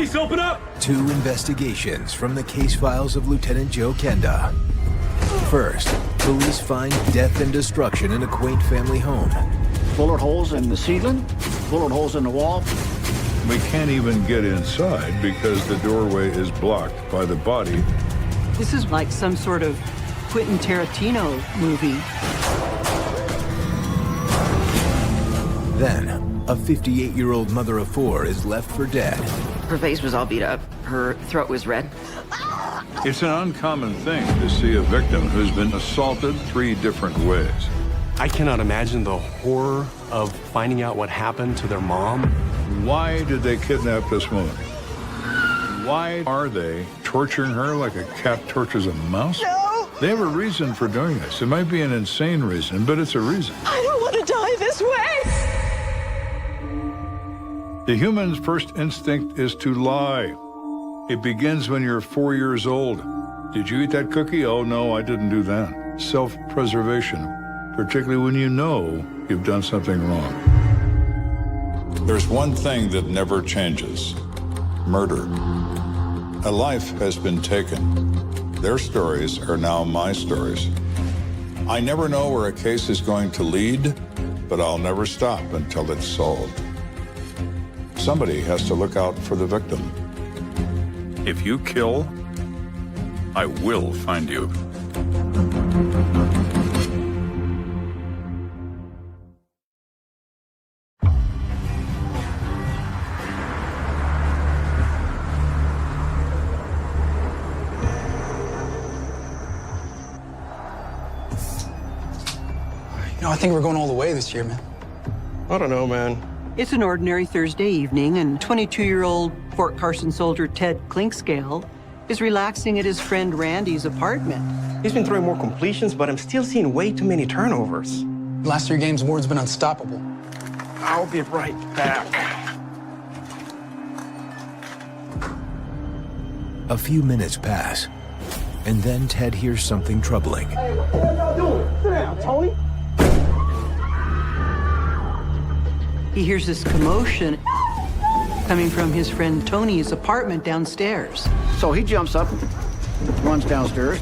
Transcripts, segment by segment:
Police, open up! 2 investigations from the case files of Lt.Joe Kenda. First, police find death and destruction in a quaint family home. Bullet holes in the ceiling, bullet holes in the wall. We can't even get inside because the doorway is blocked by the body. This is like some sort of Quentin Tarantino movie. Then, a 58-year-old mother of 4 is left for dead. Her face was all beat up. Her throat was red. It's an uncommon thing to see a victim who's been assaulted 3 different ways. I cannot imagine the horror of finding out what happened to their mom. Why did they kidnap this woman? Why are they torturing her like a cat tortures a mouse? No! They have a reason for doing this. It might be an insane reason, but it's a reason. I don't want to die this way! The human's first instinct is to lie. It begins when you're 4 years old. Did you eat that cookie? Oh, no, I didn't do that. Self-preservation, particularly when you know you've done something wrong. There's one thing that never changes: murder. A life has been taken. Their stories are now my stories. I never know where a case is going to lead, but I'll never stop until it's solved. Somebody has to look out for the victim. If you kill, I will find you. I think we're going all the way this year, man. I don't know, man. It's an ordinary Thursday evening, and 22-year-old Fort Carson soldier Ted Clinkscale is relaxing at his friend Randy's apartment. He's been throwing more completions, but I'm still seeing way too many turnovers. Last 3 games, Ward's been unstoppable. I'll be right back. A few minutes pass, and then Ted hears something troubling. Hey, what the hell y'all doing? Sit down, Tony. He hears this commotion coming from his friend Tony's apartment downstairs. So he jumps up, runs downstairs,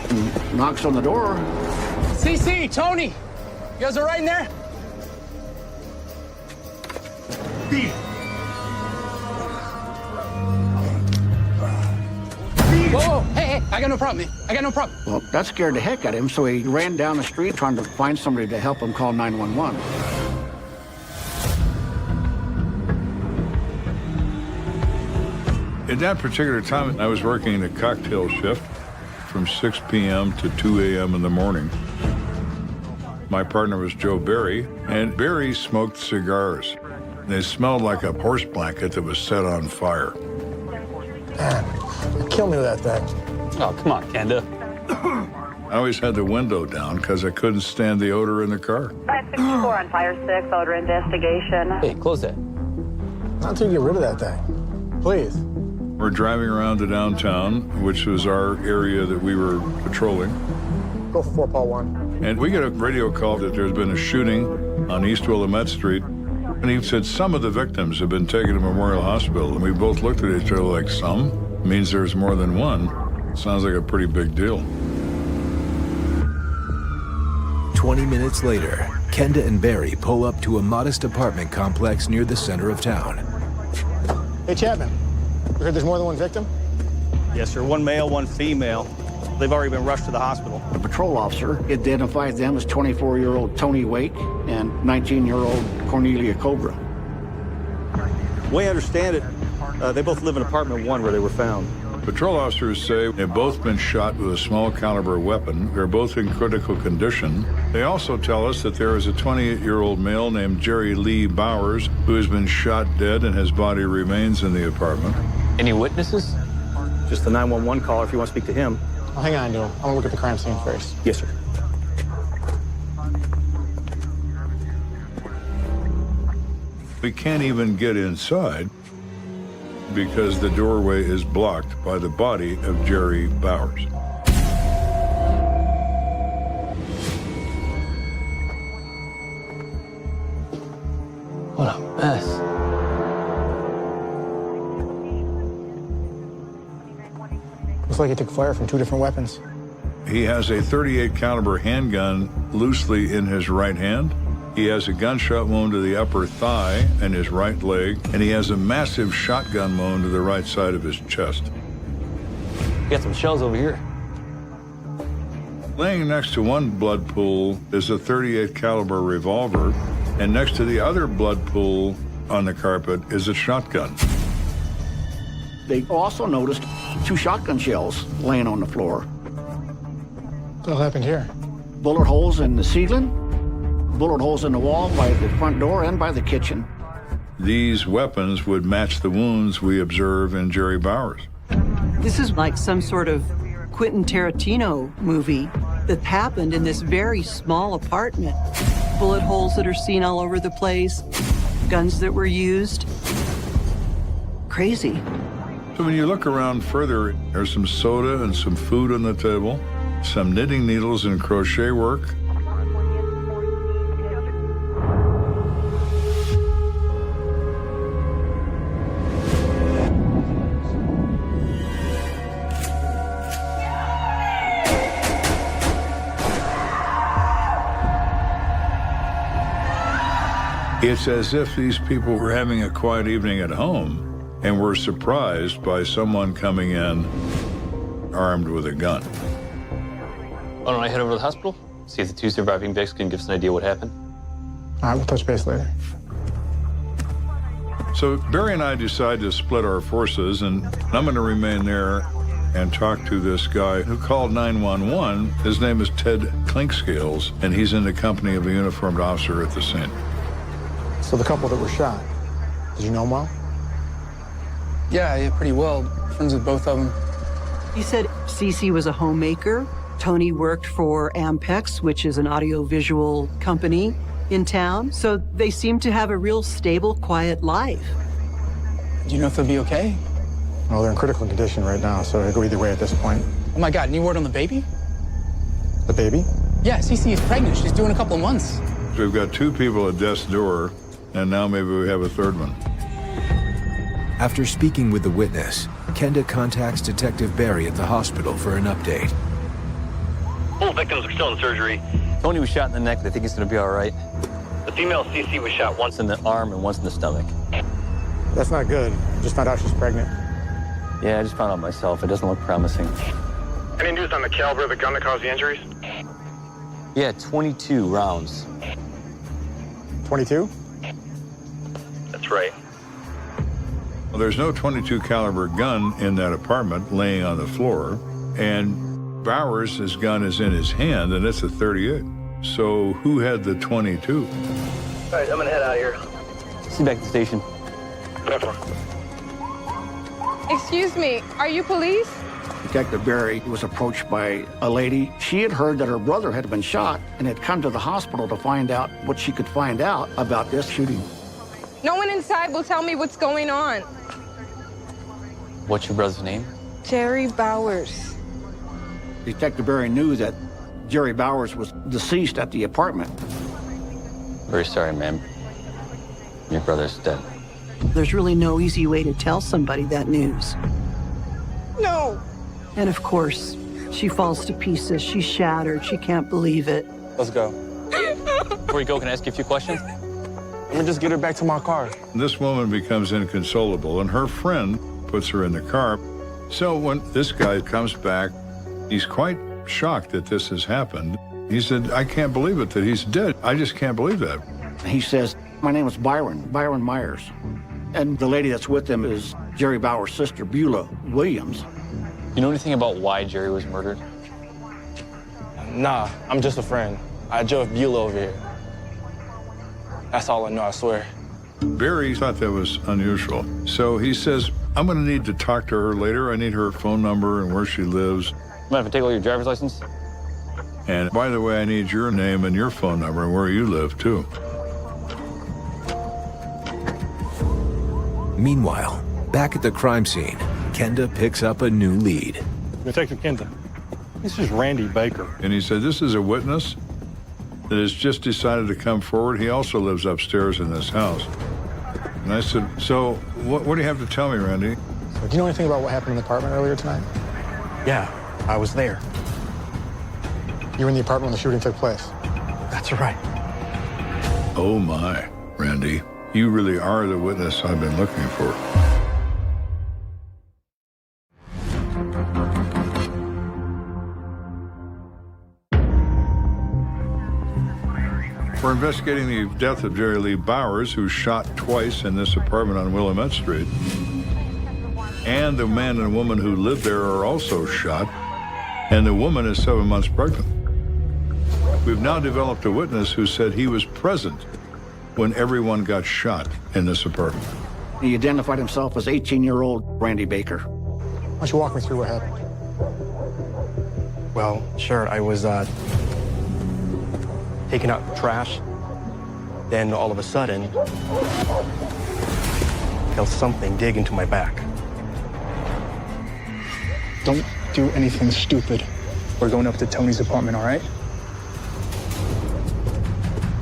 and knocks on the door. CC, Tony! You guys all right in there? Whoa, hey, I got no problem, man. I got no problem. Well, that scared the heck out of him, so he ran down the street trying to find somebody to help him call 911. At that particular time, I was working a cocktail shift from 6 p.m. to 2 a.m. in the morning. My partner was Joe Barry, and Barry smoked cigars. They smelled like a horse blanket that was set on fire. Man, kill me with that thing. Oh, come on, Kenda. I always had the window down because I couldn't stand the odor in the car. 564 on Fire 6, odor investigation. Hey, close that. Not until you get rid of that thing. Please. We're driving around to downtown, which was our area that we were patrolling. Go for 4 Paul 1. And we get a radio call that there's been a shooting on East Willamette Street. And he said some of the victims have been taken to Memorial Hospital. And we both looked at each other like, some? Means there's more than one. Sounds like a pretty big deal. 20 minutes later, Kenda and Barry pull up to a modest apartment complex near the center of town. Hey, Chapman. You heard there's more than one victim? Yes, sir. 1 male, 1 female. They've already been rushed to the hospital. The patrol officer identified them as 24-year-old Tony Wake and 19-year-old Cornelia Cobra. The way I understand it, they both live in apartment 1 where they were found. Patrol officers say they've both been shot with a small caliber weapon. They're both in critical condition. They also tell us that there is a 28-year-old male named Jerry Lee Bowers who has been shot dead and his body remains in the apartment. Any witnesses? Just the 911 caller if you want to speak to him. Well, hang on to him. I'm gonna look at the crime scene first. Yes, sir. We can't even get inside because the doorway is blocked by the body of Jerry Bowers. What a mess. Looks like he took fire from 2 different weapons. He has a .38 caliber handgun loosely in his right hand. He has a gunshot wound to the upper thigh and his right leg, and he has a massive shotgun wound to the right side of his chest. Got some shells over here. Laying next to one blood pool is a .38 caliber revolver, and next to the other blood pool on the carpet is a shotgun. They also noticed 2 shotgun shells laying on the floor. What happened here? Bullet holes in the ceiling, bullet holes in the wall by the front door and by the kitchen. These weapons would match the wounds we observe in Jerry Bowers. This is like some sort of Quentin Tarantino movie that happened in this very small apartment. Bullet holes that are seen all over the place, guns that were used. Crazy. So when you look around further, there's some soda and some food on the table, some knitting needles and crochet work. It's as if these people were having a quiet evening at home and were surprised by someone coming in armed with a gun. Why don't I head over to the hospital? See if the 2 surviving victims can give us an idea what happened. All right, we'll touch base later. So Barry and I decide to split our forces, and I'm going to remain there and talk to this guy who called 911. His name is Ted Clinkscales, and he's in the company of a uniformed officer at the scene. So the couple that were shot, did you know them well? Yeah, pretty well. Friends with both of them. He said Cece was a homemaker. Tony worked for Ampex, which is an audiovisual company in town. So they seemed to have a real stable, quiet life. Do you know if they'll be okay? Well, they're in critical condition right now, so it could go either way at this point. Oh my God, any word on the baby? The baby? Yeah, Cece is pregnant. She's due in a couple of months. So we've got 2 people at death's door, and now maybe we have a 3rd one. After speaking with the witness, Kenda contacts Detective Barry at the hospital for an update. Both victims are still in surgery. Tony was shot in the neck. They think he's going to be all right. The female CC was shot once in the Arm and once in the stomach. That's not good. Just found out she's pregnant. Yeah, I just found out myself. It doesn't look promising. Any news on the caliber of the gun that caused the injuries? Yeah, 22 rounds. 22? That's right. Well, there's no .22 caliber gun in that apartment laying on the floor, and Bowers' gun is in his hand, and it's a .38. So who had the .22? All right, I'm gonna head out of here. See you back at the station. Excuse me, are you police? Detective Barry was approached by a lady. She had heard that her brother had been shot and had come to the hospital to find out what she could find out about this shooting. No one inside will tell me what's going on. What's your brother's name? Jerry Bowers. Detective Barry knew that Jerry Bowers was deceased at the apartment. Very sorry, ma'am. Your brother's dead. There's really no easy way to tell somebody that news. No. And of course, she falls to pieces. She's shattered. She can't believe it. Let's go. Before you go, can I ask you a few questions? Let me just get her back to my car. This woman becomes inconsolable, and her friend puts her in the car. So when this guy comes back, he's quite shocked that this has happened. He said, I can't believe it, that he's dead. I just can't believe that. He says, my name is Byron Myers. And the lady that's with him is Jerry Bowers' sister, Beulah Williams. You know anything about why Jerry was murdered? Nah, I'm just a friend. I drove Beulah over here. That's all I know, I swear. Barry thought that was unusual. So he says, I'm going to need to talk to her later. I need her phone number and where she lives. Mind if I take all your driver's license? And by the way, I need your name and your phone number and where you live, too. Meanwhile, back at the crime scene, Kenda picks up a new lead. Detective Kenda, this is Randy Baker. And he said, this is a witness that has just decided to come forward. He also lives upstairs in this house. And I said, so what do you have to tell me, Randy? So, do you know anything about what happened in the apartment earlier tonight? Yeah, I was there. You were in the apartment when the shooting took place? That's right. Oh my, Randy. You really are the witness I've been looking for. We're investigating the death of Jerry Lee Bowers, who shot twice in this apartment on Willamette Street. And the man and woman who lived there are also shot, and the woman is 7 months pregnant. We've now developed a witness who said he was present when everyone got shot in this apartment. He identified himself as 18-year-old Randy Baker. Why don't you walk me through what happened? Well, sure, I was taking out trash. Then all of a sudden, felt something dig into my back. Don't do anything stupid. We're going up to Tony's apartment, all right?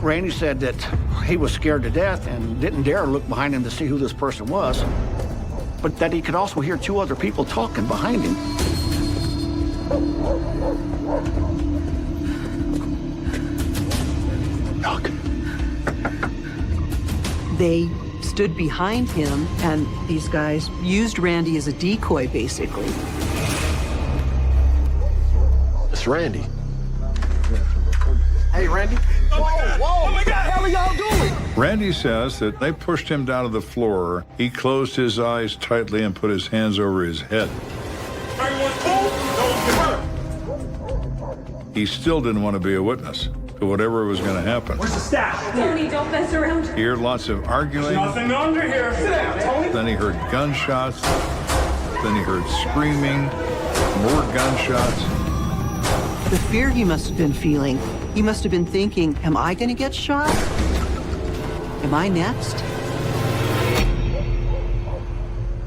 Randy said that he was scared to death and didn't dare look behind him to see who this person was, but that he could also hear two other people talking behind him. Knock. They stood behind him, and these guys used Randy as a decoy, basically. It's Randy. Hey, Randy. Whoa, whoa, what the hell are y'all doing? Randy says that they pushed him down to the floor. He closed his eyes tightly and put his hands over his head. He still didn't want to be a witness to whatever was going to happen. Where's the staff? Tony, don't mess around. He heard lots of arguing. There's nothing under here. Sit down, Tony. Then he heard gunshots. Then he heard screaming, more gunshots. The fear he must have been feeling, he must have been thinking, am I going to get shot? Am I next?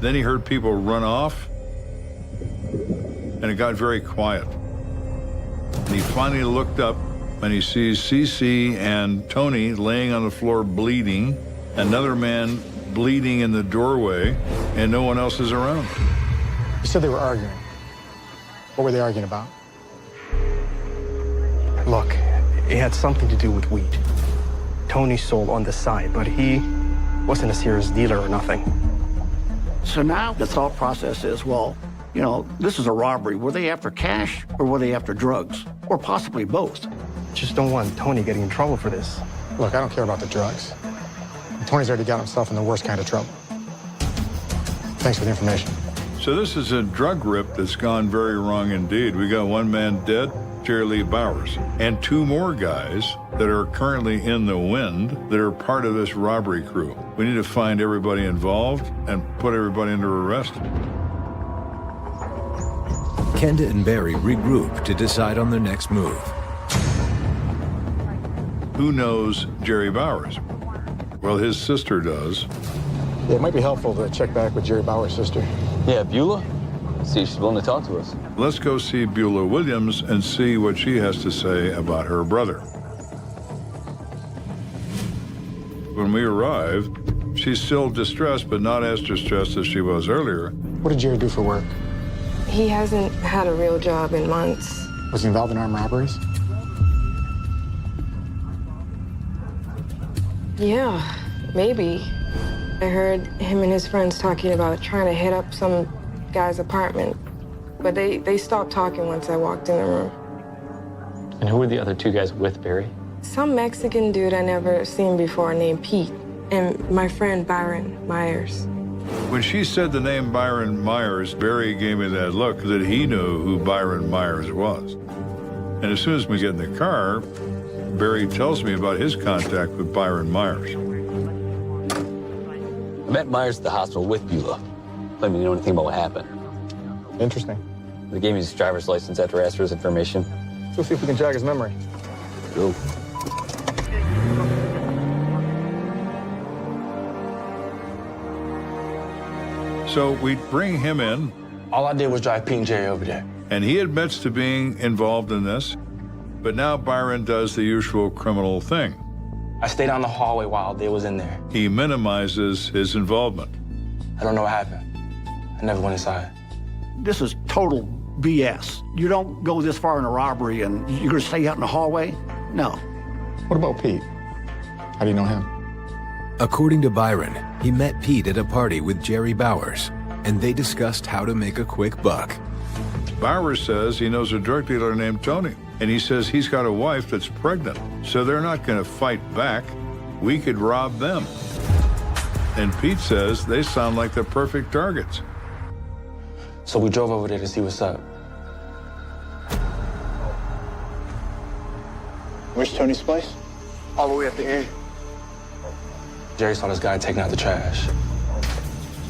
Then he heard people run off, and it got very quiet. And he finally looked up, and he sees Cece and Tony laying on the floor bleeding, another man bleeding in the doorway, and no one else is around. You said they were arguing. What were they arguing about? Look, it had something to do with weed. Tony sold on the side, but he wasn't a serious dealer or nothing. So now the thought process is, well, you know, this is a robbery. Were they after cash or were they after drugs? Or possibly both? Just don't want Tony getting in trouble for this. Look, I don't care about the drugs. Tony's already got himself in the worst kind of trouble. Thanks for the information. So this is a drug rip that's gone very wrong indeed. We got one man dead, Jerry Lee Bowers, and two more guys that are currently in the wind that are part of this robbery crew. We need to find everybody involved and put everybody under arrest. Kenda and Barry regroup to decide on their next move. Who knows Jerry Bowers? Well, his sister does. Yeah, it might be helpful to check back with Jerry Bauer's sister. Yeah, Beulah? See if she's willing to talk to us. Let's go see Beulah Williams and see what she has to say about her brother. When we arrived, she's still distressed, but not as distressed as she was earlier. What did Jerry do for work? He hasn't had a real job in months. Was he involved in armed robberies? Yeah, maybe. I heard him and his friends talking about trying to hit up some guy's apartment, but they stopped talking once I walked in the room. And who were the other two guys with Barry? Some Mexican dude I never seen before named Pete, and my friend Byron Myers. When she said the name Byron Myers, Barry gave me that look that he knew who Byron Myers was. And as soon as we get in the car, Barry tells me about his contact with Byron Myers. I met Myers at the hospital with Beulah. Let me know anything about what happened. Interesting. They gave me his driver's license after I asked for his information. Let's see if we can jog his memory. Go. So we bring him in. All I did was drive Pete and Jerry over there. And he admits to being involved in this, but now Byron does the usual criminal thing. I stayed down the hallway while they was in there. He minimizes his involvement. I don't know what happened. I never went inside. This is total BS. You don't go this far in a robbery and you're gonna stay out in the hallway? No. What about Pete? How do you know him? According to Byron, he met Pete at a party with Jerry Bowers, and they discussed how to make a quick buck. Bowers says he knows a drug dealer named Tony, and he says he's got a wife that's pregnant, so they're not going to fight back. We could rob them. And Pete says they sound like the perfect targets. So we drove over there to see what's up. Where's Tony's place? All the way at the end. Jerry saw this guy taking out the trash.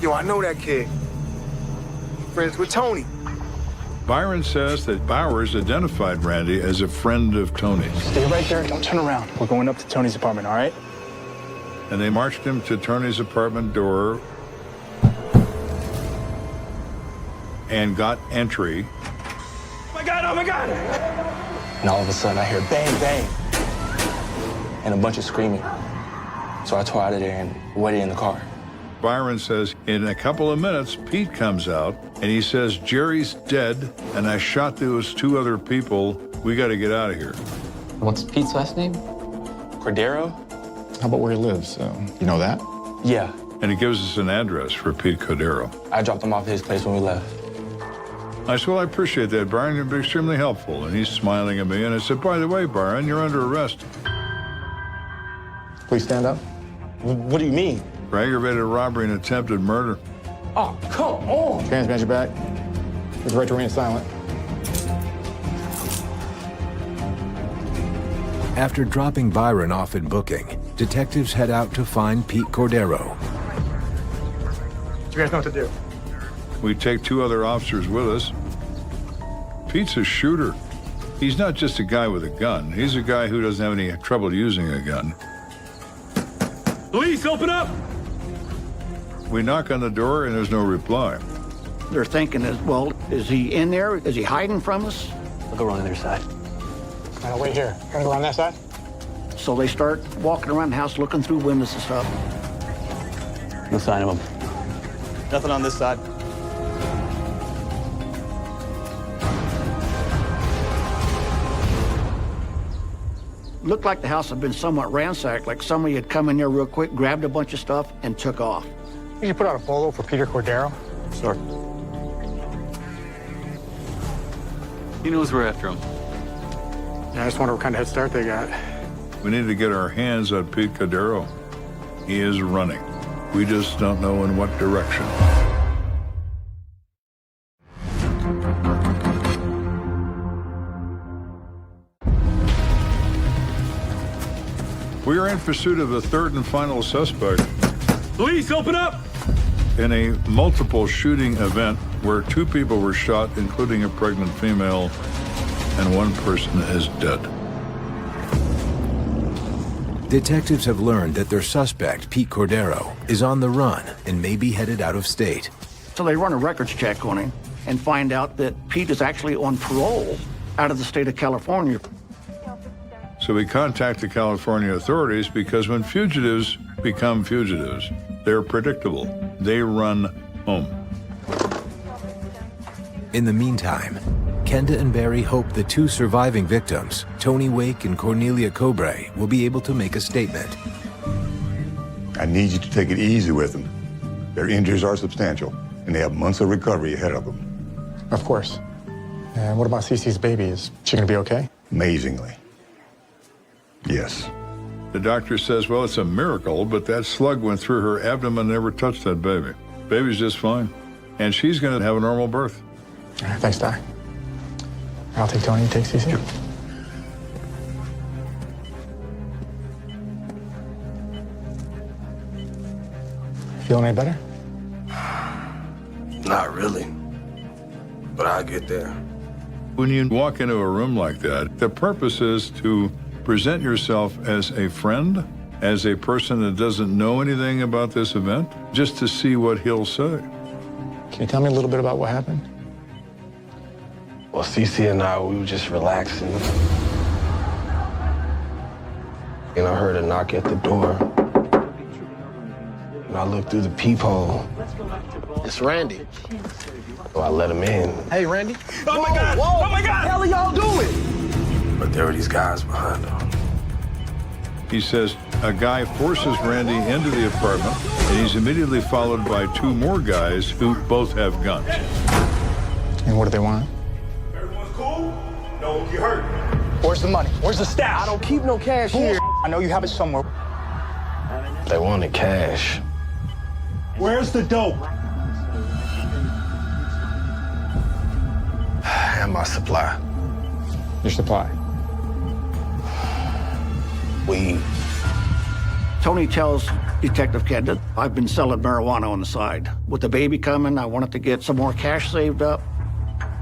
Yo, I know that kid. Friends with Tony. Byron says that Bowers identified Randy as a friend of Tony's. Stay right there. Don't turn around. We're going up to Tony's apartment, all right? And they marched him to Tony's apartment door and got entry. Oh my God, oh my God! And all of a sudden I hear bang, bang, and a bunch of screaming. So I tore out of there and waited in the car. Byron says in a couple of minutes, Pete comes out and he says, Jerry's dead and I shot those two other people. We got to get out of here. What's Pete's last name? Cordero? How about where he lives? You know that? Yeah. And he gives us an address for Pete Cordero. I dropped him off at his place when we left. I said, well, I appreciate that, Byron. You've been extremely helpful. And he's smiling at me. And I said, by the way, Byron, you're under arrest. Please stand up. What do you mean? For aggravated robbery and attempted murder. Oh, come on! Hands behind your back. There's right to remain silent. After dropping Byron off in booking, detectives head out to find Pete Cordero. You guys know what to do. We take two other officers with us. Pete's a shooter. He's not just a guy with a gun. He's a guy who doesn't have any trouble using a gun. Police, open up! We knock on the door and there's no reply. They're thinking, well, is he in there? Is he hiding from us? I'll go around the other side. I'll wait here. Gonna go around that side? So they start walking around the house, looking through windows and stuff. No sign of him. Nothing on this side. Looked like the house had been somewhat ransacked, like somebody had come in there real quick, grabbed a bunch of stuff, and took off. You should put out a bolo for Peter Cordero. Sure. He knows we're after him. Yeah, I just wonder what kind of head start they got. We need to get our hands on Pete Cordero. He is running. We just don't know in what direction. We are in pursuit of a third and final suspect. Police, open up! In a multiple shooting event where two people were shot, including a pregnant female, and one person is dead. Detectives have learned that their suspect, Pete Cordero, is on the run and may be headed out of state. So they run a records check on him and find out that Pete is actually on parole out of the state of California. So we contact the California authorities because when fugitives become fugitives, they're predictable. They run home. In the meantime, Kenda and Barry hope the two surviving victims, Tony Wake and Cornelia Cobre, will be able to make a statement. I need you to take it easy with them. Their injuries are substantial, and they have months of recovery ahead of them. Of course. And what about Cece's baby? Is she gonna be okay? Amazingly. Yes. The doctor says, well, it's a miracle, but that slug went through her abdomen and never touched that baby. Baby's just fine. And she's going to have a normal birth. All right, thanks, Doc. I'll take Tony, you take Cece. Sure. Feeling any better? Not really. But I'll get there. When you walk into a room like that, the purpose is to present yourself as a friend, as a person that doesn't know anything about this event, just to see what he'll say. Can you tell me a little bit about what happened? Well, Cece and I, we were just relaxing. And I heard a knock at the door. And I looked through the peephole. It's Randy. So I let him in. Hey, Randy. Oh my God! Whoa. Oh my God! What the hell are y'all doing? But there were these guys behind him. He says a guy forces Randy into the apartment, and he's immediately followed by 2 more guys who both have guns. And what do they want? Everyone's cool? No one get hurt. Where's the money? Where's the stash? I don't keep no cash here. I know you have it somewhere. They wanted cash. Where's the dope? And my supply. Your supply. Weed. Tony tells Detective Kenda, I've been selling marijuana on the side. With the baby coming, I wanted to get some more cash saved up.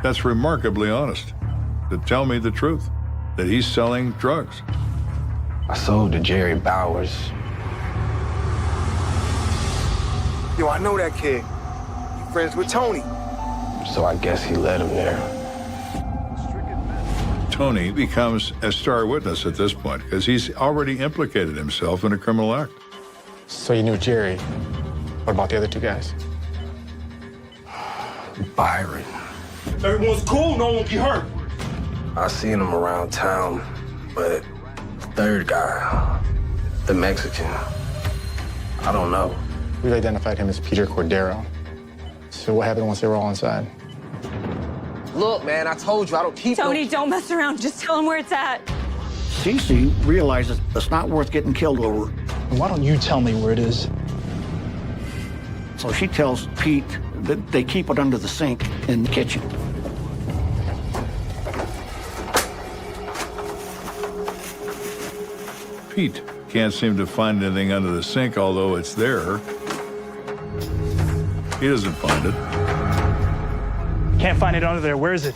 That's remarkably honest. To tell me the truth, that he's selling drugs. I sold to Jerry Bowers. Yo, I know that kid. You friends with Tony. So I guess he led him there. Tony becomes a star witness at this point because he's already implicated himself in a criminal act. So you knew Jerry. What about the other 2 guys? Byron. Everyone's cool. No one get hurt. I seen him around town, but the 3rd guy, the Mexican, I don't know. We've identified him as Peter Cordero. So what happened once they were all inside? Look, man, I told you I don't keep Tony, don't mess around. Just tell him where it's at. Cece realizes it's not worth getting killed over. Why don't you tell me where it is? So she tells Pete that they keep it under the sink in the kitchen. Pete can't seem to find anything under the sink, although it's there. He doesn't find it. Can't find it under there. Where is it?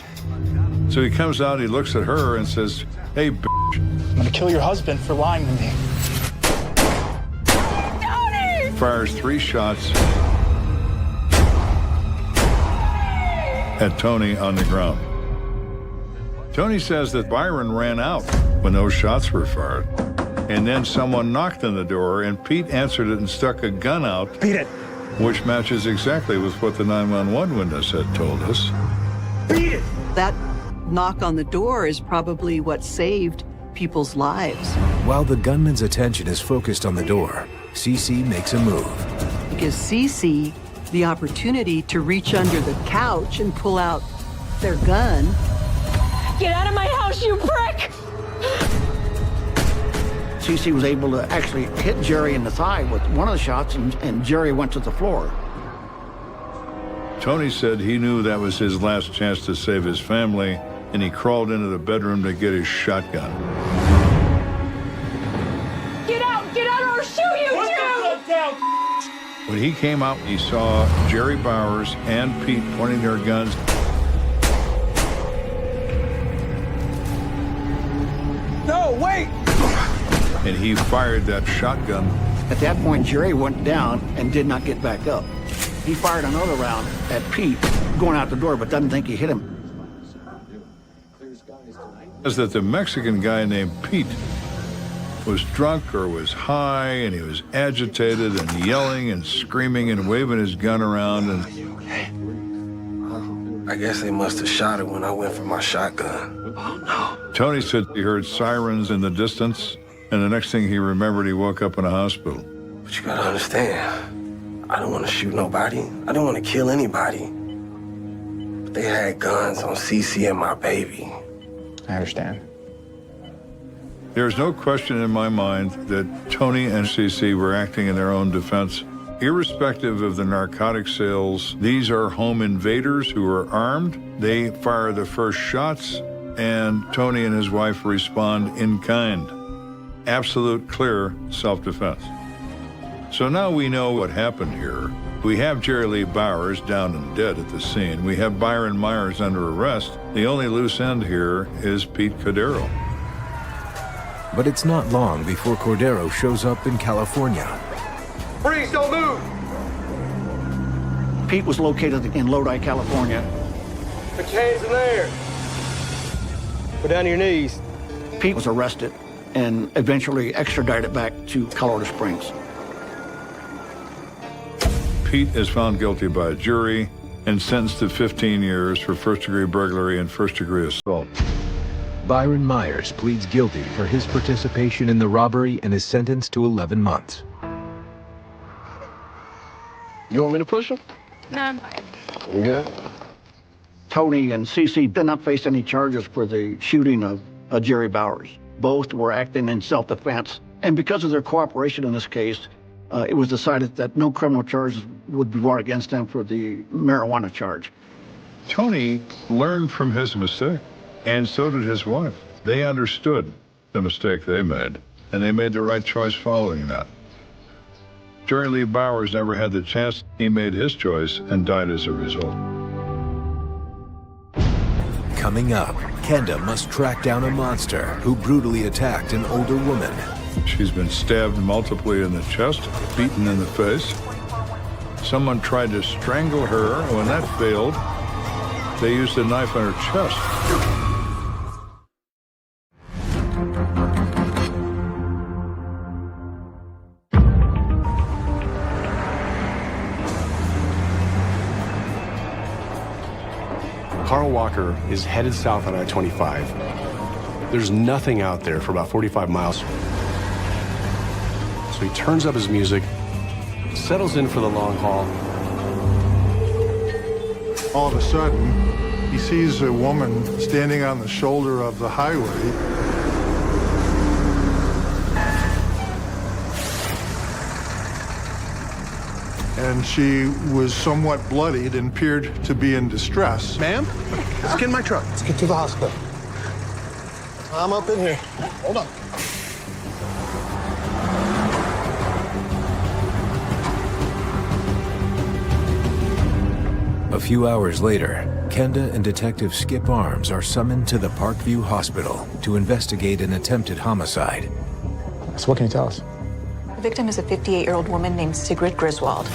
So he comes out, he looks at her and says, hey, bitch. I'm gonna kill your husband for lying to me. Tony! Fires 3 shots at Tony on the ground. Tony says that Byron ran out when those shots were fired. And then someone knocked on the door, and Pete answered it and stuck a gun out. Beat it. Which matches exactly with what the 911 witness had told us. Beat it! That knock on the door is probably what saved people's lives. While the gunman's attention is focused on the door, Cece makes a move. It gives Cece the opportunity to reach under the couch and pull out their gun. Get out of my house, you prick! Cece was able to actually hit Jerry in the thigh with one of the shots, and Jerry went to the floor. Tony said he knew that was his last chance to save his family, and he crawled into the bedroom to get his shotgun. Get out or I'll shoot you, Put too! the gun down! When he came out, he saw Jerry Bowers and Pete pointing their guns. No, wait! And he fired that shotgun. At that point, Jerry went down and did not get back up. He fired another round at Pete, going out the door, but doesn't think he hit him. Says that the Mexican guy named Pete was drunk or was high, and he was agitated and yelling and screaming and waving his gun around. And I guess they must have shot it when I went for my shotgun. Oh, no. Tony said he heard sirens in the distance, and the next thing he remembered, he woke up in a hospital. But you gotta understand, I don't want to shoot nobody. I don't want to kill anybody. But they had guns on Cece and my baby. I understand. There's no question in my mind that Tony and Cece were acting in their own defense. Irrespective of the narcotic sales, these are home invaders who are armed. They fire the first shots, and Tony and his wife respond in kind. Absolute, clear self-defense. So now we know what happened here. We have Jerry Lee Bowers down and dead at the scene. We have Byron Myers under arrest. The only loose end here is Pete Cordero. But it's not long before Cordero shows up in California. Freeze, don't move! Pete was located in Lodi, California. Put your hands in there. Go down to your knees. Pete was arrested and eventually extradited back to Colorado Springs. Pete is found guilty by a jury and sentenced to 15 years for first-degree burglary and first-degree assault. Byron Myers pleads guilty for his participation in the robbery and is sentenced to 11 months. You want me to push him? No, I'm fine. You good? Tony and Cece did not face any charges for the shooting of Jerry Bowers. Both were acting in self-defense. And because of their cooperation in this case, it was decided that no criminal charges would be brought against them for the marijuana charge. Tony learned from his mistake, and so did his wife. They understood the mistake they made, and they made the right choice following that. Jerry Lee Bowers never had the chance. He made his choice and died as a result. Coming up, Kenda must track down a monster who brutally attacked an older woman. She's been stabbed multiply in the chest, beaten in the face. Someone tried to strangle her. When that failed, they used a knife on her chest. Carl Walker is headed south on I-25. There's nothing out there for about 45 miles. So he turns up his music, settles in for the long haul. All of a sudden, he sees a woman standing on the shoulder of the highway. And she was somewhat bloodied and appeared to be in distress. Ma'am, let's get in my truck. Let's get to the hospital. I'm up in here. Hold on. A few hours later, Kenda and Detective Skip Arms are summoned to the Parkview Hospital to investigate an attempted homicide. So what can you tell us? The victim is a 58-year-old woman named Sigrid Griswold.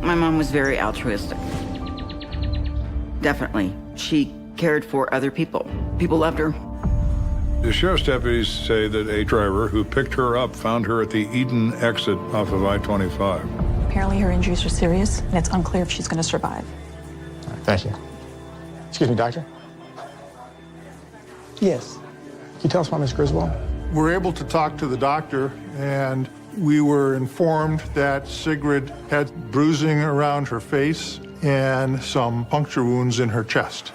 My mom was very altruistic. Definitely. She cared for other people. People loved her. The sheriff's deputies say that a driver who picked her up found her at the Eden exit off of I-25. Apparently her injuries are serious, and it's unclear if she's going to survive. Thank you. Excuse me, doctor? Yes. Can you tell us about Miss Griswold? We're able to talk to the doctor, and we were informed that Sigrid had bruising around her face and some puncture wounds in her chest.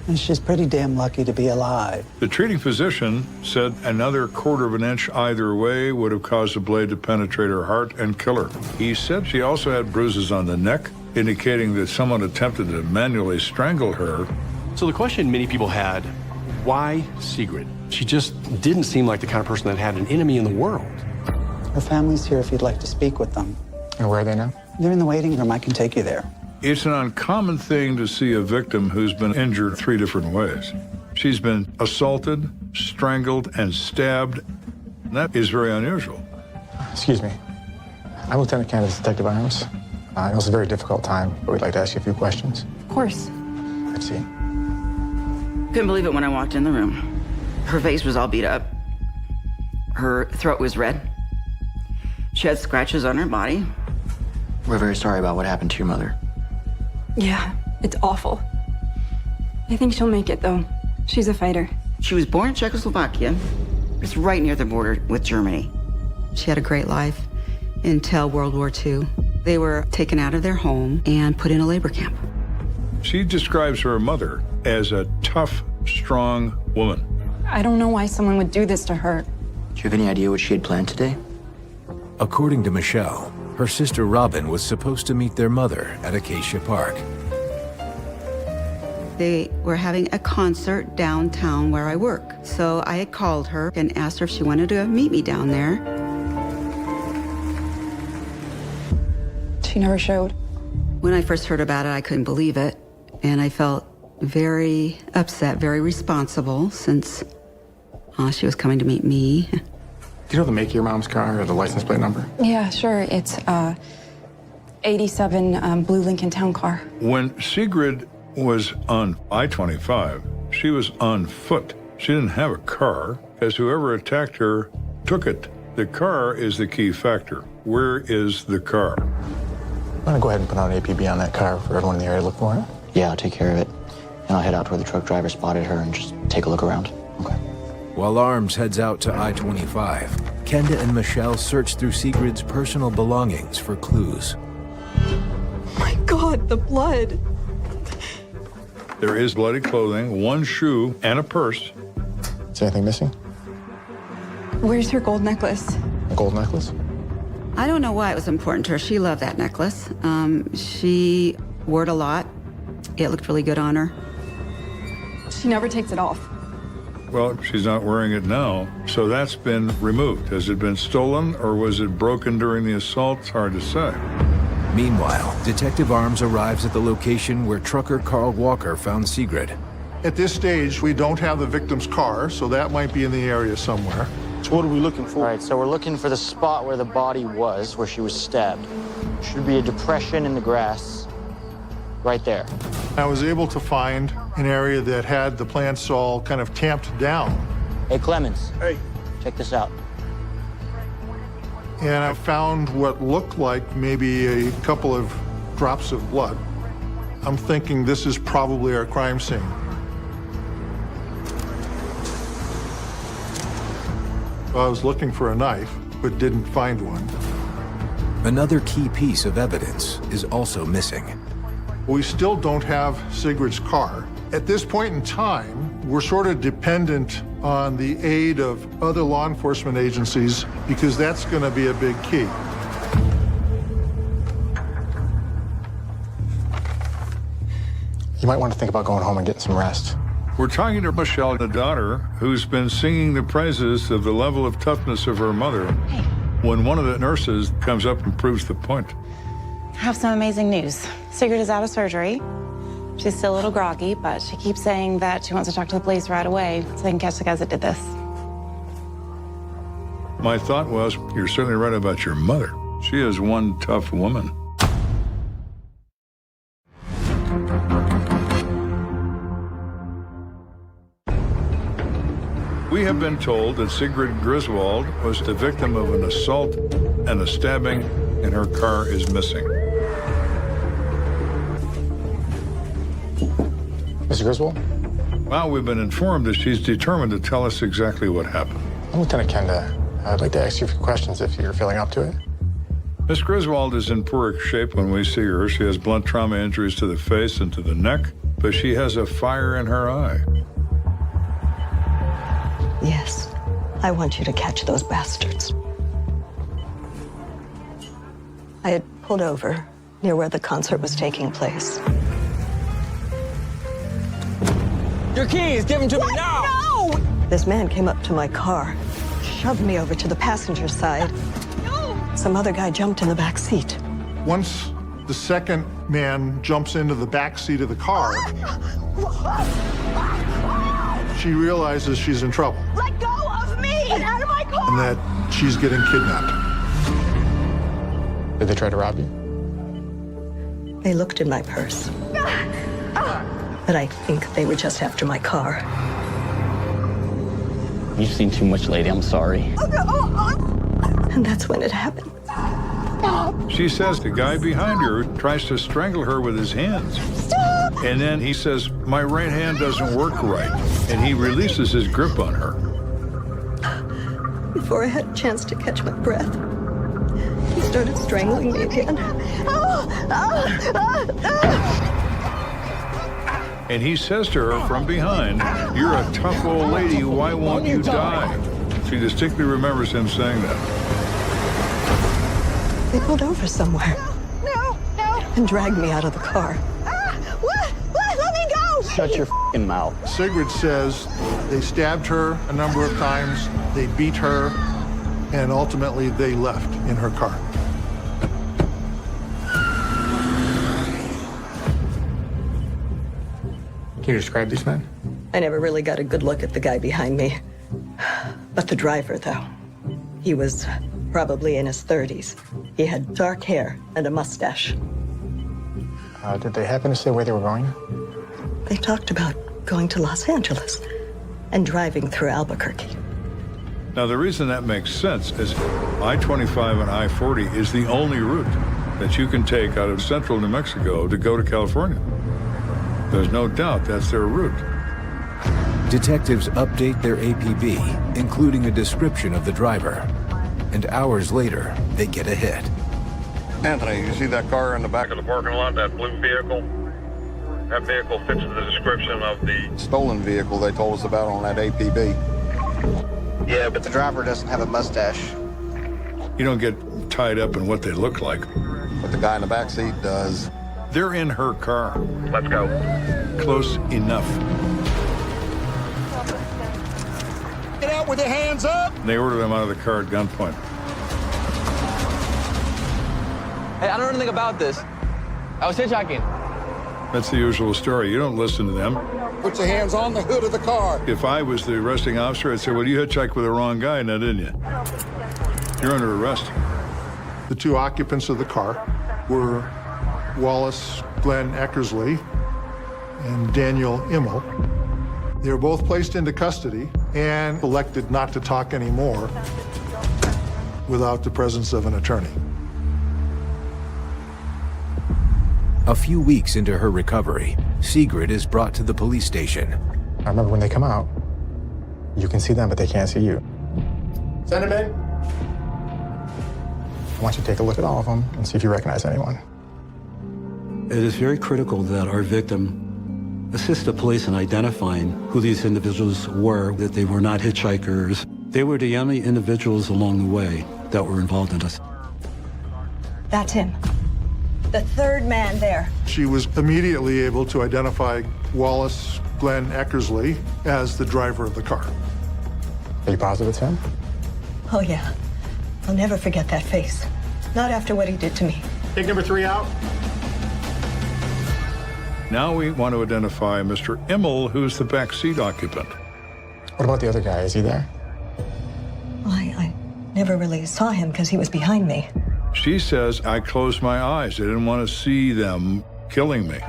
And she's pretty damn lucky to be alive. The treating physician said another quarter of an inch either way would have caused the blade to penetrate her heart and kill her. He said she also had bruises on the neck, indicating that someone attempted to manually strangle her. So the question many people had, why Sigrid? She just didn't seem like the kind of person that had an enemy in the world. Her family's here if you'd like to speak with them. And where are they now? They're in the waiting room. I can take you there. It's an uncommon thing to see a victim who's been injured 3 different ways. She's been assaulted, strangled, and stabbed. That is very unusual. Excuse me. I'm Lieutenant Kenda, Detective Arms. I know it's a very difficult time, but we'd like to ask you a few questions. Of course. Let's see. Couldn't believe it when I walked in the room. Her face was all beat up. Her throat was red. She had scratches on her body. We're very sorry about what happened to your mother. Yeah, it's awful. I think she'll make it, though. She's a fighter. She was born in Czechoslovakia. It's right near the border with Germany. She had a great life until World War II. They were taken out of their home and put in a labor camp. She describes her mother as a tough, strong woman. I don't know why someone would do this to her. Do you have any idea what she had planned today? According to Michelle, her sister Robin was supposed to meet their mother at Acacia Park. They were having a concert downtown where I work. So I had called her and asked her if she wanted to meet me down there. She never showed. When I first heard about it, I couldn't believe it. And I felt very upset, very responsible, since she was coming to meet me. Do you know the make of your mom's car or the license plate number? Yeah, sure. It's 87 blue Lincoln Town Car. When Sigrid was on I-25, she was on foot. She didn't have a car, as whoever attacked her took it. The car is the key factor. Where is the car? I'm gonna go ahead and put on an APB on that car for everyone in the area to look for it. Yeah, I'll take care of it. And I'll head out to where the truck driver spotted her and just take a look around. Okay. While Arms heads out to I-25, Kenda and Michelle search through Sigrid's personal belongings for clues. My God, the blood. There is bloody clothing, one shoe, and a purse. Is there anything missing? Where's her gold necklace? A gold necklace? I don't know why it was important to her. She loved that necklace. She wore it a lot. It looked really good on her. She never takes it off. Well, she's not wearing it now, so that's been removed. Has it been stolen, or was it broken during the assault? It's hard to say. Meanwhile, Detective Arms arrives at the location where trucker Carl Walker found Sigrid. At this stage, we don't have the victim's car, so that might be in the area somewhere. So what are we looking for? All right, so we're looking for the spot where the body was, where she was stabbed. Should be a depression in the grass right there. I was able to find an area that had the plants all kind of tamped down. Hey, Clemens. Hey. Check this out. And I found what looked like maybe a couple of drops of blood. I'm thinking this is probably our crime scene. I was looking for a knife, but didn't find one. Another key piece of evidence is also missing. We still don't have Sigrid's car. At this point in time, we're sort of dependent on the aid of other law enforcement agencies because that's going to be a big key. You might want to think about going home and getting some rest. We're talking to Michelle, the daughter, who's been singing the praises of the level of toughness of her mother when one of the nurses comes up and proves the point. I have some amazing news. Sigrid is out of surgery. She's still a little groggy, but she keeps saying that she wants to talk to the police right away so they can catch the guys that did this. My thought was, you're certainly right about your mother. She is one tough woman. We have been told that Sigrid Griswold was the victim of an assault and a stabbing, and her car is missing. Mr. Griswold? Well, we've been informed that she's determined to tell us exactly what happened. I'm Lieutenant Kenda. I'd like to ask you a few questions if you're feeling up to it. Miss Griswold is in poor shape when we see her. She has blunt trauma injuries to the face and to the neck, but she has a fire in her eye. Yes, I want you to catch those bastards. I had pulled over near where the concert was taking place. Your keys, give them to me now! No! This man came up to my car, shoved me over to the passenger side. No! Some other guy jumped in the back seat. Once the second man jumps into the back seat of the car, she realizes she's in trouble. Let go of me! Get out of my car! And that she's getting kidnapped. Did they try to rob you? They looked in my purse. But I think they were just after my car. You've seen too much, lady. I'm sorry. And that's when it happened. She says the guy behind her tries to strangle her with his hands. Stop! And then he says, my right hand doesn't work right. And he releases his grip on her. Before I had a chance to catch my breath, he started strangling me again. And he says to her from behind, you're a tough old lady, why won't you die? She distinctly remembers him saying that. They pulled over somewhere. No! And dragged me out of the car. What? Let me go! Shut your f***ing mouth. Sigrid says they stabbed her a number of times, they beat her, and ultimately they left in her car. Can you describe these men? I never really got a good look at the guy behind me. But the driver, though, he was probably in his 30s. He had dark hair and a mustache. Did they happen to say where they were going? They talked about going to Los Angeles and driving through Albuquerque. Now, the reason that makes sense is I-25 and I-40 is the only route. that you can take out of central New Mexico to go to California. There's no doubt that's their route. Detectives update their APB, including a description of the driver. And hours later, they get a hit. Anthony, you see that car in the back of the parking lot, that blue vehicle? That vehicle fits the description of the stolen vehicle they told us about on that APB. Yeah, but the driver doesn't have a mustache. You don't get tied up in what they look like. But the guy in the back seat does. They're in her car. Let's go. Close enough. Get out with your hands up! They ordered them out of the car at gunpoint. Hey, I don't know anything about this. I was hitchhiking. That's the usual story. You don't listen to them. Put your hands on the hood of the car. If I was the arresting officer, I'd say, well, you hitchhiked with the wrong guy now, didn't you? You're under arrest. The two occupants of the car were Wallace Glenn Eckersley and Daniel Immel. They were both placed into custody and elected not to talk anymore without the presence of an attorney. A few weeks into her recovery, Sigrid is brought to the police station. I remember when they come out, you can see them, but they can't see you. Send them in. I want you to take a look at all of them and see if you recognize anyone. It is very critical that our victim assist the police in identifying who these individuals were, that they were not hitchhikers. They were the only individuals along the way that were involved in this. That's him. The third man there. She was immediately able to identify Wallace Glenn Eckersley as the driver of the car. Are you positive it's him? Oh, yeah. I'll never forget that face. Not after what he did to me. Take number 3 out. Now we want to identify Mr. Immel, who's the backseat occupant. What about the other guy? Is he there? Well, I never really saw him because he was behind me. She says, I closed my eyes. I didn't want to see them killing me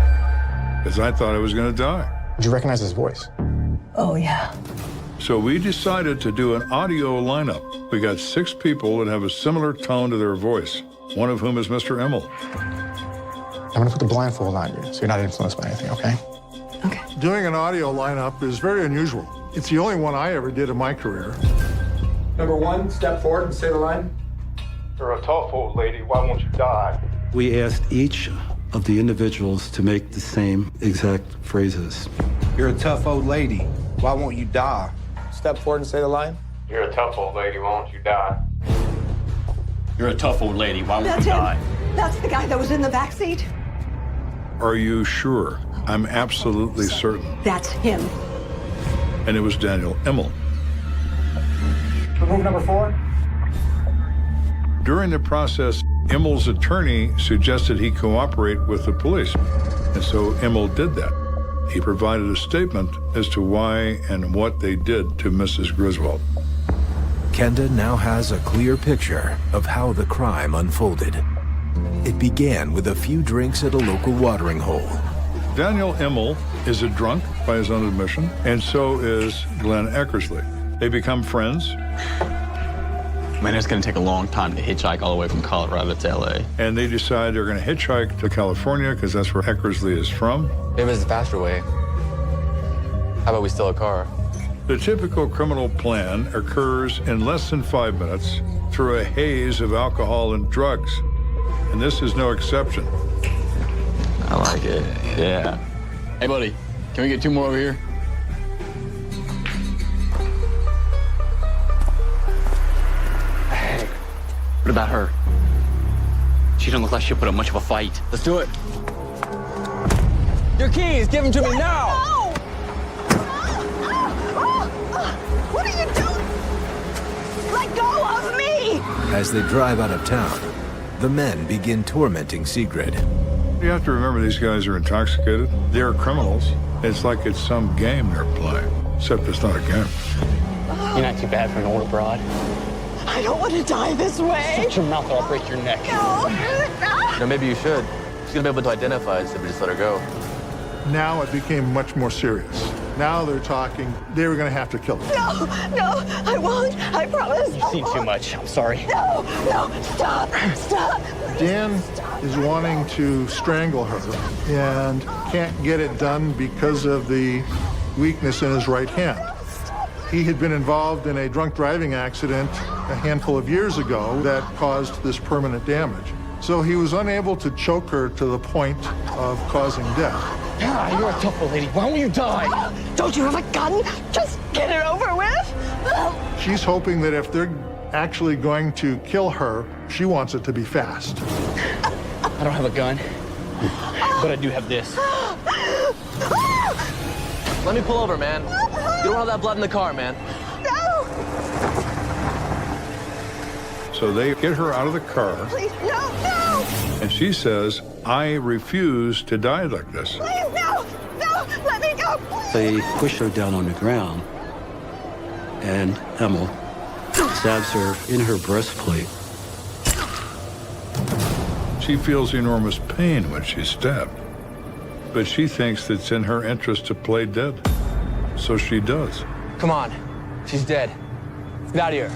because I thought I was going to die. Did you recognize his voice? Oh, yeah. So we decided to do an audio lineup. We got 6 people that have a similar tone to their voice, one of whom is Mr. Immel. I'm going to put the blindfold on you so you're not influenced by anything, okay? Okay. Doing an audio lineup is very unusual. It's the only one I ever did in my career. Number 1, step forward and say the line. You're a tough old lady. Why won't you die? We asked each of the individuals to make the same exact phrases. You're a tough old lady. Why won't you die? Step forward and say the line. You're a tough old lady. Why won't you die? You're a tough old lady. Why won't That's you him. die? That's the guy that was in the back seat. Are you sure? I'm absolutely certain. That's him. And it was Daniel Immel. Remove number 4. During the process, Immel's attorney suggested he cooperate with the police. And so Immel did that. He provided a statement as to why and what they did to Mrs. Griswold. Kenda now has a clear picture of how the crime unfolded. It began with a few drinks at a local watering hole. Daniel Immel is a drunk by his own admission, and so is Glenn Eckersley. They become friends. Man, it's going to take a long time to hitchhike all the way from Colorado to LA. And they decide they're going to hitchhike to California because that's where Eckersley is from. Maybe it's the faster way. How about we steal a car? The typical criminal plan occurs in less than 5 minutes through a haze of alcohol and drugs. And this is no exception. I like it. Yeah. Hey, buddy, can we get 2 more over here? Hey, what about her? She don't look like she'll put up much of a fight. Let's do it. Your keys, give them to me now! No! What are you doing? Let go of me! As they drive out of town, the men begin tormenting Sigrid. You have to remember these guys are intoxicated. They're criminals. It's like it's some game they're playing, except it's not a game. You're not too bad for an older broad. I don't want to die this way. Shut your mouth or I'll break your neck. No. No, maybe you should. She's gonna be able to identify us if we just let her go. Now it became much more serious. Now they're talking, they were going to have to kill her. No, I won't. I promise. You've seen too much. I'm sorry. No, stop. Dan is wanting to strangle her and can't get it done because of the weakness in his right hand. He had been involved in a drunk driving accident a handful of years ago that caused this permanent damage. So he was unable to choke her to the point of causing death. Ah, you're a tough old lady. Why won't you die? Don't you have a gun? Just get it over with. She's hoping that if they're actually going to kill her, she wants it to be fast. I don't have a gun, but I do have this. Let me pull over, man. You don't want that blood in the car, man. No! So they get her out of the car. Please, no! And she says, I refuse to die like this. Please, no! Let me go, please! They push her down on the ground, and Emil stabs her in her breastplate. She feels enormous pain when she's stabbed, but she thinks it's in her interest to play dead, so she does. Come on. She's dead. Get out of here.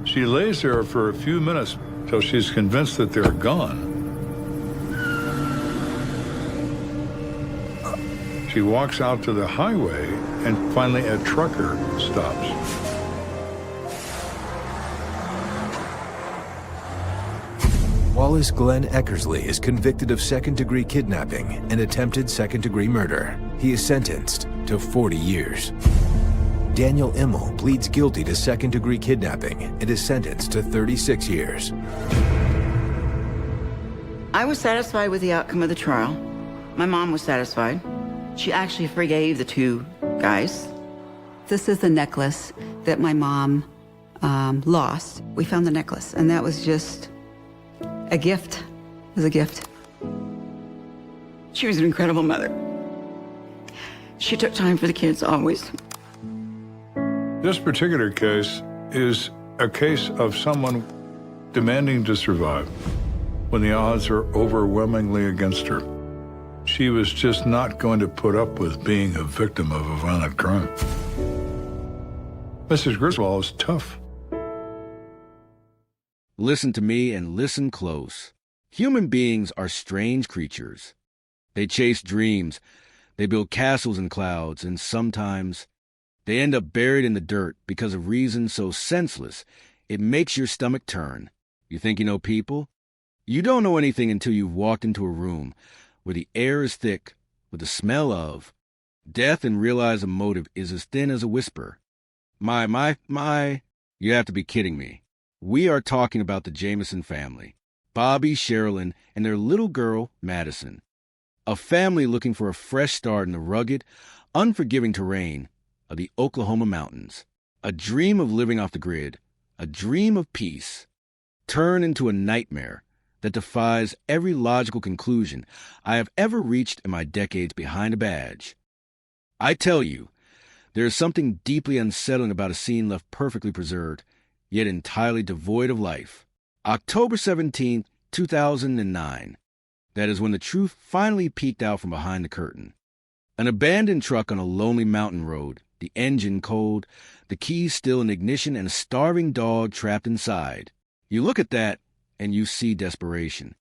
She lays there for a few minutes till she's convinced that they're gone. She walks out to the highway, and finally a trucker stops. Wallace Glenn Eckersley is convicted of second-degree kidnapping and attempted second-degree murder. He is sentenced to 40 years. Daniel Immel pleads guilty to second-degree kidnapping and is sentenced to 36 years. I was satisfied with the outcome of the trial. My mom was satisfied. She actually forgave the two guys. This is the necklace that my mom lost. We found the necklace, and that was just a gift. It was a gift. She was an incredible mother. She took time for the kids, always. This particular case is a case of someone demanding to survive when the odds are overwhelmingly against her. She was just not going to put up with being a victim of a violent crime. Mrs. Griswold is tough. Listen to me and listen close. Human beings are strange creatures. They chase dreams, they build castles in clouds, and sometimes they end up buried in the dirt because of reasons so senseless it makes your stomach turn. You think you know people? You don't know anything until you've walked into a room where the air is thick with the smell of death and realize a motive is as thin as a whisper. My, you have to be kidding me. We are talking about the Jameson family, Bobby, Sherilyn, and their little girl, Madison. A family looking for a fresh start in the rugged, unforgiving terrain of the Oklahoma mountains. A dream of living off the grid, a dream of peace, turned into a nightmare that defies every logical conclusion I have ever reached in my decades behind a badge. I tell you, there is something deeply unsettling about a scene left perfectly preserved, yet entirely devoid of life. October 17, 2009. That is when the truth finally peeked out from behind the curtain. An abandoned truck on a lonely mountain road, the engine cold, the keys still in ignition, and a starving dog trapped inside. You look at that, and you see desperation.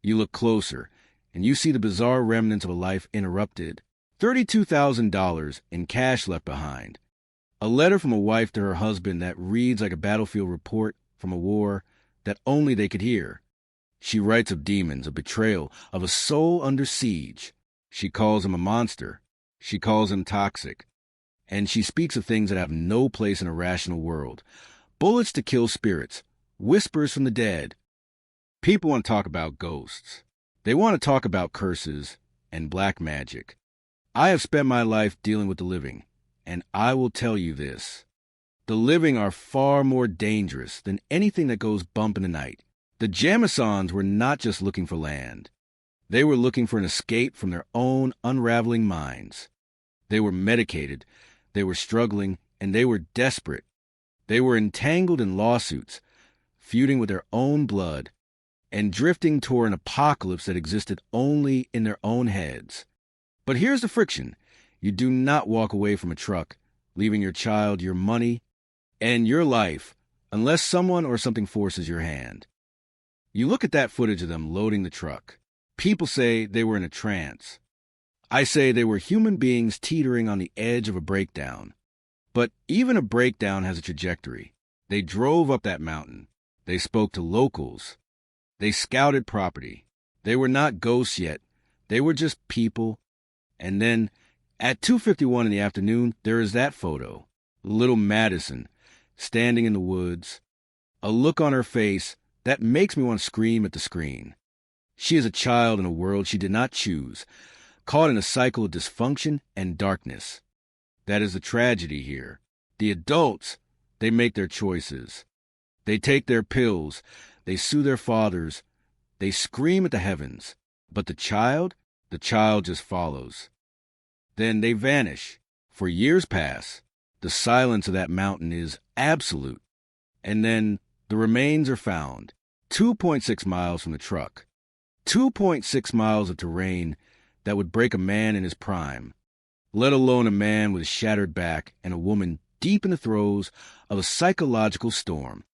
You look closer, and you see the bizarre remnants of a life interrupted. $32,000 in cash left behind. A letter from a wife to her husband that reads like a battlefield report from a war that only they could hear. She writes of demons, of betrayal, of a soul under siege. She calls him a monster. She calls him toxic. And she speaks of things that have no place in a rational world. Bullets to kill spirits. Whispers from the dead. People want to talk about ghosts. They want to talk about curses and black magic. I have spent my life dealing with the living, and I will tell you this. The living are far more dangerous than anything that goes bump in the night. The Jamisons were not just looking for land. They were looking for an escape from their own unraveling minds. They were medicated, they were struggling, and they were desperate. They were entangled in lawsuits, feuding with their own blood. and drifting toward an apocalypse that existed only in their own heads. But here's the friction. You do not walk away from a truck, leaving your child, your money, and your life, unless someone or something forces your hand. You look at that footage of them loading the truck. People say they were in a trance. I say they were human beings teetering on the edge of a breakdown. But even a breakdown has a trajectory. They drove up that mountain. They spoke to locals. They scouted property. They were not ghosts yet. They were just people. And then, at 2:51 in the afternoon, there is that photo. Little Madison, standing in the woods. A look on her face that makes me want to scream at the screen. She is a child in a world she did not choose, caught in a cycle of dysfunction and darkness. That is the tragedy here. The adults, they make their choices. They take their pills. They sue their fathers. They scream at the heavens. But the child just follows. Then they vanish. For years pass. The silence of that mountain is absolute. And then the remains are found, 2.6 miles from the truck. 2.6 miles of terrain that would break a man in his prime, let alone a man with a shattered back and a woman deep in the throes of a psychological storm.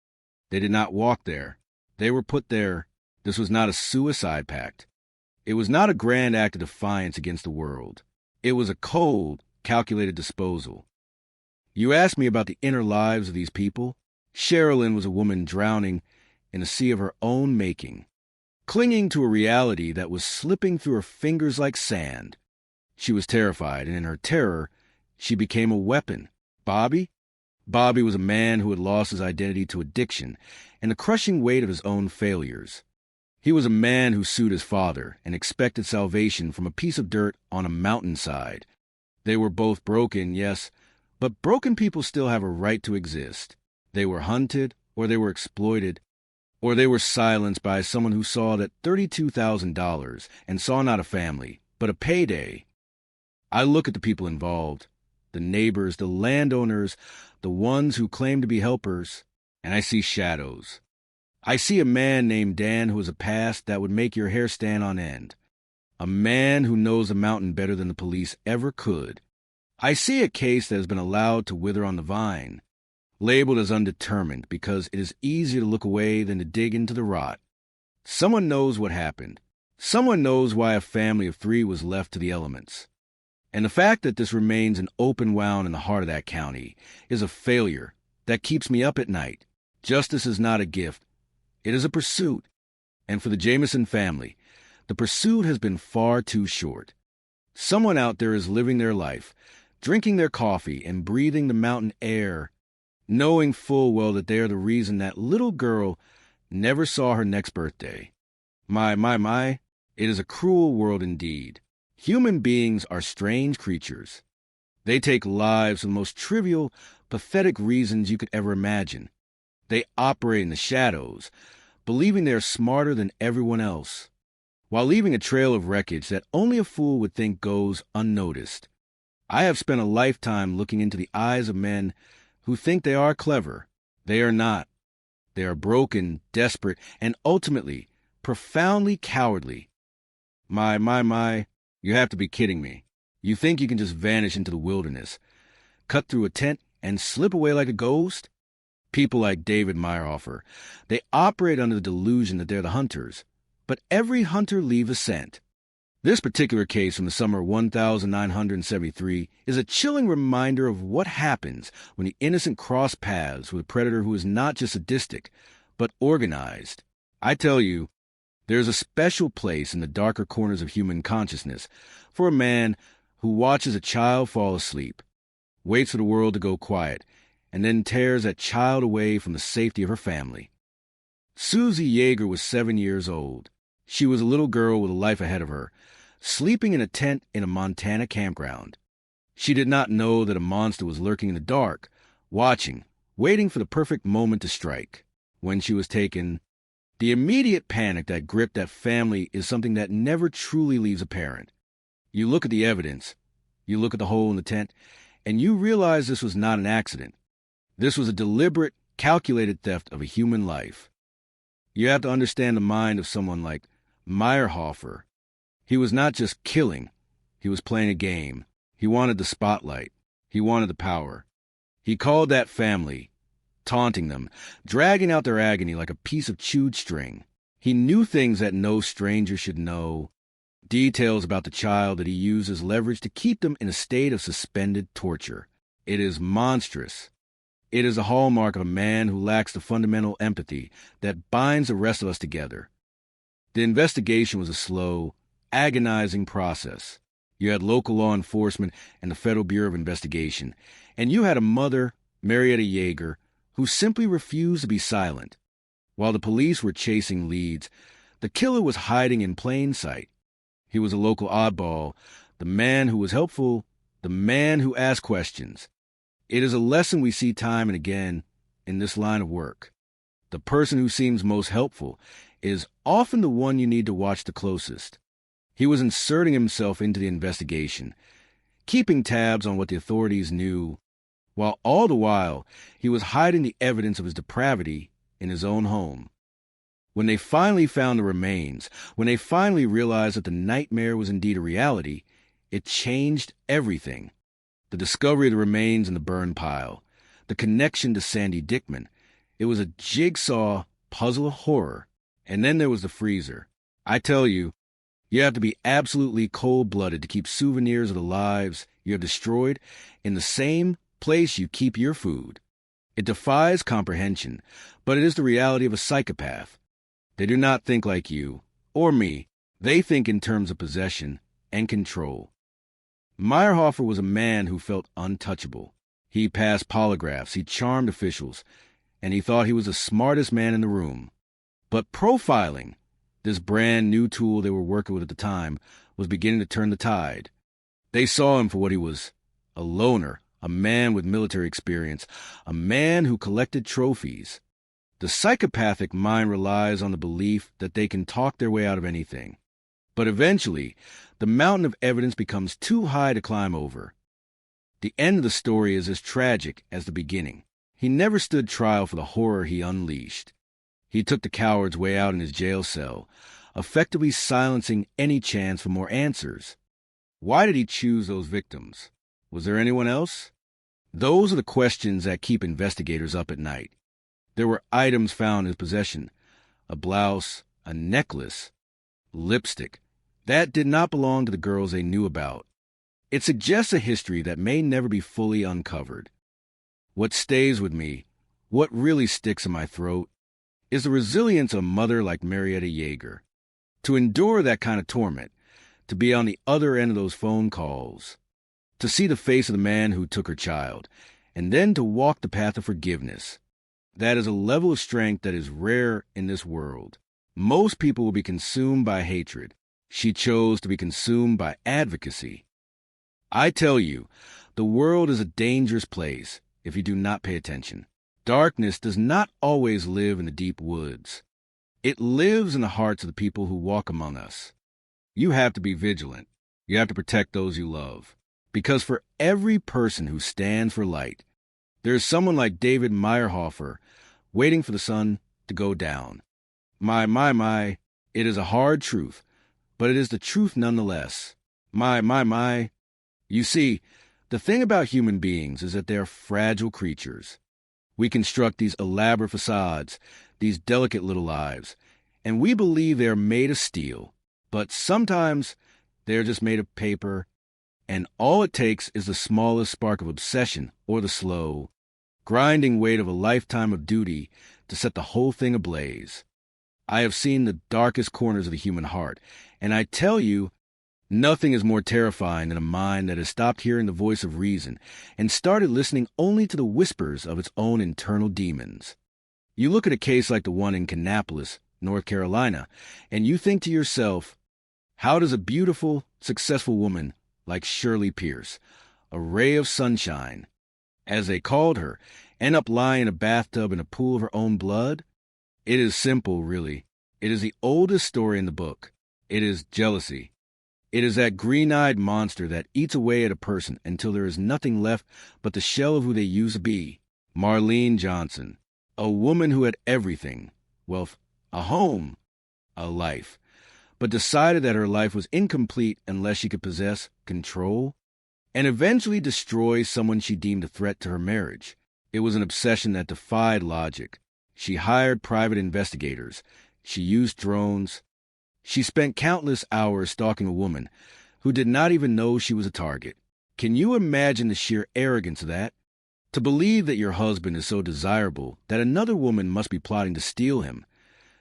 They did not walk there. They were put there. This was not a suicide pact. It was not a grand act of defiance against the world. It was a cold, calculated disposal. You asked me about the inner lives of these people. Sherilyn was a woman drowning in a sea of her own making, clinging to a reality that was slipping through her fingers like sand. She was terrified, and in her terror, she became a weapon. Bobby was a man who had lost his identity to addiction and the crushing weight of his own failures. He was a man who sued his father and expected salvation from a piece of dirt on a mountainside. They were both broken, yes, but broken people still have a right to exist. They were hunted, or they were exploited, or they were silenced by someone who saw that $32,000 and saw not a family, but a payday. I look at the people involved, the neighbors, the landowners, the ones who claim to be helpers, and I see shadows. I see a man named Dan who has a past that would make your hair stand on end. A man who knows the mountain better than the police ever could. I see a case that has been allowed to wither on the vine, labeled as undetermined because it is easier to look away than to dig into the rot. Someone knows what happened. Someone knows why a family of 3 was left to the elements. And the fact that this remains an open wound in the heart of that county is a failure that keeps me up at night. Justice is not a gift. It is a pursuit. And for the Jameson family, the pursuit has been far too short. Someone out there is living their life, drinking their coffee and breathing the mountain air, knowing full well that they are the reason that little girl never saw her next birthday. My, it is a cruel world indeed. Human beings are strange creatures. They take lives for the most trivial, pathetic reasons you could ever imagine. They operate in the shadows, believing they are smarter than everyone else, while leaving a trail of wreckage that only a fool would think goes unnoticed. I have spent a lifetime looking into the eyes of men who think they are clever. They are not. They are broken, desperate, and ultimately profoundly cowardly. My, you have to be kidding me. You think you can just vanish into the wilderness, cut through a tent, and slip away like a ghost? People like David Meyerhofer, they operate under the delusion that they're the hunters, but every hunter leaves a scent. This particular case from the summer of 1973 is a chilling reminder of what happens when the innocent cross paths with a predator who is not just sadistic, but organized. I tell you, there's a special place in the darker corners of human consciousness for a man who watches a child fall asleep, waits for the world to go quiet, and then tears that child away from the safety of her family. Susie Yeager was 7 years old. She was a little girl with a life ahead of her, sleeping in a tent in a Montana campground. She did not know that a monster was lurking in the dark, watching, waiting for the perfect moment to strike. When she was taken, the immediate panic that gripped that family is something that never truly leaves a parent. You look at the evidence, you look at the hole in the tent, and you realize this was not an accident. This was a deliberate, calculated theft of a human life. You have to understand the mind of someone like Meyerhofer. He was not just killing. He was playing a game. He wanted the spotlight. He wanted the power. He called that family, taunting them, dragging out their agony like a piece of chewed string. He knew things that no stranger should know, details about the child that he used as leverage to keep them in a state of suspended torture. It is monstrous. It is a hallmark of a man who lacks the fundamental empathy that binds the rest of us together. The investigation was a slow, agonizing process. You had local law enforcement and the Federal Bureau of Investigation, and you had a mother, Marietta Yeager, who simply refused to be silent. While the police were chasing leads, the killer was hiding in plain sight. He was a local oddball, the man who was helpful, the man who asked questions. It is a lesson we see time and again in this line of work. The person who seems most helpful is often the one you need to watch the closest. He was inserting himself into the investigation, keeping tabs on what the authorities knew, while all the while he was hiding the evidence of his depravity in his own home. When they finally found the remains, when they finally realized that the nightmare was indeed a reality, it changed everything. The discovery of the remains in the burn pile, the connection to Sandy Dickman. It was a jigsaw puzzle of horror. And then there was the freezer. I tell you, you have to be absolutely cold-blooded to keep souvenirs of the lives you have destroyed in the same place you keep your food. It defies comprehension, but it is the reality of a psychopath. They do not think like you, or me. They think in terms of possession and control. Meyerhofer was a man who felt untouchable. He passed polygraphs, he charmed officials, and he thought he was the smartest man in the room. But profiling, this brand new tool they were working with at the time, was beginning to turn the tide. They saw him for what he was, a loner, a man with military experience, a man who collected trophies. The psychopathic mind relies on the belief that they can talk their way out of anything. But eventually, the mountain of evidence becomes too high to climb over. The end of the story is as tragic as the beginning. He never stood trial for the horror he unleashed. He took the coward's way out in his jail cell, effectively silencing any chance for more answers. Why did he choose those victims? Was there anyone else? Those are the questions that keep investigators up at night. There were items found in his possession, a blouse, a necklace, lipstick. That did not belong to the girls they knew about. It suggests a history that may never be fully uncovered. What stays with me, what really sticks in my throat, is the resilience of a mother like Marietta Yeager. To endure that kind of torment, to be on the other end of those phone calls, to see the face of the man who took her child, and then to walk the path of forgiveness. That is a level of strength that is rare in this world. Most people will be consumed by hatred. She chose to be consumed by advocacy. I tell you, the world is a dangerous place if you do not pay attention. Darkness does not always live in the deep woods. It lives in the hearts of the people who walk among us. You have to be vigilant. You have to protect those you love. Because for every person who stands for light, there is someone like David Meyerhofer waiting for the sun to go down. My, it is a hard truth, but it is the truth nonetheless. My. You see, the thing about human beings is that they are fragile creatures. We construct these elaborate facades, these delicate little lives, and we believe they are made of steel, but sometimes they are just made of paper, and all it takes is the smallest spark of obsession or the slow, grinding weight of a lifetime of duty to set the whole thing ablaze. I have seen the darkest corners of the human heart, and I tell you, nothing is more terrifying than a mind that has stopped hearing the voice of reason and started listening only to the whispers of its own internal demons. You look at a case like the one in Kannapolis, North Carolina, and you think to yourself, how does a beautiful, successful woman like Shirley Pierce, a ray of sunshine, as they called her, end up lying in a bathtub in a pool of her own blood? It is simple, really. It is the oldest story in the book. It is jealousy. It is that green-eyed monster that eats away at a person until there is nothing left but the shell of who they used to be. Marlene Johnson, a woman who had everything, wealth, a home, a life, but decided that her life was incomplete unless she could possess control and eventually destroy someone she deemed a threat to her marriage. It was an obsession that defied logic. She hired private investigators. She used drones. She spent countless hours stalking a woman who did not even know she was a target. Can you imagine the sheer arrogance of that? To believe that your husband is so desirable that another woman must be plotting to steal him,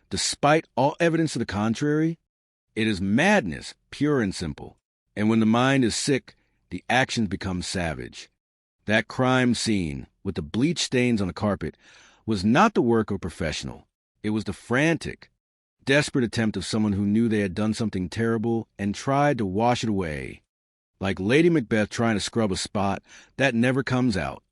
despite all evidence to the contrary? It is madness, pure and simple. And when the mind is sick, the actions become savage. That crime scene, with the bleach stains on the carpet, was not the work of a professional. It was the frantic, desperate attempt of someone who knew they had done something terrible and tried to wash it away. Like Lady Macbeth trying to scrub a spot that never comes out.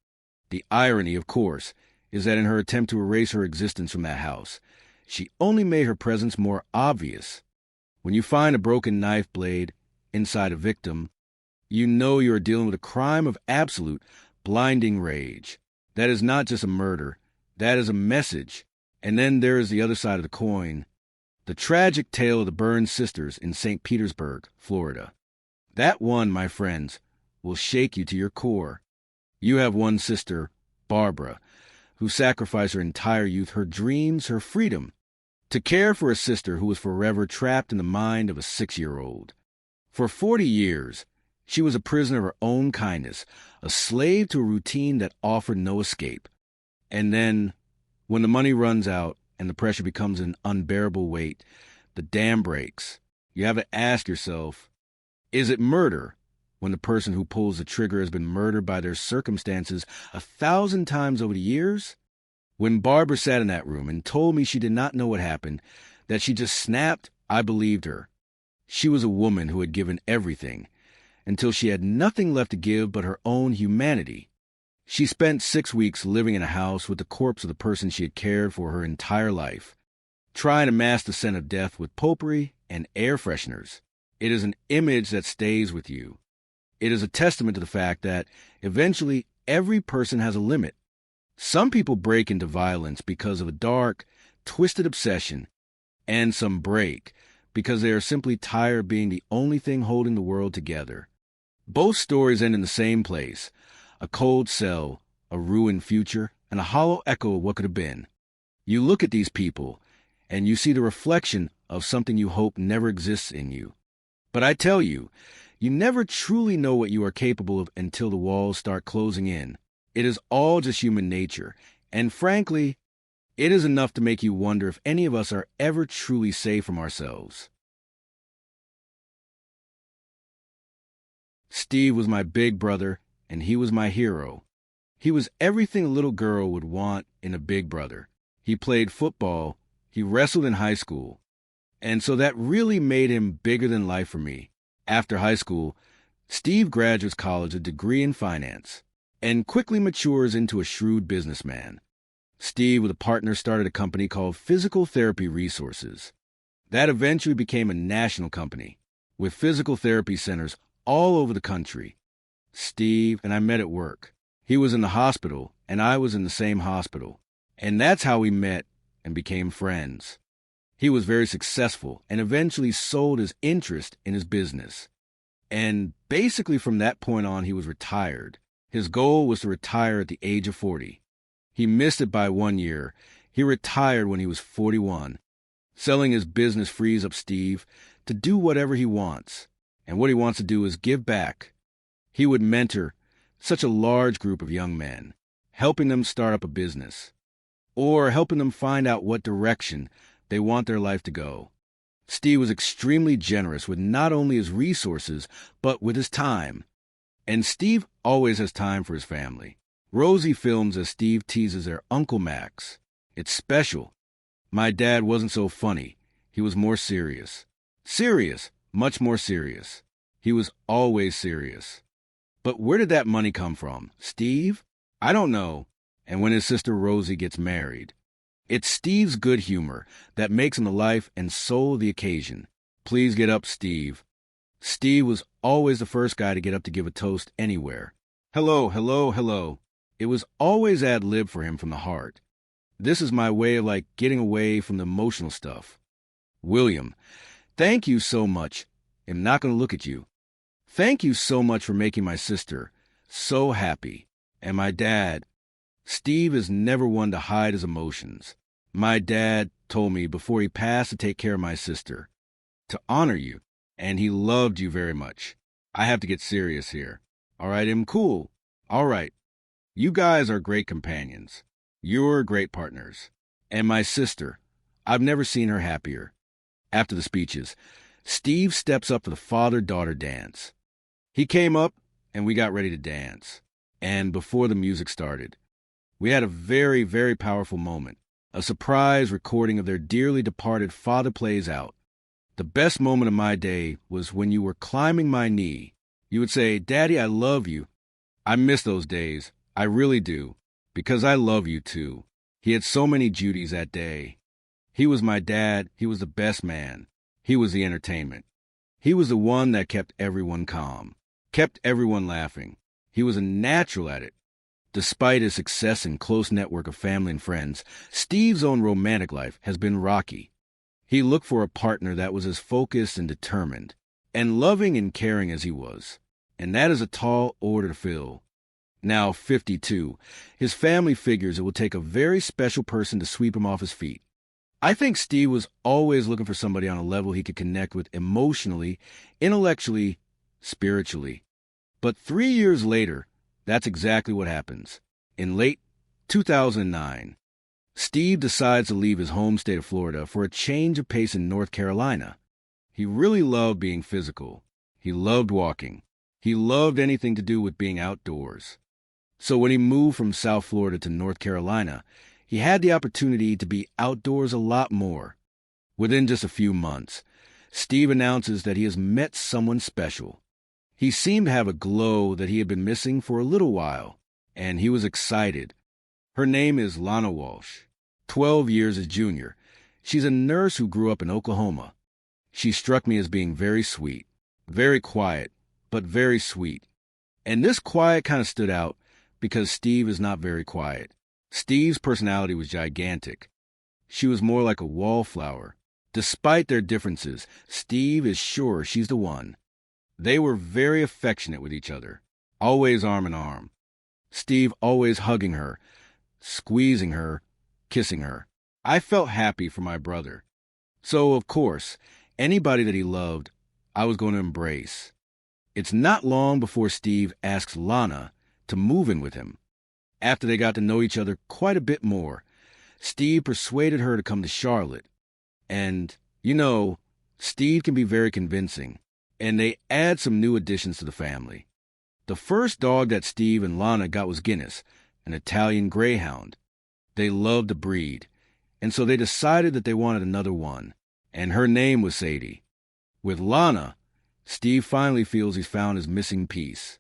The irony, of course, is that in her attempt to erase her existence from that house, she only made her presence more obvious. When you find a broken knife blade inside a victim, you know you are dealing with a crime of absolute, blinding rage. That is not just a murder. That is a message. And then there is the other side of the coin. The tragic tale of the Byrne sisters in St. Petersburg, Florida. That one, my friends, will shake you to your core. You have one sister, Barbara, who sacrificed her entire youth, her dreams, her freedom, to care for a sister who was forever trapped in the mind of a 6-year-old. For 40 years, she was a prisoner of her own kindness, a slave to a routine that offered no escape. And then, when the money runs out and the pressure becomes an unbearable weight, the dam breaks. You have to ask yourself, is it murder when the person who pulls the trigger has been murdered by their circumstances 1,000 times over the years? When Barbara sat in that room and told me she did not know what happened, that she just snapped, I believed her. She was a woman who had given everything, until she had nothing left to give but her own humanity. She spent 6 weeks living in a house with the corpse of the person she had cared for her entire life, trying to mask the scent of death with potpourri and air fresheners. It is an image that stays with you. It is a testament to the fact that, eventually, every person has a limit. Some people break into violence because of a dark, twisted obsession, and some break because they are simply tired of being the only thing holding the world together. Both stories end in the same place, a cold cell, a ruined future, and a hollow echo of what could have been. You look at these people, and you see the reflection of something you hope never exists in you. But I tell you, you never truly know what you are capable of until the walls start closing in. It is all just human nature, and frankly, it is enough to make you wonder if any of us are ever truly safe from ourselves. Steve was my big brother, and he was my hero. He was everything a little girl would want in a big brother. He played football, he wrestled in high school, and so that really made him bigger than life for me. After high school, Steve graduates college with a degree in finance and quickly matures into a shrewd businessman. Steve, with a partner, started a company called Physical Therapy Resources. That eventually became a national company with physical therapy centers all over the country. Steve and I met at work. He was in the hospital, and I was in the same hospital. And that's how we met and became friends. He was very successful and eventually sold his interest in his business. And basically from that point on, he was retired. His goal was to retire at the age of 40. He missed it by 1 year. He retired when he was 41. Selling his business frees up Steve to do whatever he wants. And what he wants to do is give back. He would mentor such a large group of young men, helping them start up a business, or helping them find out what direction they want their life to go. Steve was extremely generous with not only his resources, but with his time. And Steve always has time for his family. Rosie films as Steve teases their Uncle Max. It's special. My dad wasn't so funny. He was more serious. Serious, much more serious. He was always serious. But where did that money come from? Steve? I don't know. And when his sister Rosie gets married, it's Steve's good humor that makes him the life and soul of the occasion. Please get up, Steve. Steve was always the first guy to get up to give a toast anywhere. Hello, hello, hello. It was always ad-lib for him from the heart. This is my way of getting away from the emotional stuff. William, thank you so much. I'm not going to look at you. Thank you so much for making my sister so happy. And my dad, Steve is never one to hide his emotions. My dad told me before he passed to take care of my sister, to honor you, and he loved you very much. I have to get serious here. All right, I'm cool. All right. You guys are great companions. You're great partners. And my sister, I've never seen her happier. After the speeches, Steve steps up for the father-daughter dance. He came up, and we got ready to dance. And before the music started, we had a very, very powerful moment. A surprise recording of their dearly departed father plays out. The best moment of my day was when you were climbing my knee. You would say, "Daddy, I love you." I miss those days. I really do. Because I love you too. He had so many duties that day. He was my dad. He was the best man. He was the entertainment. He was the one that kept everyone calm, kept everyone laughing. He was a natural at it. Despite his success and close network of family and friends, Steve's own romantic life has been rocky. He looked for a partner that was as focused and determined, and loving and caring as he was. And that is a tall order to fill. Now 52, his family figures it will take a very special person to sweep him off his feet. I think Steve was always looking for somebody on a level he could connect with emotionally, intellectually, spiritually. But 3 years later, that's exactly what happens. In late 2009, Steve decides to leave his home state of Florida for a change of pace in North Carolina. He really loved being physical. He loved walking. He loved anything to do with being outdoors. So when he moved from South Florida to North Carolina, he had the opportunity to be outdoors a lot more. Within just a few months, Steve announces that he has met someone special. He seemed to have a glow that he had been missing for a little while, and he was excited. Her name is Lana Walsh, 12 years his junior. She's a nurse who grew up in Oklahoma. She struck me as being very sweet, very quiet, but very sweet. And this quiet kind of stood out because Steve is not very quiet. Steve's personality was gigantic. She was more like a wallflower. Despite their differences, Steve is sure she's the one. They were very affectionate with each other, always arm in arm. Steve always hugging her, squeezing her, kissing her. I felt happy for my brother. So, of course, anybody that he loved, I was going to embrace. It's not long before Steve asks Lana to move in with him. After they got to know each other quite a bit more, Steve persuaded her to come to Charlotte. And, Steve can be very convincing, and they add some new additions to the family. The first dog that Steve and Lana got was Guinness, an Italian greyhound. They loved the breed, and so they decided that they wanted another one, and her name was Sadie. With Lana, Steve finally feels he's found his missing piece.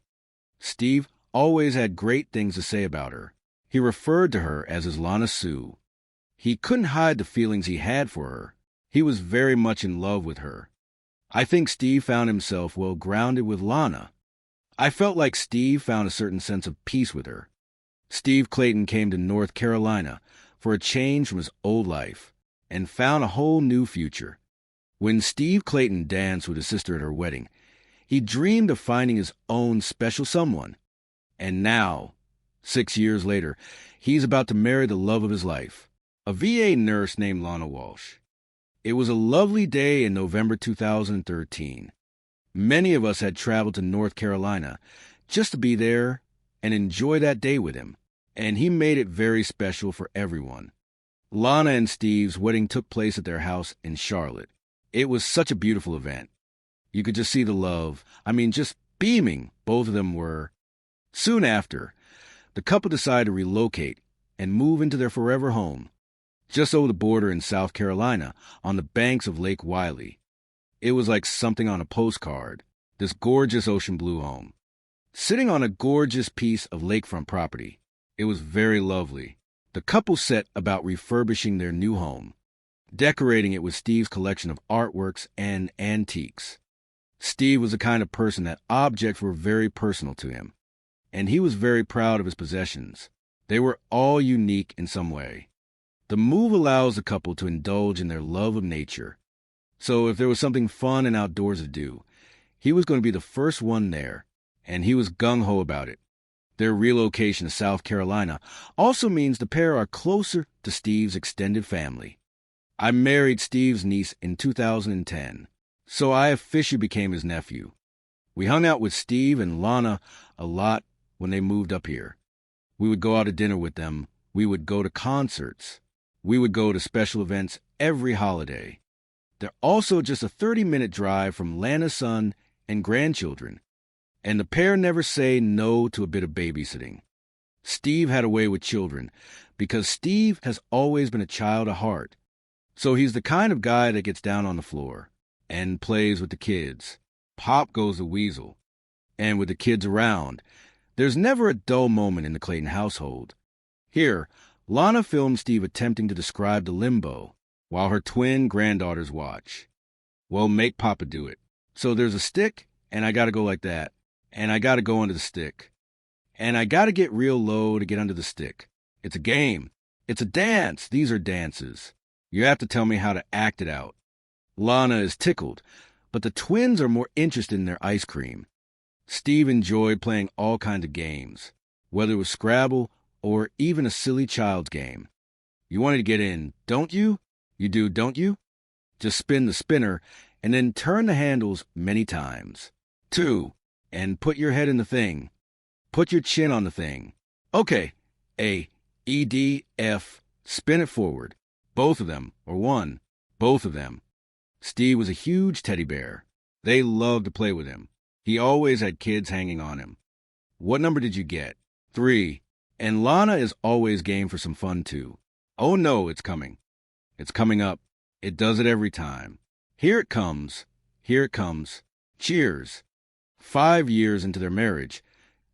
Steve always had great things to say about her. He referred to her as his Lana Sue. He couldn't hide the feelings he had for her. He was very much in love with her. I think Steve found himself well grounded with Lana. I felt like Steve found a certain sense of peace with her. Steve Clayton came to North Carolina for a change from his old life and found a whole new future. When Steve Clayton danced with his sister at her wedding, he dreamed of finding his own special someone. And now, 6 years later, he's about to marry the love of his life, a VA nurse named Lana Walsh. It was a lovely day in November 2013. Many of us had traveled to North Carolina just to be there and enjoy that day with him, and he made it very special for everyone. Lana and Steve's wedding took place at their house in Charlotte. It was such a beautiful event. You could just see the love. Just beaming both of them were. Soon after, the couple decided to relocate and move into their forever home, just over the border in South Carolina, on the banks of Lake Wylie. It was like something on a postcard, this gorgeous ocean blue home. Sitting on a gorgeous piece of lakefront property, it was very lovely. The couple set about refurbishing their new home, decorating it with Steve's collection of artworks and antiques. Steve was the kind of person that objects were very personal to him, and he was very proud of his possessions. They were all unique in some way. The move allows the couple to indulge in their love of nature. So if there was something fun and outdoors to do, he was going to be the first one there, and he was gung-ho about it. Their relocation to South Carolina also means the pair are closer to Steve's extended family. I married Steve's niece in 2010, so I officially became his nephew. We hung out with Steve and Lana a lot when they moved up here. We would go out to dinner with them. We would go to concerts. We would go to special events every holiday. They're also just a 30-minute drive from Lana's son and grandchildren, and the pair never say no to a bit of babysitting. Steve had a way with children because Steve has always been a child at heart. So he's the kind of guy that gets down on the floor and plays with the kids. Pop goes the weasel. And with the kids around, there's never a dull moment in the Clayton household. Here, Lana filmed Steve attempting to describe the limbo while her twin granddaughters watch. Well, make Papa do it. So there's a stick, and I gotta go like that. And I gotta go under the stick. And I gotta get real low to get under the stick. It's a game. It's a dance. These are dances. You have to tell me how to act it out. Lana is tickled, but the twins are more interested in their ice cream. Steve enjoyed playing all kinds of games, whether it was Scrabble or even a silly child's game. You wanted to get in, don't you? You do, don't you? Just spin the spinner and then turn the handles many times. 2, and put your head in the thing. Put your chin on the thing. Okay, A, E, D, F, spin it forward. Both of them, or one, both of them. Steve was a huge teddy bear. They loved to play with him. He always had kids hanging on him. What number did you get? 3. And Lana is always game for some fun, too. Oh no, it's coming. It's coming up. It does it every time. Here it comes. Here it comes. Cheers. 5 years into their marriage,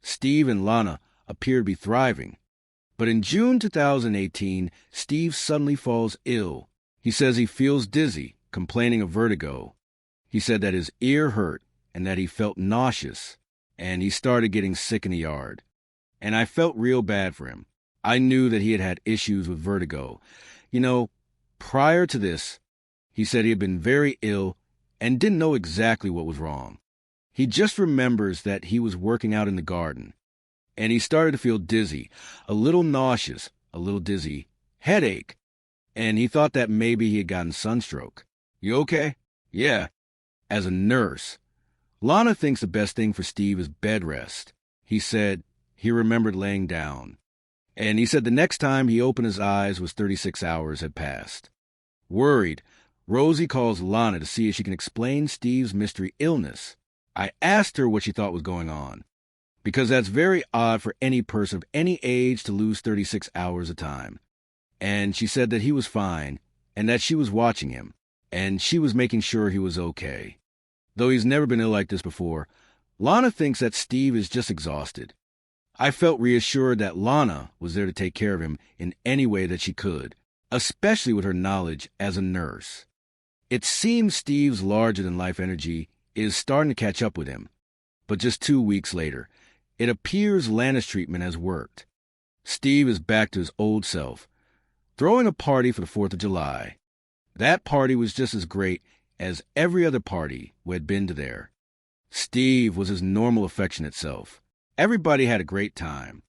Steve and Lana appear to be thriving. But in June 2018, Steve suddenly falls ill. He says he feels dizzy, complaining of vertigo. He said that his ear hurt and that he felt nauseous, and he started getting sick in the yard. And I felt real bad for him. I knew that he had had issues with vertigo. You know, prior to this, he said he had been very ill and didn't know exactly what was wrong. He just remembers that he was working out in the garden, and he started to feel dizzy, a little nauseous, a little dizzy, headache, and he thought that maybe he had gotten sunstroke. You okay? Yeah. As a nurse, Lana thinks the best thing for Steve is bed rest. He said he remembered laying down, and he said the next time he opened his eyes was 36 hours had passed. Worried, Rosie calls Lana to see if she can explain Steve's mystery illness. I asked her what she thought was going on, because that's very odd for any person of any age to lose 36 hours of time. And she said that he was fine, and that she was watching him, and she was making sure he was okay. Though he's never been ill like this before, Lana thinks that Steve is just exhausted. I felt reassured that Lana was there to take care of him in any way that she could, especially with her knowledge as a nurse. It seems Steve's larger-than-life energy is starting to catch up with him. But just 2 weeks later, it appears Lana's treatment has worked. Steve is back to his old self, throwing a party for the 4th of July. That party was just as great as every other party we had been to there. Steve was his normal affectionate self. Everybody had a great time.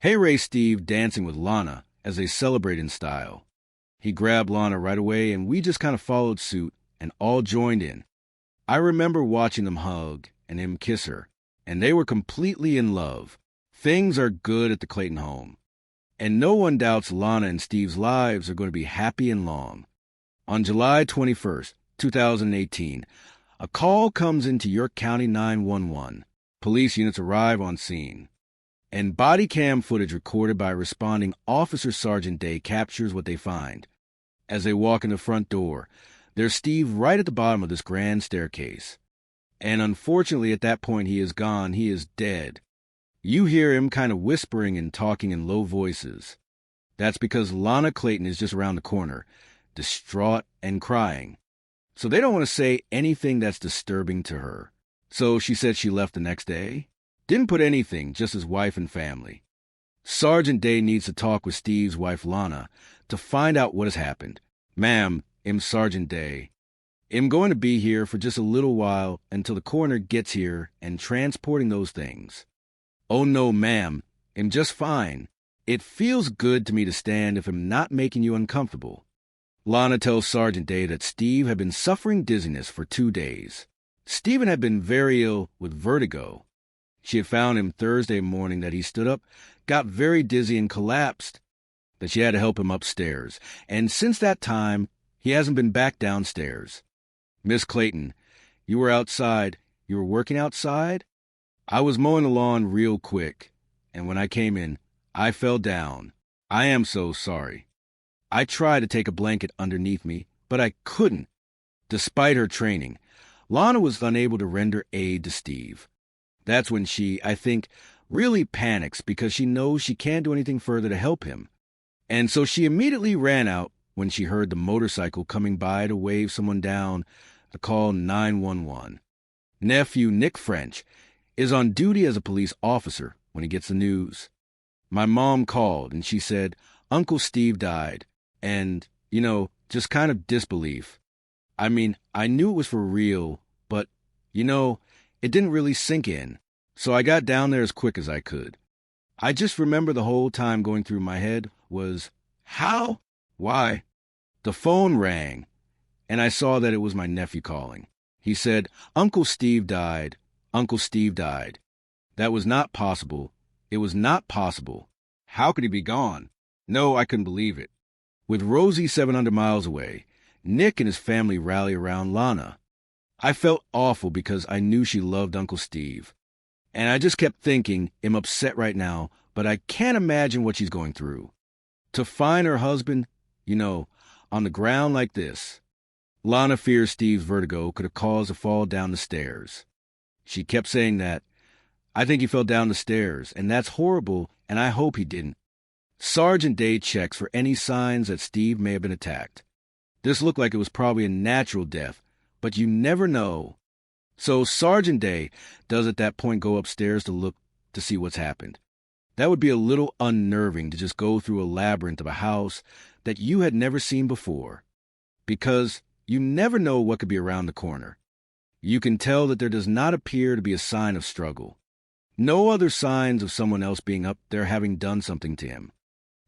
Hey Ray Steve dancing with Lana as they celebrate in style. He grabbed Lana right away, and we just kind of followed suit and all joined in. I remember watching them hug and him kiss her, and they were completely in love. Things are good at the Clayton home, and no one doubts Lana and Steve's lives are going to be happy and long. On July 21st, 2018, a call comes into York County 911. Police units arrive on scene, and body cam footage recorded by responding Officer Sergeant Day captures what they find. As they walk in the front door, there's Steve right at the bottom of this grand staircase. And unfortunately, at that point, he is gone. He is dead. You hear him kind of whispering and talking in low voices. That's because Lana Clayton is just around the corner, distraught and crying. So they don't want to say anything that's disturbing to her. So she said she left the next day. Didn't put anything, just his wife and family. Sergeant Day needs to talk with Steve's wife, Lana, to find out what has happened. Ma'am, I'm Sergeant Day. I'm going to be here for just a little while until the coroner gets here and transporting those things. Oh, no, ma'am. I'm just fine. It feels good to me to stand if I'm not making you uncomfortable. Lana tells Sergeant Day that Steve had been suffering dizziness for 2 days. Stephen had been very ill with vertigo. She had found him Thursday morning that he stood up, got very dizzy and collapsed, that she had to help him upstairs. And since that time, he hasn't been back downstairs. Miss Clayton, you were outside. You were working outside? I was mowing the lawn real quick, and when I came in, I fell down. I am so sorry. I tried to take a blanket underneath me, but I couldn't. Despite her training, Lana was unable to render aid to Steve. That's when she, I think, really panics because she knows she can't do anything further to help him. And so she immediately ran out when she heard the motorcycle coming by to wave someone down to call 911. Nephew Nick French is on duty as a police officer when he gets the news. My mom called and she said, Uncle Steve died. And, just kind of disbelief. I mean, I knew it was for real, but, it didn't really sink in. So I got down there as quick as I could. I just remember the whole time going through my head was, how? Why? The phone rang, and I saw that it was my nephew calling. He said, Uncle Steve died. Uncle Steve died. That was not possible. It was not possible. How could he be gone? No, I couldn't believe it. With Rosie 700 miles away, Nick and his family rally around Lana. I felt awful because I knew she loved Uncle Steve. And I just kept thinking, I'm upset right now, but I can't imagine what she's going through. To find her husband, on the ground like this. Lana fears Steve's vertigo could have caused a fall down the stairs. She kept saying that. I think he fell down the stairs, and that's horrible, and I hope he didn't. Sergeant Day checks for any signs that Steve may have been attacked. This looked like it was probably a natural death, but you never know. So Sergeant Day does at that point go upstairs to look to see what's happened. That would be a little unnerving to just go through a labyrinth of a house that you had never seen before, because you never know what could be around the corner. You can tell that there does not appear to be a sign of struggle. No other signs of someone else being up there having done something to him.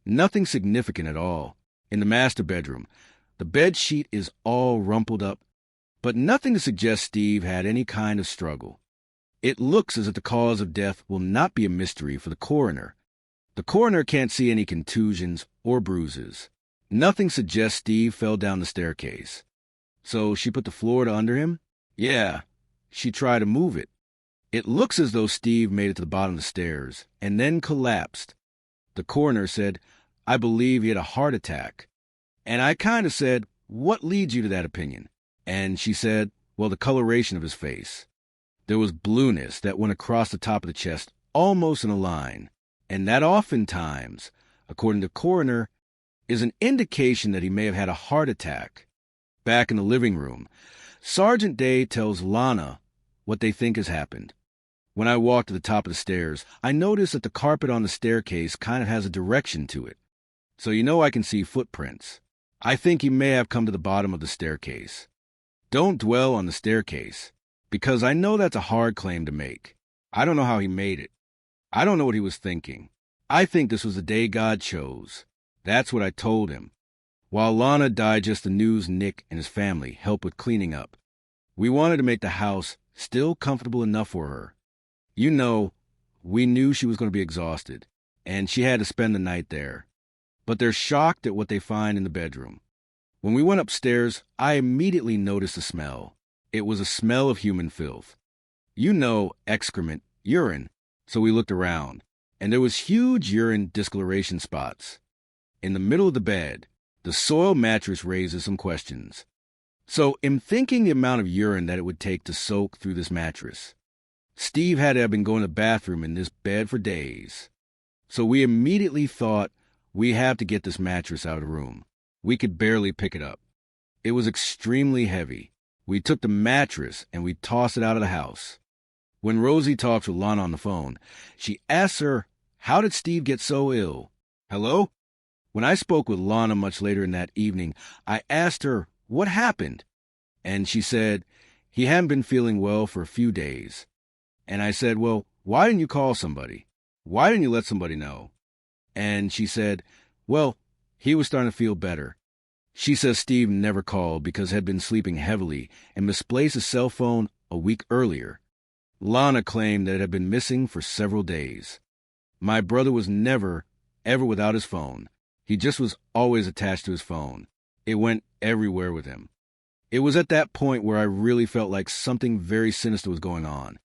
Nothing significant at all. In the master bedroom, the bed sheet is all rumpled up, but nothing to suggest Steve had any kind of struggle. It looks as if the cause of death will not be a mystery for the coroner. The coroner can't see any contusions or bruises. Nothing suggests Steve fell down the staircase. So she put the floor under him? Yeah, she tried to move it. It looks as though Steve made it to the bottom of the stairs and then collapsed. The coroner said, I believe he had a heart attack. And I kind of said, what leads you to that opinion? And she said, well, the coloration of his face. There was blueness that went across the top of the chest, almost in a line. And that oftentimes, according to the coroner, is an indication that he may have had a heart attack. Back in the living room, Sergeant Day tells Lana what they think has happened. When I walked to the top of the stairs, I noticed that the carpet on the staircase kind of has a direction to it. So I can see footprints. I think he may have come to the bottom of the staircase. Don't dwell on the staircase, because I know that's a hard claim to make. I don't know how he made it. I don't know what he was thinking. I think this was the day God chose. That's what I told him. While Lana digests the news Nick and his family helped with cleaning up, we wanted to make the house still comfortable enough for her. We knew she was going to be exhausted, and she had to spend the night there. But they're shocked at what they find in the bedroom. When we went upstairs, I immediately noticed the smell. It was a smell of human filth. Excrement, urine. So we looked around, and there was huge urine discoloration spots. In the middle of the bed, the soil mattress raises some questions. So I'm thinking the amount of urine that it would take to soak through this mattress. Steve had to have been going to the bathroom in this bed for days. So we immediately thought, we have to get this mattress out of the room. We could barely pick it up. It was extremely heavy. We took the mattress and we tossed it out of the house. When Rosie talks with Lana on the phone, she asks her How did Steve get so ill? Hello? When I spoke with Lana much later in that evening, I asked her what happened. And she said he hadn't been feeling well for a few days. And I said, well, why didn't you call somebody? Why didn't you let somebody know? And she said, well, he was starting to feel better. She says Steve never called because had been sleeping heavily and misplaced his cell phone a week earlier. Lana claimed that it had been missing for several days. My brother was never, ever without his phone. He just was always attached to his phone. It went everywhere with him. It was at that point where I really felt like something very sinister was going on,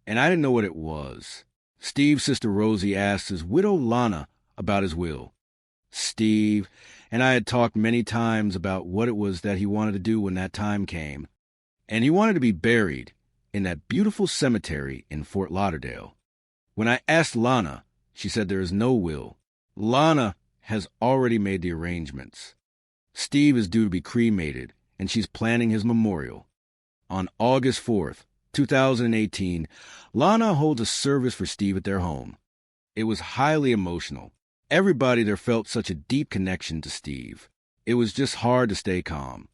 and I didn't know what it was. Steve's sister Rosie asked his widow Lana about his will. Steve and I had talked many times about what it was that he wanted to do when that time came, and he wanted to be buried in that beautiful cemetery in Fort Lauderdale. When I asked Lana, she said there is no will. Lana has already made the arrangements. Steve is due to be cremated, and she's planning his memorial. On August 4th, 2018, Lana holds a service for Steve at their home. It was highly emotional. Everybody there felt such a deep connection to Steve. It was just hard to stay calm.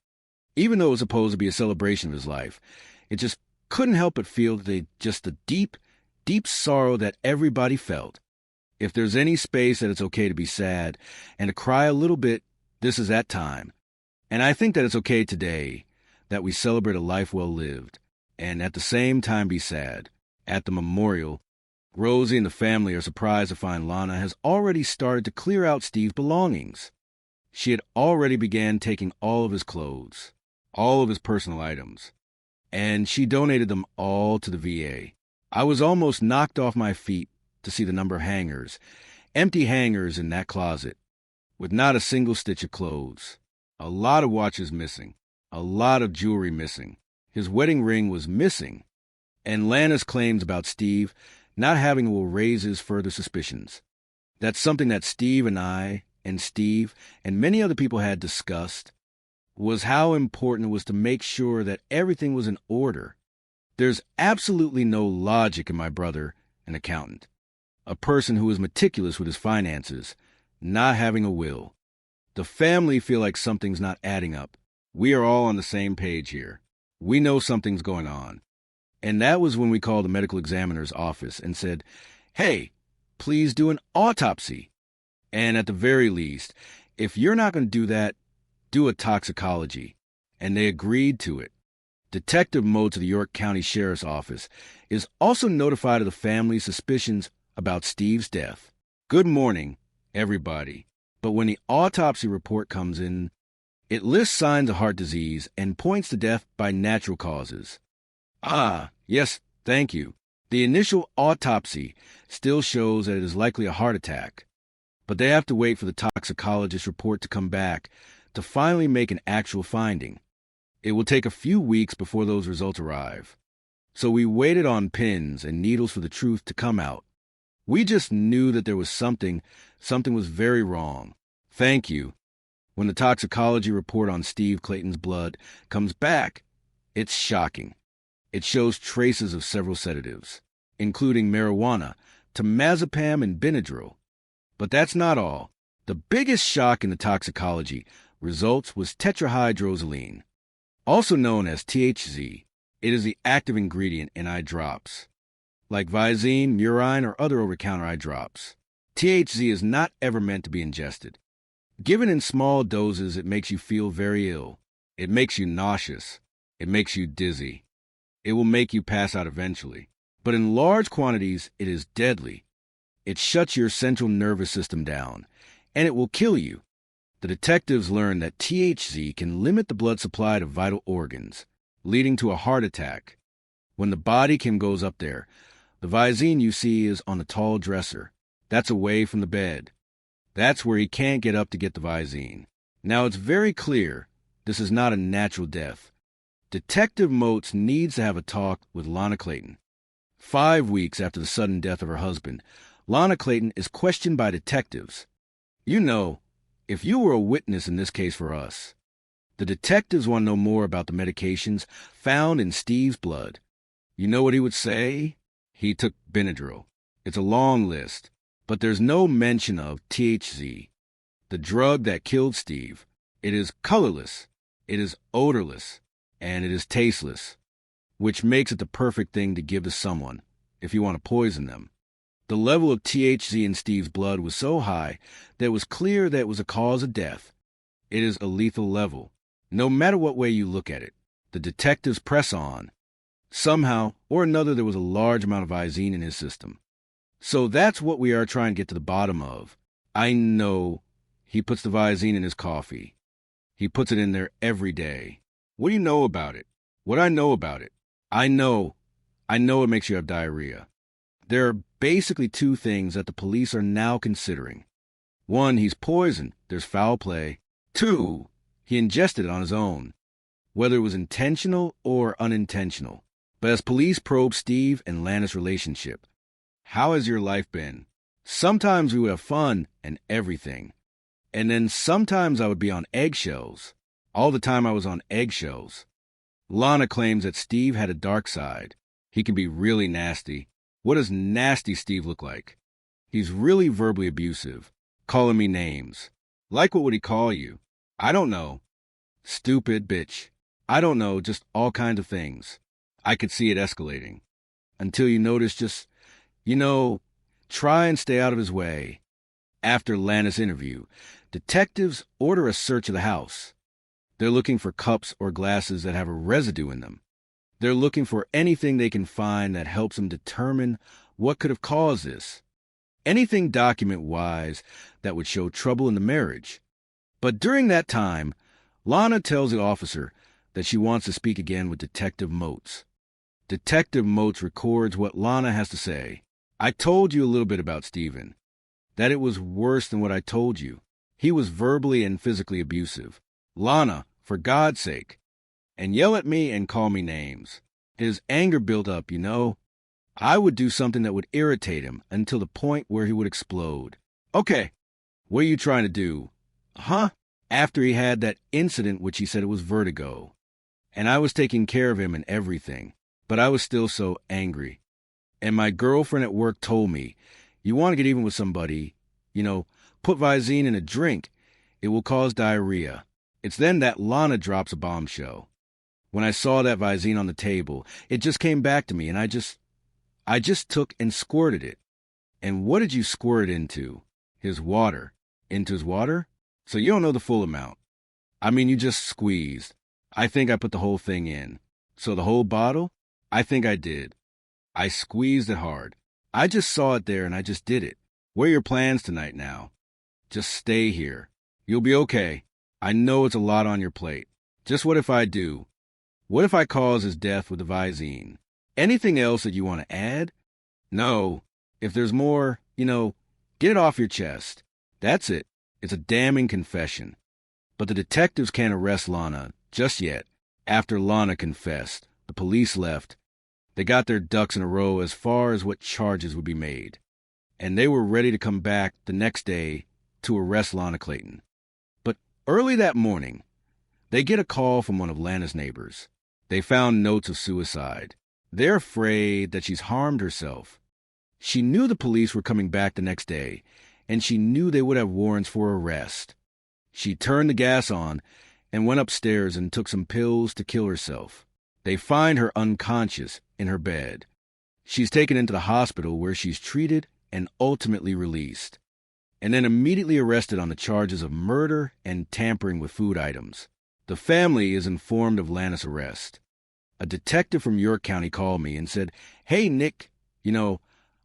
Even though it was supposed to be a celebration of his life, it just couldn't help but feel just the deep, deep sorrow that everybody felt. If there's any space that it's okay to be sad and to cry a little bit, this is that time. And I think that it's okay today that we celebrate a life well lived and at the same time be sad. At the memorial, Rosie and the family are surprised to find Lana has already started to clear out Steve's belongings. She had already began taking all of his clothes, all of his personal items, and she donated them all to the VA. I was almost knocked off my feet to see the number of hangers, empty hangers in that closet, with not a single stitch of clothes. A lot of watches missing, a lot of jewelry missing. His wedding ring was missing, and Lana's claims about Steve not having will raise his further suspicions. That's something that Steve and I, and Steve, and many other people had discussed, was how important it was to make sure that everything was in order. There's absolutely no logic in my brother, an accountant, a person who is meticulous with his finances, not having a will. The family feel like something's not adding up. We are all on the same page here. We know something's going on. And that was when we called the medical examiner's office and said, hey, please do an autopsy. And at the very least, if you're not going to do that, do a toxicology. And they agreed to it. Detective Moats of the York County Sheriff's Office is also notified of the family's suspicions about Steve's death. Good morning, everybody. But when the autopsy report comes in, it lists signs of heart disease and points to death by natural causes. Ah, yes, thank you. The initial autopsy still shows that it is likely a heart attack, but they have to wait for the toxicologist's report to come back to finally make an actual finding. It will take a few weeks before those results arrive. So we waited on pins and needles for the truth to come out. We just knew that there was something was very wrong. Thank you. When the toxicology report on Steve Clayton's blood comes back, it's shocking. It shows traces of several sedatives, including marijuana, temazepam, and Benadryl. But that's not all. The biggest shock in the toxicology results was tetrahydrozoline, also known as THZ. It is the active ingredient in eye drops, like Visine, Murine, or other over-the-counter eye drops. THZ is not ever meant to be ingested. Given in small doses, it makes you feel very ill. It makes you nauseous. It makes you dizzy. It will make you pass out eventually. But in large quantities, it is deadly. It shuts your central nervous system down, and it will kill you. The detectives learned that THZ can limit the blood supply to vital organs, leading to a heart attack. When the body chem goes up there, the Visine you see is on a tall dresser. That's away from the bed. That's where he can't get up to get the Visine. Now, it's very clear this is not a natural death. Detective Moats needs to have a talk with Lana Clayton. 5 weeks after the sudden death of her husband, Lana Clayton is questioned by detectives. You know, if you were a witness in this case for us, the detectives want to know more about the medications found in Steve's blood. You know what he would say? He took Benadryl. It's a long list, But there's no mention of THC, the drug that killed Steve. It is colorless, it is odorless, and it is tasteless, which makes it the perfect thing to give to someone if you want to poison them. The level of THC in Steve's blood was so high that it was clear that it was a cause of death. It is a lethal level. No matter what way you look at it, the detectives press on. Somehow or another, there was a large amount of Visine in his system. So that's what we are trying to get to the bottom of. I know he puts the Visine in his coffee. He puts it in there every day. What do you know about it? What I know about it? I know it makes you have diarrhea. There are basically two things that the police are now considering. One, he's poisoned. There's foul play. Two, he ingested it on his own, whether it was intentional or unintentional. But as police probe Steve and Lana's relationship, how has your life been? Sometimes we would have fun and everything. And then sometimes I would be on eggshells. All the time I was on eggshells. Lana claims that Steve had a dark side. He can be really nasty. What does nasty Steve look like? He's really verbally abusive, calling me names. Like what would he call you? I don't know. Stupid bitch. I don't know, just all kinds of things. I could see it escalating. Until you notice just, try and stay out of his way. After Lana's interview, detectives order a search of the house. They're looking for cups or glasses that have a residue in them. They're looking for anything they can find that helps them determine what could have caused this. Anything document-wise that would show trouble in the marriage. But during that time, Lana tells the officer that she wants to speak again with Detective Motes. Detective Motes records what Lana has to say. I told you a little bit about Stephen. That it was worse than what I told you. He was verbally and physically abusive. Lana, for God's sake. And yell at me and call me names. His anger built up, I would do something that would irritate him until the point where he would explode. Okay, what are you trying to do? Huh? After he had that incident which he said it was vertigo. And I was taking care of him and everything. But I was still so angry. And my girlfriend at work told me, you want to get even with somebody, put Visine in a drink. It will cause diarrhea. It's then that Lana drops a bombshell. When I saw that Visine on the table, it just came back to me, and I just took and squirted it. And what did you squirt it into? His water. Into his water? So you don't know the full amount. I mean, you just squeezed. I think I put the whole thing in. So the whole bottle? I think I did. I squeezed it hard. I just saw it there, and I just did it. What are your plans tonight now? Just stay here. You'll be okay. I know it's a lot on your plate. Just what if I do? What if I cause his death with the Visine? Anything else that you want to add? No. If there's more, get it off your chest. That's it. It's a damning confession. But the detectives can't arrest Lana just yet. After Lana confessed, the police left. They got their ducks in a row as far as what charges would be made. And they were ready to come back the next day to arrest Lana Clayton. But early that morning, they get a call from one of Lana's neighbors. They found notes of suicide. They're afraid that she's harmed herself. She knew the police were coming back the next day, and she knew they would have warrants for arrest. She turned the gas on and went upstairs and took some pills to kill herself. They find her unconscious in her bed. She's taken into the hospital where she's treated and ultimately released, and then immediately arrested on the charges of murder and tampering with food items. The family is informed of Lana's arrest. A detective from York County called me and said, "Hey, Nick,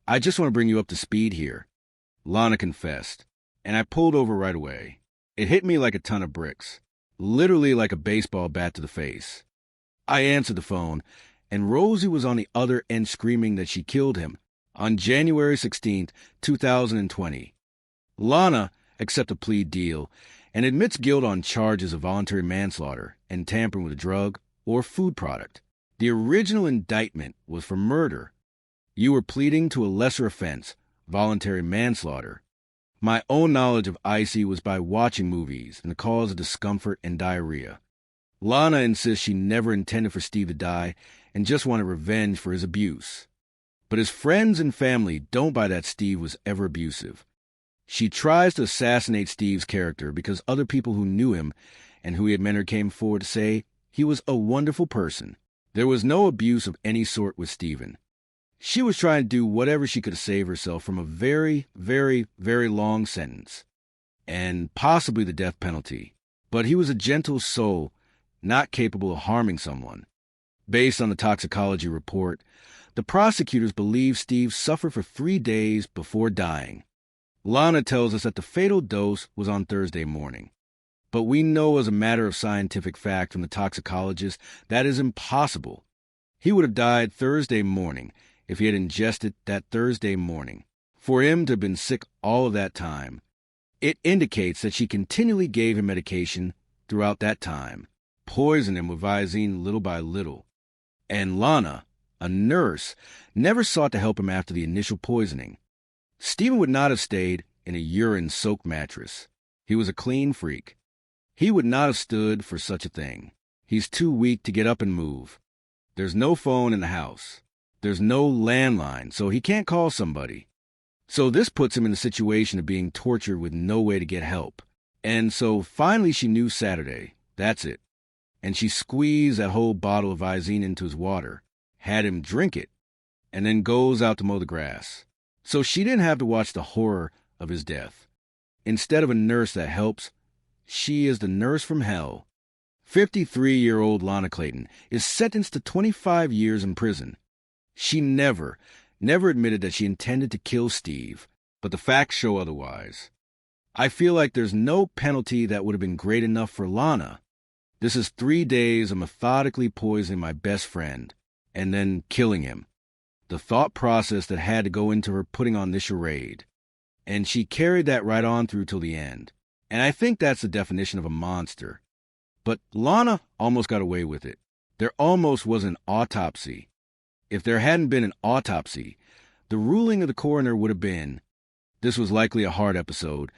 I just want to bring you up to speed here." Lana confessed, and I pulled over right away. It hit me like a ton of bricks, literally like a baseball bat to the face. I answered the phone, and Rosie was on the other end screaming that she killed him on January 16th, 2020. Lana accepts a plea deal and admits guilt on charges of voluntary manslaughter and tampering with a drug or food product. The original indictment was for murder. You were pleading to a lesser offense, voluntary manslaughter. My own knowledge of IC was by watching movies and the cause of discomfort and diarrhea. Lana insists she never intended for Steve to die and just wanted revenge for his abuse. But his friends and family don't buy that Steve was ever abusive. She tries to assassinate Steve's character because other people who knew him and who he had mentored came forward to say he was a wonderful person. There was no abuse of any sort with Steven. She was trying to do whatever she could to save herself from a very, very, very long sentence, and possibly the death penalty. But he was a gentle soul, not capable of harming someone. Based on the toxicology report, the prosecutors believe Steve suffered for 3 days before dying. Lana tells us that the fatal dose was on Thursday morning. But we know as a matter of scientific fact from the toxicologist that is impossible. He would have died Thursday morning if he had ingested that Thursday morning. For him to have been sick all of that time, it indicates that she continually gave him medication throughout that time, poisoned him with Visine little by little. And Lana, a nurse, never sought to help him after the initial poisoning. Steven would not have stayed in a urine-soaked mattress. He was a clean freak. He would not have stood for such a thing. He's too weak to get up and move. There's no phone in the house. There's no landline, so he can't call somebody. So this puts him in a situation of being tortured with no way to get help. And so finally she knew Saturday. That's it. And she squeezed that whole bottle of Visine into his water, had him drink it, and then goes out to mow the grass. So she didn't have to watch the horror of his death. Instead of a nurse that helps, she is the nurse from hell. 53-year-old Lana Clayton is sentenced to 25 years in prison. She never admitted that she intended to kill Steve, but the facts show otherwise. I feel like there's no penalty that would have been great enough for Lana. This is 3 days of methodically poisoning my best friend and then killing him. The thought process that had to go into her putting on this charade. And she carried that right on through till the end. And I think that's the definition of a monster. But Lana almost got away with it. There almost was an autopsy. If there hadn't been an autopsy, the ruling of the coroner would have been, this was likely a heart episode,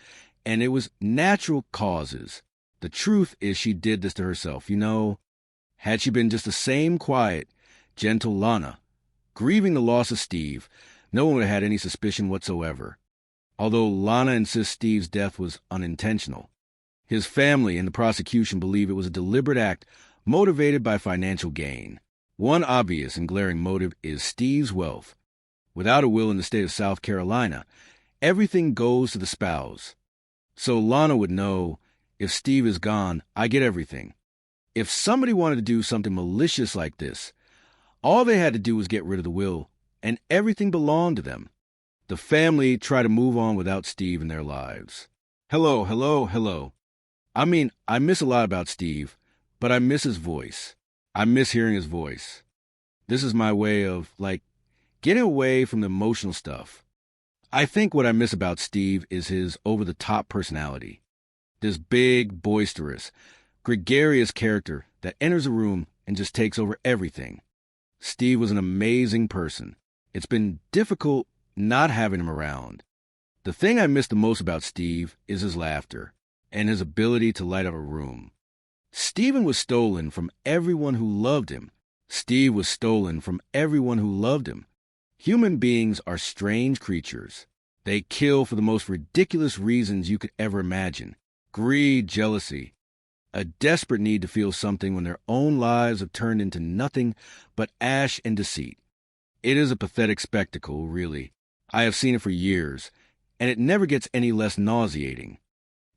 and it was natural causes. The truth is she did this to herself. You know, had she been just the same quiet, gentle Lana, grieving the loss of Steve, no one would have had any suspicion whatsoever. Although Lana insists Steve's death was unintentional. His family and the prosecution believe it was a deliberate act motivated by financial gain. One obvious and glaring motive is Steve's wealth. Without a will in the state of South Carolina, everything goes to the spouse. So Lana would know, if Steve is gone, I get everything. If somebody wanted to do something malicious like this, all they had to do was get rid of the will, and everything belonged to them. The family tried to move on without Steve in their lives. Hello. I mean, I miss a lot about Steve, but I miss his voice. I miss hearing his voice. This is my way of, getting away from the emotional stuff. I think what I miss about Steve is his over-the-top personality. This big, boisterous, gregarious character that enters a room and just takes over everything. Steve was an amazing person. It's been difficult not having him around. The thing I miss the most about Steve is his laughter and his ability to light up a room. Steven was stolen from everyone who loved him. Steve was stolen from everyone who loved him. Human beings are strange creatures. They kill for the most ridiculous reasons you could ever imagine. Greed, jealousy, a desperate need to feel something when their own lives have turned into nothing but ash and deceit. It is a pathetic spectacle, really. I have seen it for years, and it never gets any less nauseating.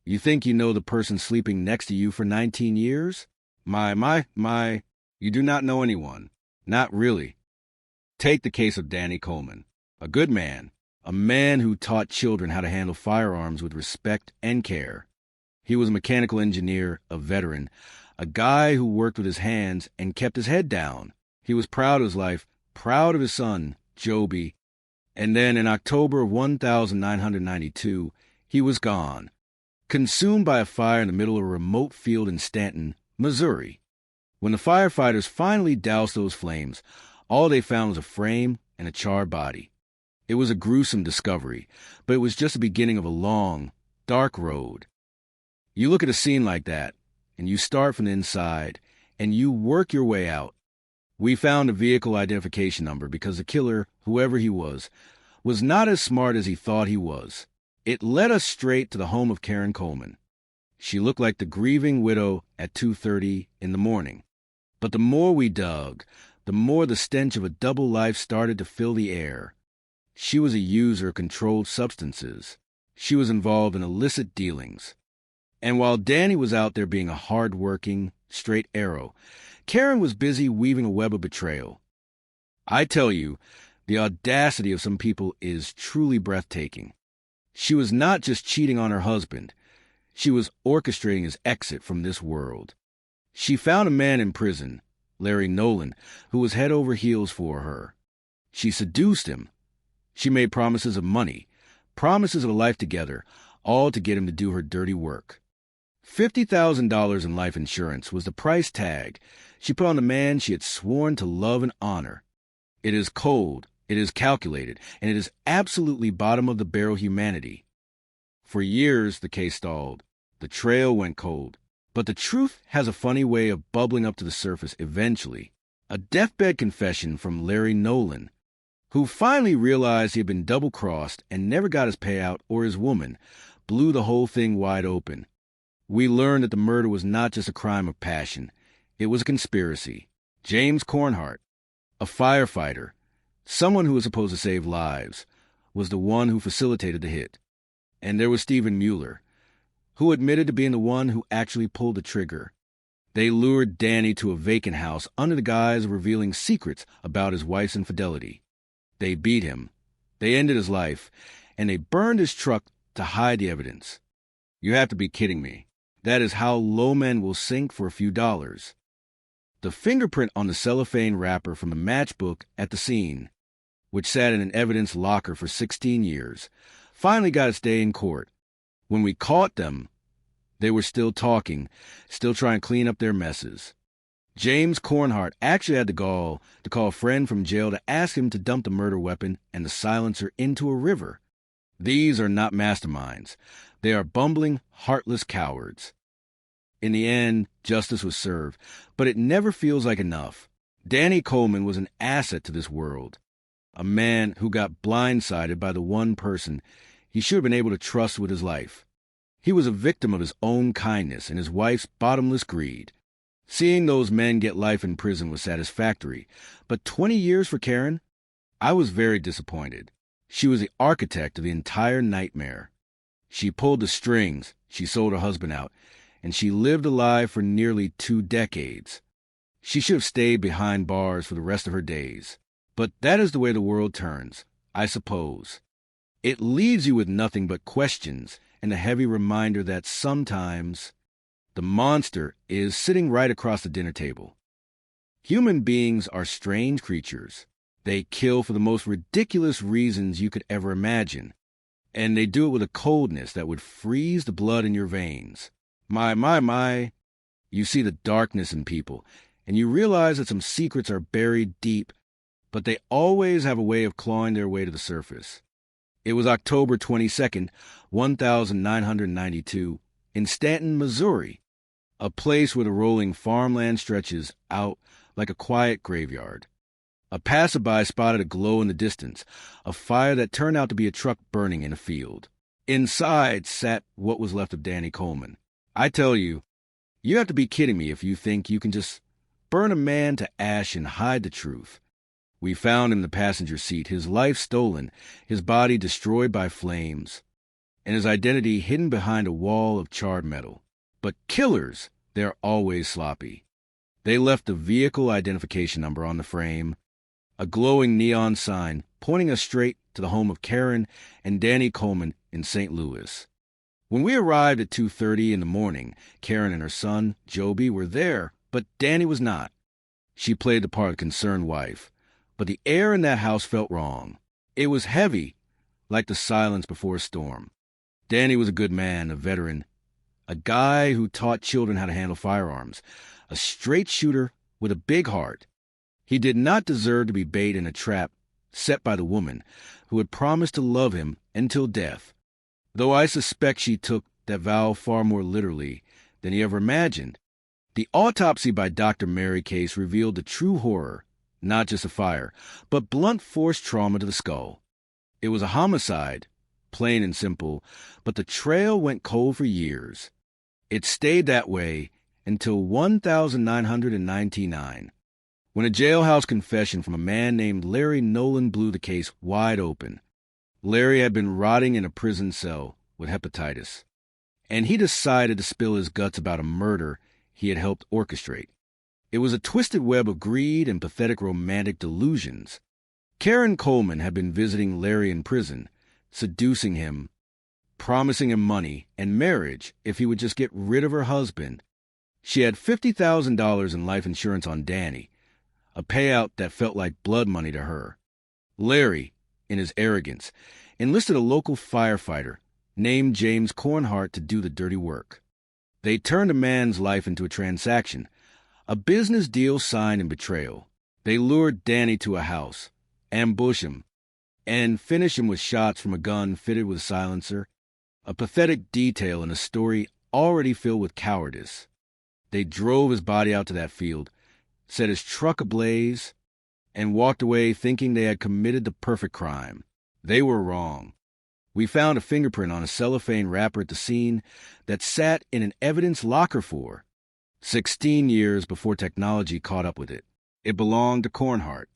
You think you know the person sleeping next to you for 19 years? My, you do not know anyone. Not really. Take the case of Danny Coleman, a good man, a man who taught children how to handle firearms with respect and care. He was a mechanical engineer, a veteran, a guy who worked with his hands and kept his head down. He was proud of his life, proud of his son, Joby. And then in October of 1992, he was gone, consumed by a fire in the middle of a remote field in Stanton, Missouri. When the firefighters finally doused those flames, all they found was a frame and a charred body. It was a gruesome discovery, but it was just the beginning of a long, dark road. You look at a scene like that, and you start from the inside, and you work your way out. We found a vehicle identification number because the killer whoever he was not as smart as he thought he was. It led us straight to the home of Karen Coleman. She looked like the grieving widow at 2:30 in the morning. But the more we dug, the more the stench of a double life started to fill the air. She was a user of controlled substances. She was involved in illicit dealings. And while Danny was out there being a hard-working, straight arrow, Karen was busy weaving a web of betrayal. I tell you, the audacity of some people is truly breathtaking. She was not just cheating on her husband. She was orchestrating his exit from this world. She found a man in prison, Larry Nolan, who was head over heels for her. She seduced him. She made promises of money, promises of a life together, all to get him to do her dirty work. $50,000 in life insurance was the price tag she put on the man she had sworn to love and honor. It is cold, it is calculated, and it is absolutely bottom-of-the-barrel humanity. For years, the case stalled. The trail went cold. But the truth has a funny way of bubbling up to the surface eventually. A deathbed confession from Larry Nolan, who finally realized he had been double-crossed and never got his payout or his woman, blew the whole thing wide open. We learned that the murder was not just a crime of passion. It was a conspiracy. James Cornhart, a firefighter, someone who was supposed to save lives, was the one who facilitated the hit. And there was Stephen Mueller, who admitted to being the one who actually pulled the trigger. They lured Danny to a vacant house under the guise of revealing secrets about his wife's infidelity. They beat him, they ended his life, and they burned his truck to hide the evidence. You have to be kidding me. That is how low men will sink for a few dollars. The fingerprint on the cellophane wrapper from the matchbook at the scene, which sat in an evidence locker for 16 years, finally got its day in court. When we caught them, they were still talking, still trying to clean up their messes. James Cornhart actually had the gall to call a friend from jail to ask him to dump the murder weapon and the silencer into a river. These are not masterminds. They are bumbling, heartless cowards. In the end, justice was served, but it never feels like enough. Danny Coleman was an asset to this world, a man who got blindsided by the one person he should have been able to trust with his life. He was a victim of his own kindness and his wife's bottomless greed. Seeing those men get life in prison was satisfactory, but 20 years for Karen? I was very disappointed. She was the architect of the entire nightmare. She pulled the strings, she sold her husband out, and she lived a lie for nearly 2 decades. She should have stayed behind bars for the rest of her days. But that is the way the world turns, I suppose. It leaves you with nothing but questions and a heavy reminder that sometimes the monster is sitting right across the dinner table. Human beings are strange creatures. They kill for the most ridiculous reasons you could ever imagine, and they do it with a coldness that would freeze the blood in your veins. My. You see the darkness in people, and you realize that some secrets are buried deep, but they always have a way of clawing their way to the surface. It was October 22nd, 1992, in Stanton, Missouri, a place where the rolling farmland stretches out like a quiet graveyard. A passerby spotted a glow in the distance, a fire that turned out to be a truck burning in a field. Inside sat what was left of Danny Coleman. I tell you, you have to be kidding me if you think you can just burn a man to ash and hide the truth. We found him in the passenger seat, his life stolen, his body destroyed by flames, and his identity hidden behind a wall of charred metal. But killers, they're always sloppy. They left the vehicle identification number on the frame, a glowing neon sign pointing us straight to the home of Karen and Danny Coleman in St. Louis. When we arrived at 2:30 in the morning, Karen and her son, Joby, were there, but Danny was not. She played the part of concerned wife, but the air in that house felt wrong. It was heavy, like the silence before a storm. Danny was a good man, a veteran, a guy who taught children how to handle firearms, a straight shooter with a big heart. He did not deserve to be bait in a trap set by the woman who had promised to love him until death, though I suspect she took that vow far more literally than he ever imagined. The autopsy by Dr. Mary Case revealed the true horror. Not just a fire, but blunt force trauma to the skull. It was a homicide, plain and simple, but the trail went cold for years. It stayed that way until 1999, when a jailhouse confession from a man named Larry Nolan blew the case wide open. Larry had been rotting in a prison cell with hepatitis, and he decided to spill his guts about a murder he had helped orchestrate. It was a twisted web of greed and pathetic romantic delusions. Karen Coleman had been visiting Larry in prison, seducing him, promising him money and marriage if he would just get rid of her husband. She had $50,000 in life insurance on Danny, a payout that felt like blood money to her. Larry, in his arrogance, enlisted a local firefighter named James Cornhart to do the dirty work. They turned a man's life into a transaction, a business deal signed in betrayal. They lured Danny to a house, ambushed him, and finished him with shots from a gun fitted with a silencer, a pathetic detail in a story already filled with cowardice. They drove his body out to that field, set his truck ablaze, and walked away thinking they had committed the perfect crime. They were wrong. We found a fingerprint on a cellophane wrapper at the scene that sat in an evidence locker for 16 years before technology caught up with it. It belonged to Cornhart.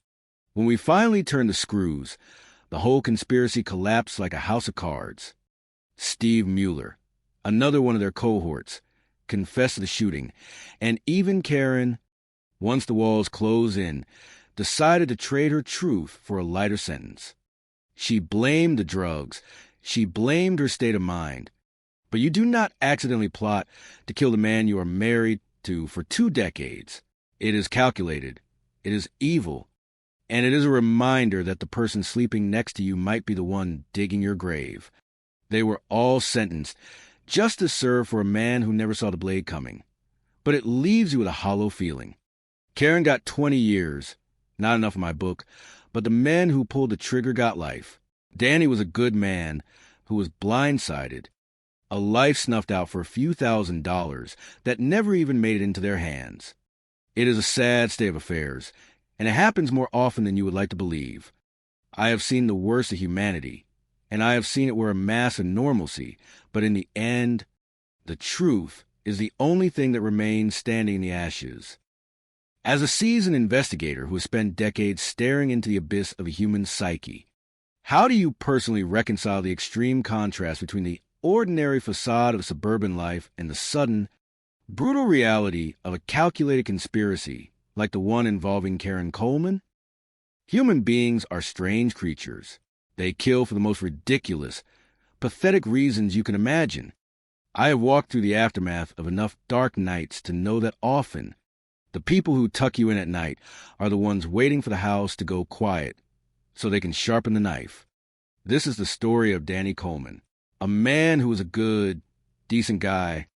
When we finally turned the screws, the whole conspiracy collapsed like a house of cards. Steve Mueller, another one of their cohorts, confessed to the shooting, and even Karen, once the walls closed in, decided to trade her truth for a lighter sentence. She blamed the drugs. She blamed her state of mind. But you do not accidentally plot to kill the man you are married to for 2 decades. It is calculated. It is evil. And it is a reminder that the person sleeping next to you might be the one digging your grave. They were all sentenced, justice served for a man who never saw the blade coming. But it leaves you with a hollow feeling. Karen got 20 years. Not enough in my book, but the men who pulled the trigger got life. Danny was a good man who was blindsided. A life snuffed out for a few $1,000s that never even made it into their hands. It is a sad state of affairs, and it happens more often than you would like to believe. I have seen the worst of humanity, and I have seen it wear a mask of normalcy, but in the end, the truth is the only thing that remains standing in the ashes. As a seasoned investigator who has spent decades staring into the abyss of a human psyche, how do you personally reconcile the extreme contrast between the ordinary facade of suburban life and the sudden, brutal reality of a calculated conspiracy like the one involving Karen Coleman? Human beings are strange creatures. They kill for the most ridiculous, pathetic reasons you can imagine. I have walked through the aftermath of enough dark nights to know that often the people who tuck you in at night are the ones waiting for the house to go quiet so they can sharpen the knife. This is the story of Danny Coleman, a man who was a good, decent guy,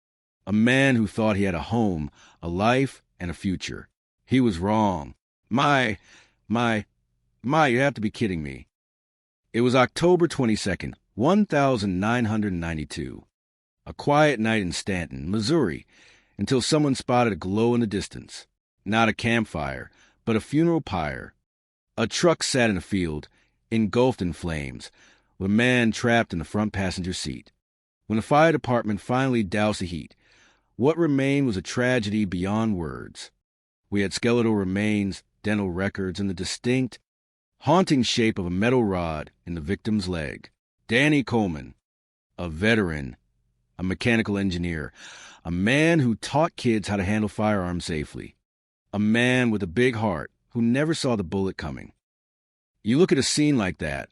a man who thought he had a home, a life, and a future. He was wrong. You have to be kidding me. It was October 22nd, 1992. A quiet night in Stanton, Missouri, until someone spotted a glow in the distance. Not a campfire, but a funeral pyre. A truck sat in a field, engulfed in flames, with a man trapped in the front passenger seat. When the fire department finally doused the heat, what remained was a tragedy beyond words. We had skeletal remains, dental records, and the distinct, haunting shape of a metal rod in the victim's leg. Danny Coleman, a veteran, a mechanical engineer, a man who taught kids how to handle firearms safely, a man with a big heart who never saw the bullet coming. You look at a scene like that,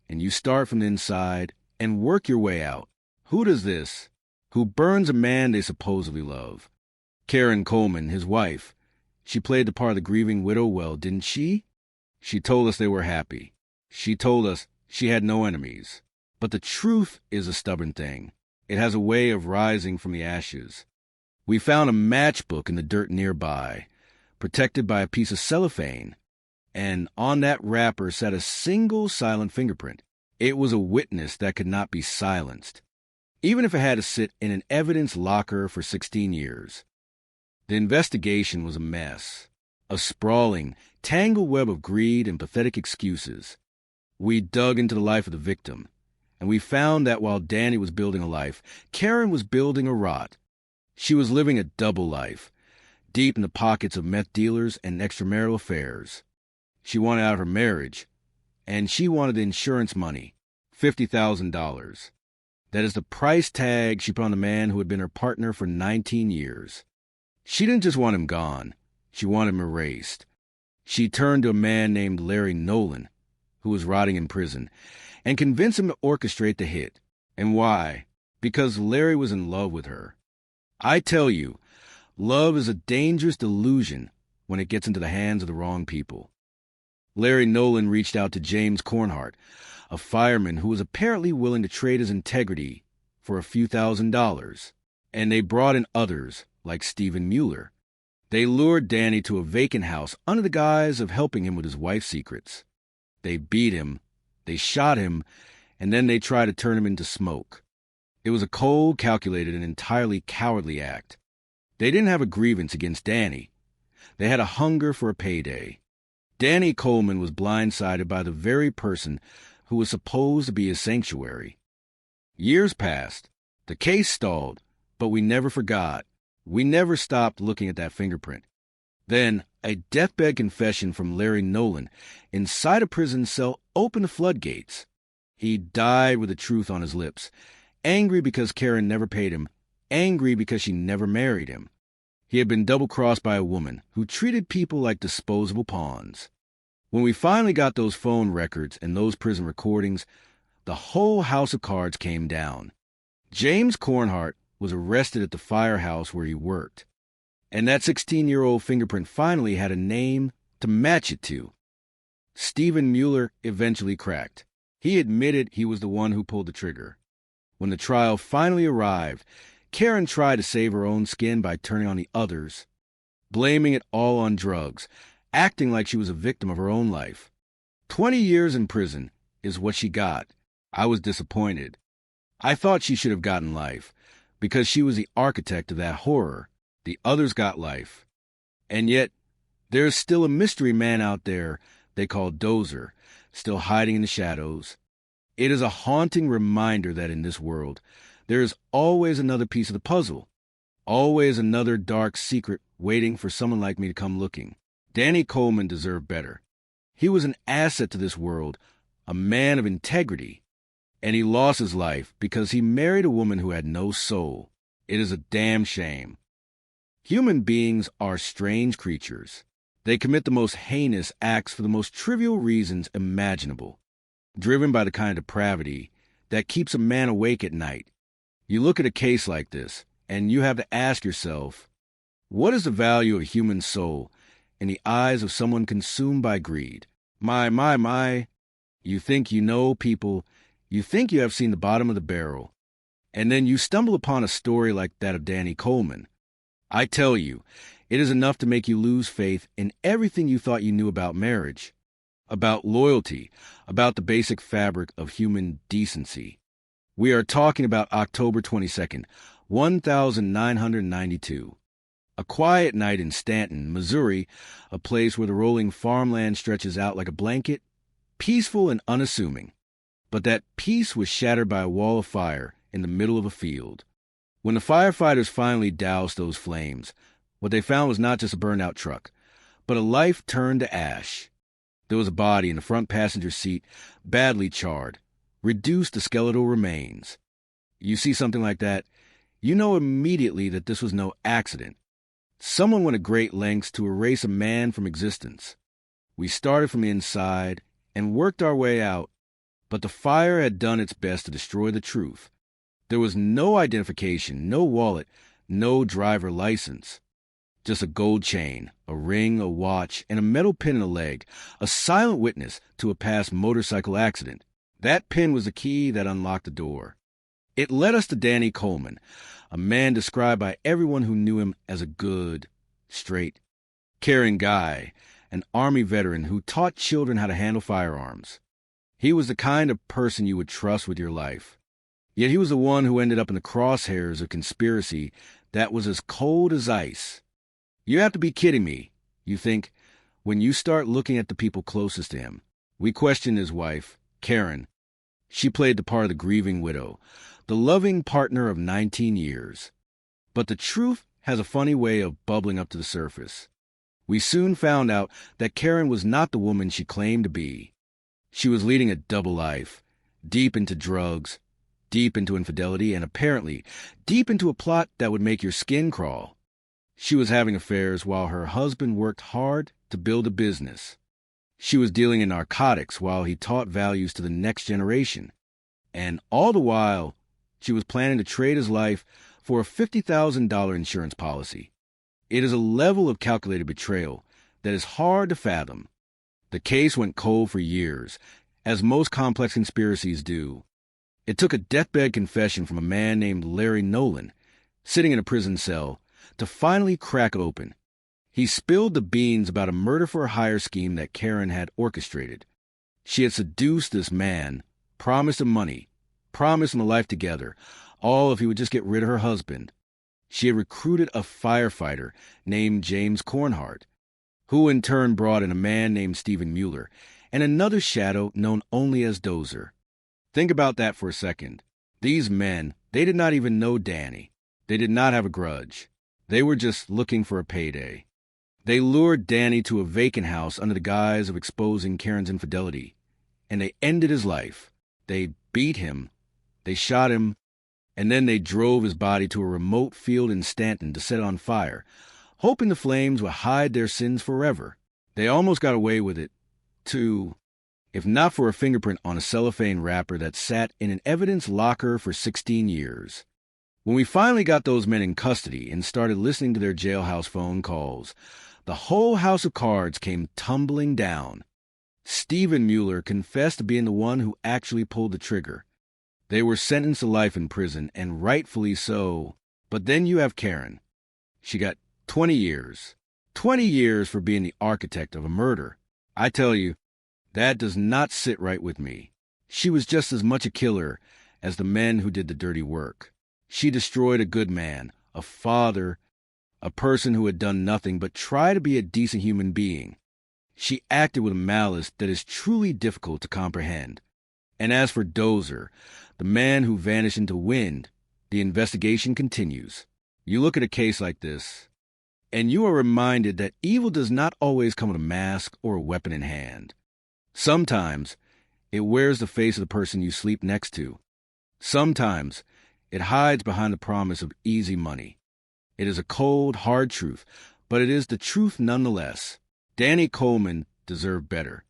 and you start from the inside and work your way out. Who does this? Who burns a man they supposedly love? Karen Coleman, his wife. She played the part of the grieving widow well, didn't she? She told us they were happy. She told us she had no enemies. But the truth is a stubborn thing. It has a way of rising from the ashes. We found a matchbook in the dirt nearby, protected by a piece of cellophane, and on that wrapper sat a single silent fingerprint. It was a witness that could not be silenced, even if it had to sit in an evidence locker for 16 years. The investigation was a mess. A sprawling, tangled web of greed and pathetic excuses. We dug into the life of the victim, and we found that while Danny was building a life, Karen was building a rot. She was living a double life, deep in the pockets of meth dealers and extramarital affairs. She wanted out of her marriage, and she wanted the insurance money, $50,000. That is the price tag she put on the man who had been her partner for 19 years. She didn't just want him gone. She wanted him erased. She turned to a man named Larry Nolan, who was rotting in prison, and convinced him to orchestrate the hit. And why? Because Larry was in love with her. I tell you, love is a dangerous delusion when it gets into the hands of the wrong people. Larry Nolan reached out to James Cornhart, a fireman who was apparently willing to trade his integrity for a few $1,000s, and they brought in others like Stephen Mueller. They lured Danny to a vacant house under the guise of helping him with his wife's secrets. They beat him, they shot him, and then they tried to turn him into smoke. It was a cold, calculated, and entirely cowardly act. They didn't have a grievance against Danny. They had a hunger for a payday. Danny Coleman was blindsided by the very person who was supposed to be his sanctuary. Years passed. The case stalled, but we never forgot. We never stopped looking at that fingerprint. Then, a deathbed confession from Larry Nolan inside a prison cell opened the floodgates. He died with the truth on his lips, angry because Karen never paid him, angry because she never married him. He had been double-crossed by a woman who treated people like disposable pawns. When we finally got those phone records and those prison recordings, the whole house of cards came down. James Cornhart was arrested at the firehouse where he worked, and that 16-year-old fingerprint finally had a name to match it to. Stephen Mueller eventually cracked. He admitted he was the one who pulled the trigger. When the trial finally arrived, Karen tried to save her own skin by turning on the others, blaming it all on drugs, acting like she was a victim of her own life. 20 years in prison is what she got. I was disappointed. I thought she should have gotten life, because she was the architect of that horror. The others got life. And yet, there's still a mystery man out there they call Dozer, still hiding in the shadows. It is a haunting reminder that in this world, there is always another piece of the puzzle, always another dark secret waiting for someone like me to come looking. Danny Coleman deserved better. He was an asset to this world, a man of integrity, and he lost his life because he married a woman who had no soul. It is a damn shame. Human beings are strange creatures. They commit the most heinous acts for the most trivial reasons imaginable, driven by the kind of depravity that keeps a man awake at night. You look at a case like this, and you have to ask yourself, what is the value of a human soul in the eyes of someone consumed by greed? My. You think you know people, you think you have seen the bottom of the barrel, and then you stumble upon a story like that of Danny Coleman. I tell you, it is enough to make you lose faith in everything you thought you knew about marriage, about loyalty, about the basic fabric of human decency. We are talking about October 22nd, 1992. A quiet night in Stanton, Missouri, a place where the rolling farmland stretches out like a blanket, peaceful and unassuming. But that peace was shattered by a wall of fire in the middle of a field. When the firefighters finally doused those flames, what they found was not just a burned-out truck, but a life turned to ash. There was a body in the front passenger seat, badly charred, reduced to skeletal remains. You see something like that, you know immediately that this was no accident. Someone went to great lengths to erase a man from existence. We started from the inside and worked our way out, but the fire had done its best to destroy the truth. There was no identification, no wallet, no driver license. Just a gold chain, a ring, a watch, and a metal pin in the leg, a silent witness to a past motorcycle accident. That pin was the key that unlocked the door. It led us to Danny Coleman, a man described by everyone who knew him as a good, straight, caring guy, an Army veteran who taught children how to handle firearms. He was the kind of person you would trust with your life. Yet he was the one who ended up in the crosshairs of conspiracy that was as cold as ice. You have to be kidding me. You think, when you start looking at the people closest to him. We questioned his wife, Karen. She played the part of the grieving widow, the loving partner of 19 years. But the truth has a funny way of bubbling up to the surface. We soon found out that Karen was not the woman she claimed to be. She was leading a double life, deep into drugs, deep into infidelity, and apparently deep into a plot that would make your skin crawl. She was having affairs while her husband worked hard to build a business. She was dealing in narcotics while he taught values to the next generation. And all the while, she was planning to trade his life for a $50,000 insurance policy. It is a level of calculated betrayal that is hard to fathom. The case went cold for years, as most complex conspiracies do. It took a deathbed confession from a man named Larry Nolan, sitting in a prison cell, to finally crack it open. He spilled the beans about a murder-for-hire scheme that Karen had orchestrated. She had seduced this man, promised him money, promised him a life together, all if he would just get rid of her husband. She had recruited a firefighter named James Cornhart, who in turn brought in a man named Stephen Mueller, and another shadow known only as Dozer. Think about that for a second. These men, they did not even know Danny. They did not have a grudge. They were just looking for a payday. They lured Danny to a vacant house under the guise of exposing Karen's infidelity, and they ended his life. They beat him, they shot him, and then they drove his body to a remote field in Stanton to set it on fire, hoping the flames would hide their sins forever. They almost got away with it, too, if not for a fingerprint on a cellophane wrapper that sat in an evidence locker for 16 years. When we finally got those men in custody and started listening to their jailhouse phone calls, the whole house of cards came tumbling down. Stephen Mueller confessed to being the one who actually pulled the trigger. They were sentenced to life in prison, and rightfully so. But then you have Karen. She got 20 years. 20 years for being the architect of a murder. I tell you, that does not sit right with me. She was just as much a killer as the men who did the dirty work. She destroyed a good man, a father, a person who had done nothing but try to be a decent human being. She acted with a malice that is truly difficult to comprehend. And as for Dozer, the man who vanished into wind, the investigation continues. You look at a case like this, and you are reminded that evil does not always come with a mask or a weapon in hand. Sometimes it wears the face of the person you sleep next to. Sometimes it hides behind the promise of easy money. It is a cold, hard truth, but it is the truth nonetheless. Danny Coleman deserved better.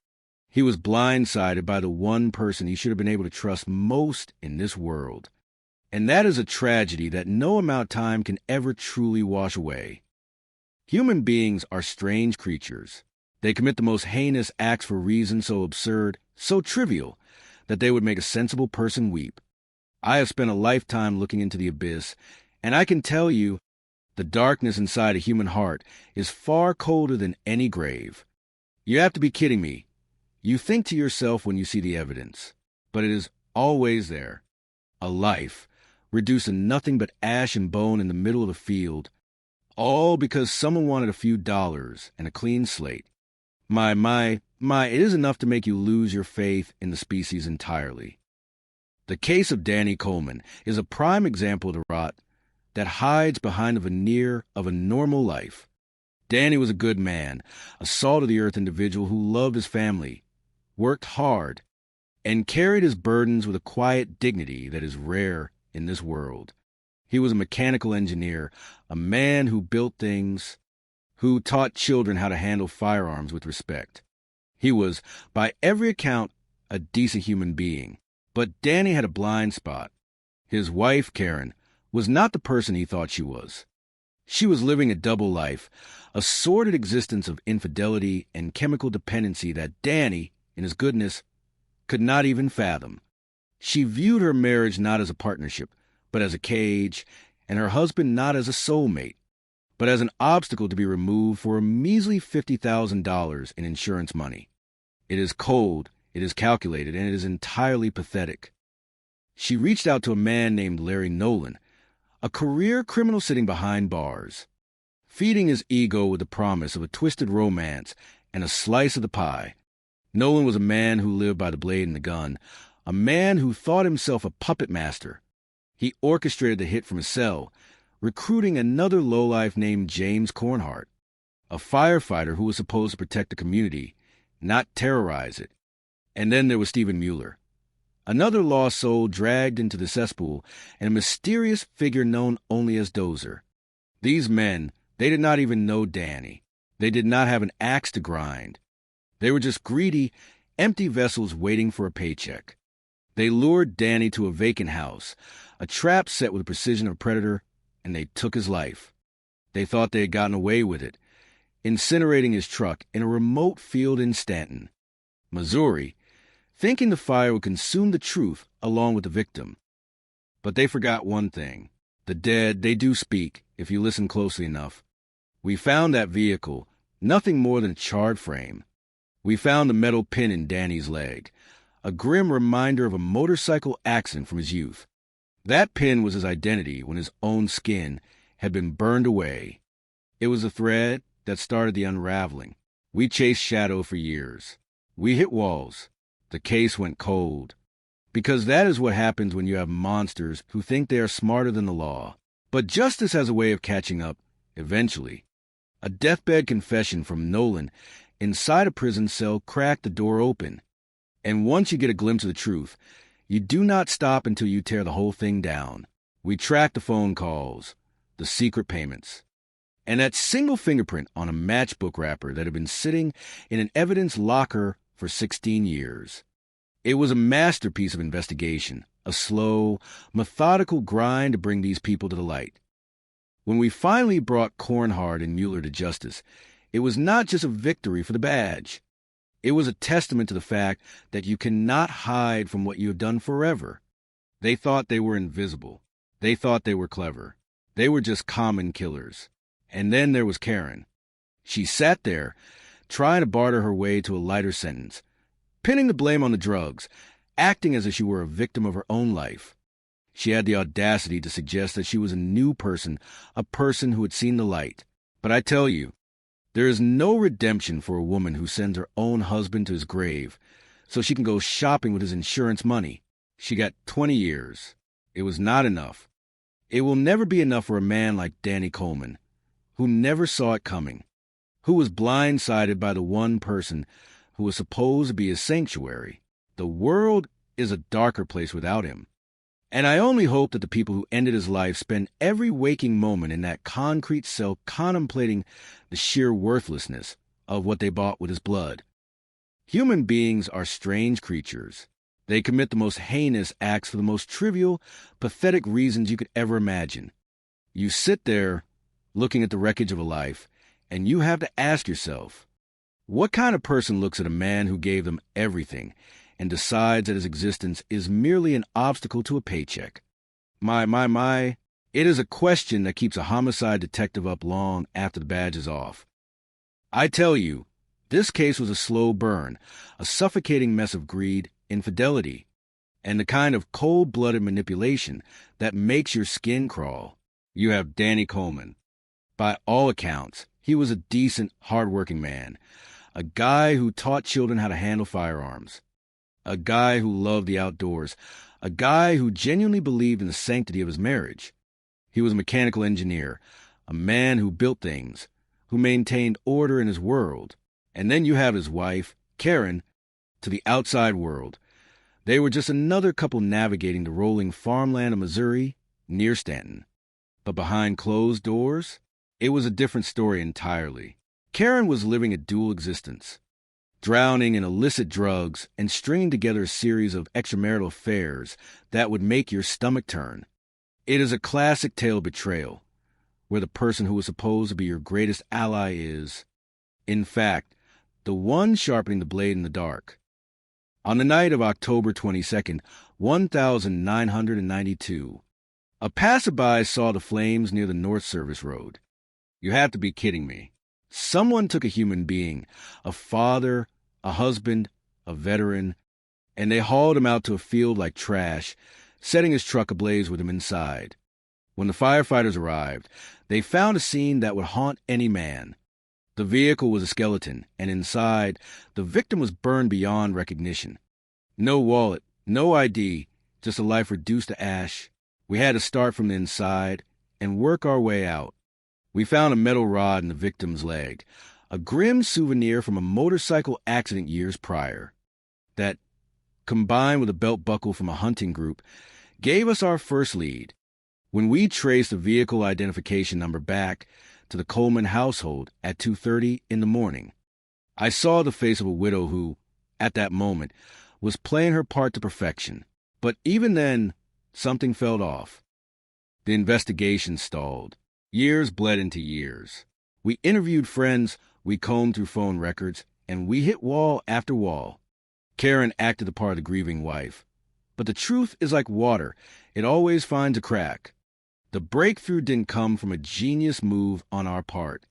He was blindsided by the one person he should have been able to trust most in this world. And that is a tragedy that no amount of time can ever truly wash away. Human beings are strange creatures. They commit the most heinous acts for reasons so absurd, so trivial, that they would make a sensible person weep. I have spent a lifetime looking into the abyss, and I can tell you, the darkness inside a human heart is far colder than any grave. You have to be kidding me. You think to yourself when you see the evidence, but it is always there. A life, reduced to nothing but ash and bone in the middle of the field, all because someone wanted a few dollars and a clean slate. My, it is enough to make you lose your faith in the species entirely. The case of Danny Coleman is a prime example of the rot that hides behind the veneer of a normal life. Danny was a good man, a salt-of-the-earth individual who loved his family, worked hard, and carried his burdens with a quiet dignity that is rare in this world. He was a mechanical engineer, a man who built things, who taught children how to handle firearms with respect. He was, by every account, a decent human being. But Danny had a blind spot. His wife, Karen, was not the person he thought she was. She was living a double life, a sordid existence of infidelity and chemical dependency that Danny, in his goodness, could not even fathom. She viewed her marriage not as a partnership, but as a cage, and her husband not as a soulmate, but as an obstacle to be removed for a measly $50,000 in insurance money. It is cold, it is calculated, and it is entirely pathetic. She reached out to a man named Larry Nolan, a career criminal sitting behind bars. feeding his ego with the promise of a twisted romance and a slice of the pie. Nolan was a man who lived by the blade and the gun, a man who thought himself a puppet master. He orchestrated the hit from his cell, recruiting another lowlife named James Cornhart, a firefighter who was supposed to protect the community, not terrorize it. And then there was Stephen Mueller, another lost soul dragged into the cesspool, and a mysterious figure known only as Dozer. These men, they did not even know Danny. They did not have an axe to grind. They were just greedy, empty vessels waiting for a paycheck. They lured Danny to a vacant house, a trap set with the precision of a predator, and they took his life. They thought they had gotten away with it, incinerating his truck in a remote field in Stanton, Missouri, thinking the fire would consume the truth along with the victim. But they forgot one thing. The dead, they do speak, if you listen closely enough. We found that vehicle, nothing more than a charred frame. We found the metal pin in Danny's leg, a grim reminder of a motorcycle accident from his youth. That pin was his identity when his own skin had been burned away. It was a thread that started the unraveling. We chased shadow for years. We hit walls. The case went cold. Because that is what happens when you have monsters who think they are smarter than the law. But justice has a way of catching up, eventually. A deathbed confession from Nolan inside a prison cell cracked the door open. And once you get a glimpse of the truth, you do not stop until you tear the whole thing down. We tracked the phone calls, the secret payments, and that single fingerprint on a matchbook wrapper that had been sitting in an evidence locker for 16 years. It was a masterpiece of investigation, a slow, methodical grind to bring these people to the light. When we finally brought Cornhart and Mueller to justice, it was not just a victory for the badge. It was a testament to the fact that you cannot hide from what you have done forever. They thought they were invisible. They thought they were clever. They were just common killers. And then there was Karen. She sat there, trying to barter her way to a lighter sentence, pinning the blame on the drugs, acting as if she were a victim of her own life. She had the audacity to suggest that she was a new person, a person who had seen the light. But I tell you, there is no redemption for a woman who sends her own husband to his grave so she can go shopping with his insurance money. She got 20 years. It was not enough. It will never be enough for a man like Danny Coleman, who never saw it coming, who was blindsided by the one person who was supposed to be his sanctuary. The world is a darker place without him. And I only hope that the people who ended his life spend every waking moment in that concrete cell contemplating the sheer worthlessness of what they bought with his blood. Human beings are strange creatures. They commit the most heinous acts for the most trivial, pathetic reasons you could ever imagine. You sit there looking at the wreckage of a life, and you have to ask yourself, what kind of person looks at a man who gave them everything and decides that his existence is merely an obstacle to a paycheck? My, it is a question that keeps a homicide detective up long after the badge is off. I tell you, this case was a slow burn, a suffocating mess of greed, infidelity, and the kind of cold-blooded manipulation that makes your skin crawl. You have Danny Coleman. By all accounts, he was a decent, hard-working man, a guy who taught children how to handle firearms, a guy who loved the outdoors, a guy who genuinely believed in the sanctity of his marriage. He was a mechanical engineer, a man who built things, who maintained order in his world. And then you have his wife, Karen, to the outside world. They were just another couple navigating the rolling farmland of Missouri near Stanton. But behind closed doors, it was a different story entirely. Karen was living a dual existence, drowning in illicit drugs and stringing together a series of extramarital affairs that would make your stomach turn. It is a classic tale of betrayal, where the person who was supposed to be your greatest ally is, in fact, the one sharpening the blade in the dark. On the night of October 22nd, 1992, a passerby saw the flames near the North Service Road. You have to be kidding me. Someone took a human being, a father, a husband, a veteran, and they hauled him out to a field like trash, setting his truck ablaze with him inside. When the firefighters arrived, they found a scene that would haunt any man. The vehicle was a skeleton, and inside, the victim was burned beyond recognition. No wallet, no ID, just a life reduced to ash. We had to start from the inside and work our way out. We found a metal rod in the victim's leg, a grim souvenir from a motorcycle accident years prior. That, combined with a belt buckle from a hunting group, gave us our first lead. When we traced the vehicle identification number back to the Coleman household at 2:30 in the morning, I saw the face of a widow who, at that moment, was playing her part to perfection. But even then, something felt off. The investigation stalled. Years bled into years. We interviewed friends, we combed through phone records, and we hit wall after wall. Karen acted the part of the grieving wife. But the truth is like water. It always finds a crack. The breakthrough didn't come from a genius move on our part,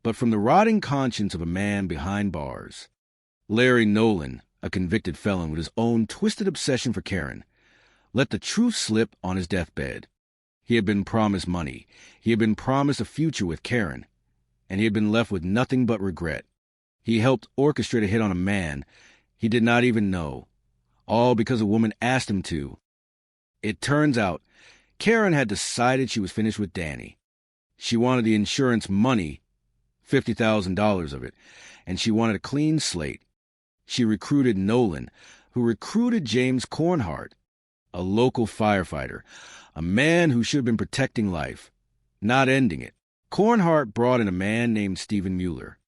but from the rotting conscience of a man behind bars. Larry Nolan, a convicted felon with his own twisted obsession for Karen, let the truth slip on his deathbed. He had been promised money. He had been promised a future with Karen, and he had been left with nothing but regret. He helped orchestrate a hit on a man he did not even know, all because a woman asked him to. It turns out Karen had decided she was finished with Danny. She wanted the insurance money, $50,000 of it, and she wanted a clean slate. She recruited Nolan, who recruited James Cornhart, a local firefighter, a man who should have been protecting life, not ending it. Cornhart brought in a man named Stephen Mueller.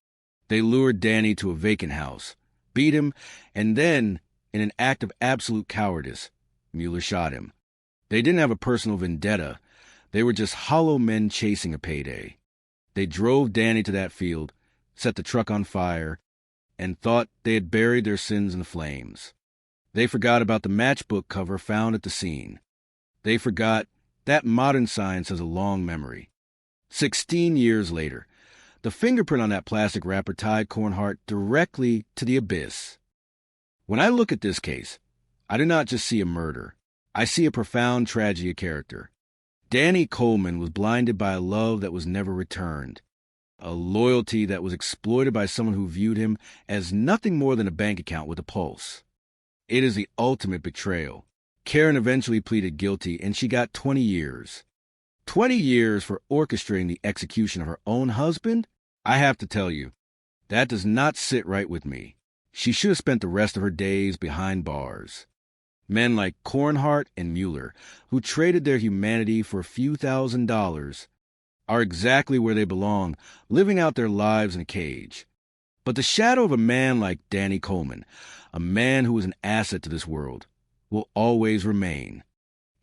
They lured Danny to a vacant house, beat him, and then, in an act of absolute cowardice, Mueller shot him. They didn't have a personal vendetta. They were just hollow men chasing a payday. They drove Danny to that field, set the truck on fire, and thought they had buried their sins in the flames. They forgot about the matchbook cover found at the scene. They forgot that modern science has a long memory. 16 years later, the fingerprint on that plastic wrapper tied Cornhart directly to the abyss. When I look at this case, I do not just see a murder. I see a profound tragedy of character. Danny Coleman was blinded by a love that was never returned, a loyalty that was exploited by someone who viewed him as nothing more than a bank account with a pulse. It is the ultimate betrayal. Karen eventually pleaded guilty, and she got 20 years. 20 years for orchestrating the execution of her own husband? I have to tell you, that does not sit right with me. She should have spent the rest of her days behind bars. Men like Cornhart and Mueller, who traded their humanity for a few $1,000s, are exactly where they belong, living out their lives in a cage. But the shadow of a man like Danny Coleman, a man who was an asset to this world, will always remain.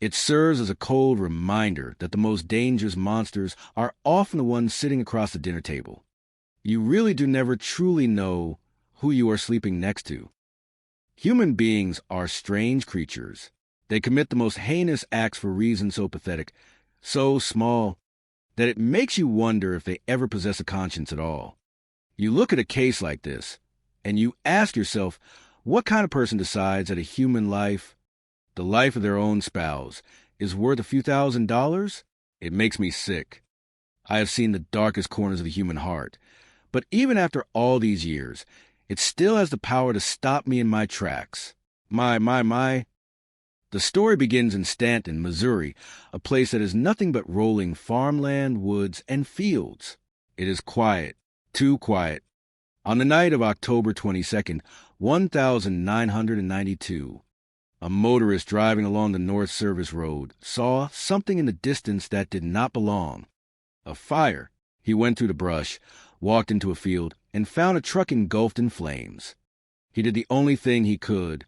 It serves as a cold reminder that the most dangerous monsters are often the ones sitting across the dinner table. You really do never truly know who you are sleeping next to. Human beings are strange creatures. They commit the most heinous acts for reasons so pathetic, so small, that it makes you wonder if they ever possess a conscience at all. You look at a case like this, and you ask yourself, what kind of person decides that a human life, the life of their own spouse, is worth a few $1,000s? It makes me sick. I have seen the darkest corners of the human heart, but even after all these years, it still has the power to stop me in my tracks. My. The story begins in Stanton, Missouri, a place that is nothing but rolling farmland, woods, and fields. It is quiet, too quiet. On the night of October 22nd, 1992, a motorist driving along the North Service Road saw something in the distance that did not belong. A fire. He went through the brush, walked into a field, and found a truck engulfed in flames. He did the only thing he could.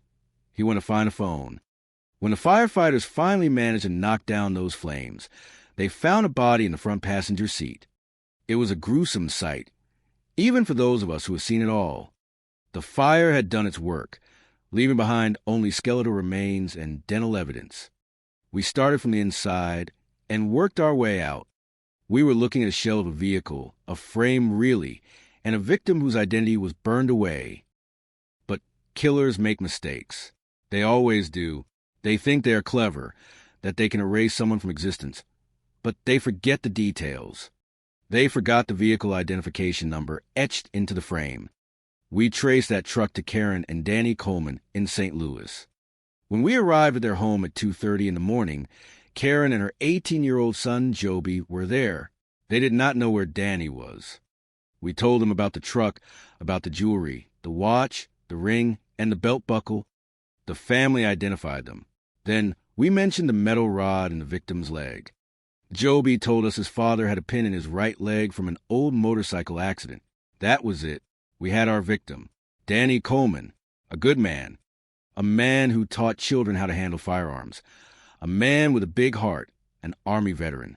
He went to find a phone. When the firefighters finally managed to knock down those flames, they found a body in the front passenger seat. It was a gruesome sight, even for those of us who have seen it all. The fire had done its work, leaving behind only skeletal remains and dental evidence. We started from the inside and worked our way out. We were looking at a shell of a vehicle, a frame really, and a victim whose identity was burned away. But killers make mistakes. They always do. They think they are clever, that they can erase someone from existence. but they forget the details. They forgot the vehicle identification number etched into the frame. We traced that truck to Karen and Danny Coleman in St. Louis. When we arrived at their home at 2:30 in the morning, Karen and her 18-year-old son, Joby, were there. They did not know where Danny was. We told them about the truck, about the jewelry, the watch, the ring, and the belt buckle. The family identified them. Then we mentioned the metal rod in the victim's leg. Joby told us his father had a pin in his right leg from an old motorcycle accident. That was it. We had our victim, Danny Coleman, a good man, a man who taught children how to handle firearms, a man with a big heart, an Army veteran.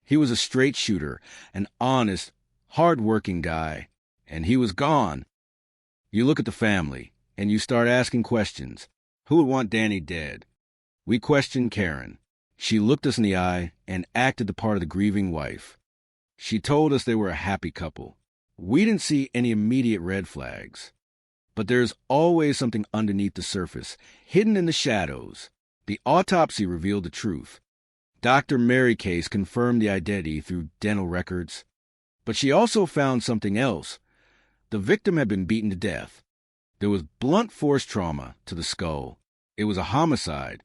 He was a straight shooter, an honest, hard-working guy, and he was gone. You look at the family, and you start asking questions. Who would want Danny dead? We questioned Karen. She looked us in the eye and acted the part of the grieving wife. She told us they were a happy couple. We didn't see any immediate red flags. But there's always something underneath the surface, hidden in the shadows. The autopsy revealed the truth. Dr. Mary Case confirmed the identity through dental records. But she also found something else. The victim had been beaten to death. There was blunt force trauma to the skull. It was a homicide.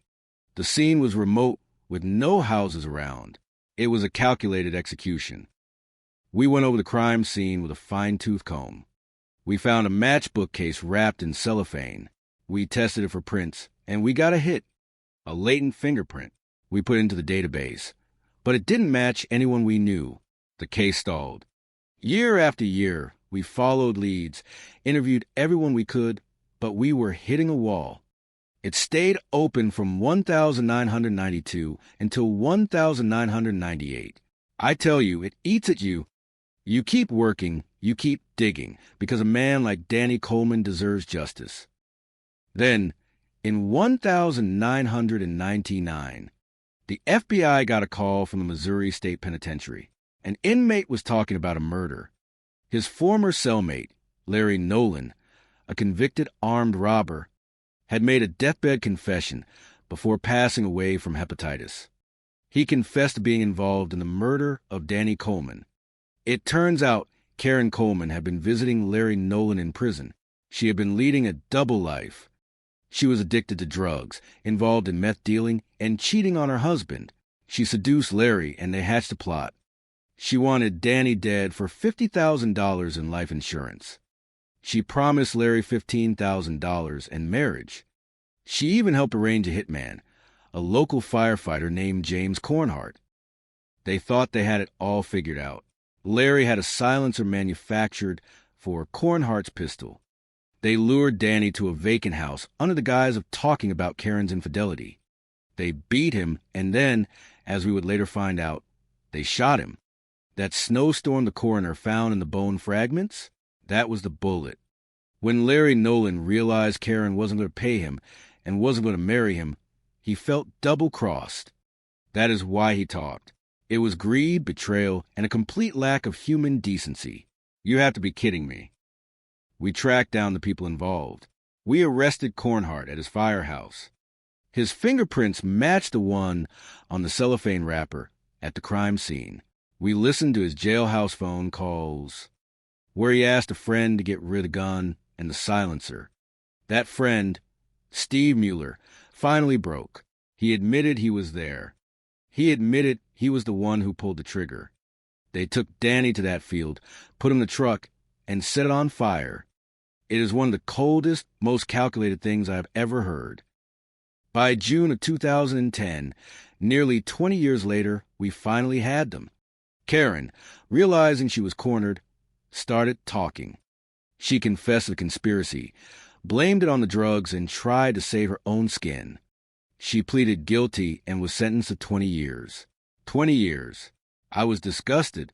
The scene was remote with no houses around. It was a calculated execution. We went over the crime scene with a fine-tooth comb. We found a matchbook case wrapped in cellophane. We tested it for prints, and we got a hit, a latent fingerprint. We put it into the database, but it didn't match anyone we knew. The case stalled. Year after year, we followed leads, interviewed everyone we could, but we were hitting a wall. It stayed open from 1992 until 1998. I tell you, it eats at you. You keep working, you keep digging, because a man like Danny Coleman deserves justice. Then, in 1999, the FBI got a call from the Missouri State Penitentiary. An inmate was talking about a murder. His former cellmate, Larry Nolan, a convicted armed robber, had made a deathbed confession before passing away from hepatitis. He confessed to being involved in the murder of Danny Coleman. It turns out Karen Coleman had been visiting Larry Nolan in prison. She had been leading a double life. She was addicted to drugs, involved in meth dealing, and cheating on her husband. She seduced Larry, and they hatched a plot. She wanted Danny dead for $50,000 in life insurance. She promised Larry $15,000 in marriage. She even helped arrange a hitman, a local firefighter named James Cornhart. They thought they had it all figured out. Larry had a silencer manufactured for Cornhart's pistol. They lured Danny to a vacant house under the guise of talking about Karen's infidelity. They beat him, and then, as we would later find out, they shot him. That snowstorm the coroner found in the bone fragments, that was the bullet. When Larry Nolan realized Karen wasn't going to pay him and wasn't going to marry him, he felt double-crossed. That is why he talked. It was greed, betrayal, and a complete lack of human decency. You have to be kidding me. We tracked down the people involved. We arrested Cornhart at his firehouse. His fingerprints matched the one on the cellophane wrapper at the crime scene. We listened to his jailhouse phone calls, where he asked a friend to get rid of the gun and the silencer. That friend, Steve Mueller, finally broke. He admitted he was there. He admitted he was the one who pulled the trigger. They took Danny to that field, put him in the truck, and set it on fire. It is one of the coldest, most calculated things I have ever heard. By June of 2010, nearly 20 years later, we finally had them. Karen, realizing she was cornered, started talking. She confessed the conspiracy, blamed it on the drugs, and tried to save her own skin. She pleaded guilty and was sentenced to 20 years. 20 years. I was disgusted.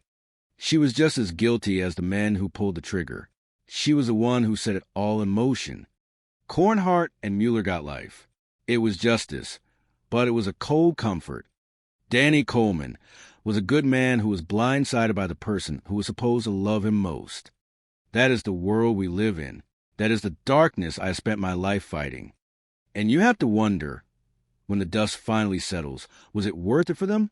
She was just as guilty as the men who pulled the trigger. She was the one who set it all in motion. Cornhart and Mueller got life. It was justice, but it was a cold comfort. Danny Coleman was a good man who was blindsided by the person who was supposed to love him most. That is the world we live in. That is the darkness I spent my life fighting. And you have to wonder, when the dust finally settles, was it worth it for them?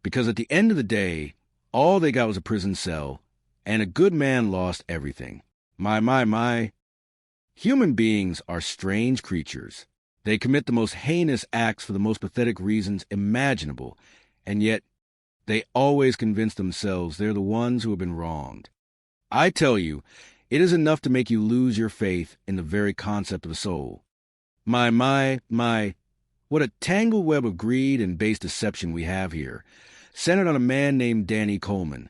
Because at the end of the day, all they got was a prison cell, and a good man lost everything. My. Human beings are strange creatures. They commit the most heinous acts for the most pathetic reasons imaginable, and yet they always convince themselves they're the ones who have been wronged. I tell you, it is enough to make you lose your faith in the very concept of a soul. My, what a tangled web of greed and base deception we have here, centered on a man named Danny Coleman.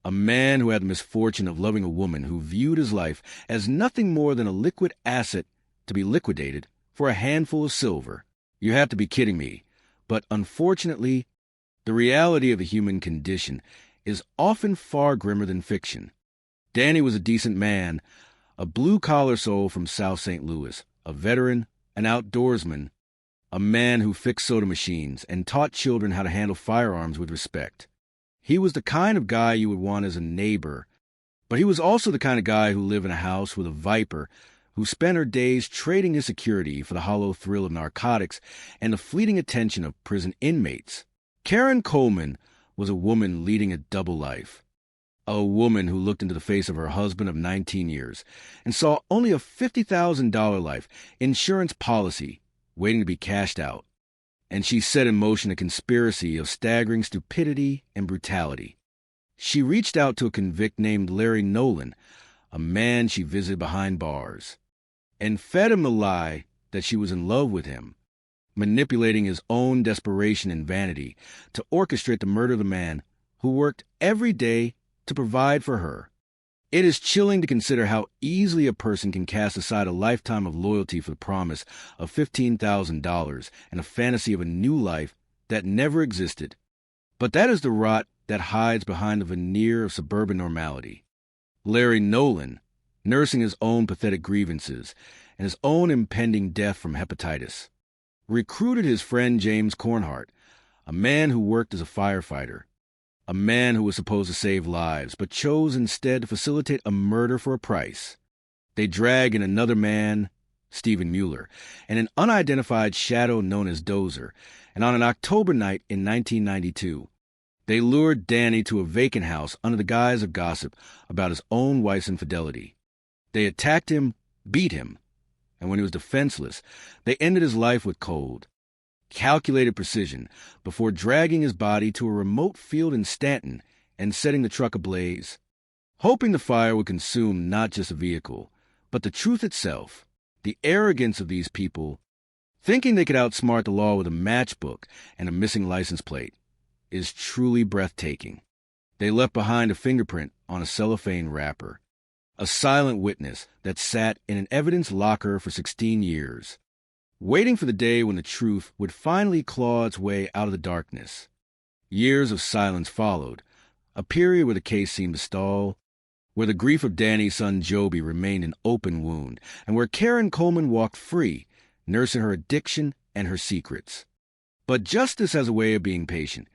A man who had the misfortune of loving a woman who viewed his life as nothing more than a liquid asset to be liquidated for a handful of silver. You have to be kidding me. But unfortunately, the reality of the human condition is often far grimmer than fiction. Danny was a decent man, a blue-collar soul from South St. Louis, a veteran, an outdoorsman, a man who fixed soda machines and taught children how to handle firearms with respect. He was the kind of guy you would want as a neighbor, but he was also the kind of guy who lived in a house with a viper, who spent her days trading his security for the hollow thrill of narcotics and the fleeting attention of prison inmates. Karen Coleman was a woman leading a double life. A woman who looked into the face of her husband of 19 years and saw only a $50,000 life insurance policy waiting to be cashed out. And she set in motion a conspiracy of staggering stupidity and brutality. She reached out to a convict named Larry Nolan, a man she visited behind bars, and fed him the lie that she was in love with him, manipulating his own desperation and vanity to orchestrate the murder of the man who worked every day to provide for her. It is chilling to consider how easily a person can cast aside a lifetime of loyalty for the promise of $15,000 and a fantasy of a new life that never existed. But that is the rot that hides behind the veneer of suburban normality. Larry Nolan, nursing his own pathetic grievances and his own impending death from hepatitis, recruited his friend James Cornhart, a man who worked as a firefighter, a man who was supposed to save lives, but chose instead to facilitate a murder for a price. They drag in another man, Stephen Mueller, and an unidentified shadow known as Dozer, and on an October night in 1992, they lured Danny to a vacant house under the guise of gossip about his own wife's infidelity. They attacked him, beat him, and when he was defenseless, they ended his life with cold, calculated precision before dragging his body to a remote field in Stanton and setting the truck ablaze, hoping the fire would consume not just a vehicle, but the truth itself. The arrogance of these people, thinking they could outsmart the law with a matchbook and a missing license plate, is truly breathtaking. They left behind a fingerprint on a cellophane wrapper, a silent witness that sat in an evidence locker for 16 years, waiting for the day when the truth would finally claw its way out of the darkness. Years of silence followed, a period where the case seemed to stall, where the grief of Danny's son Joby remained an open wound, and where Karen Coleman walked free, nursing her addiction and her secrets. But justice has a way of being patient,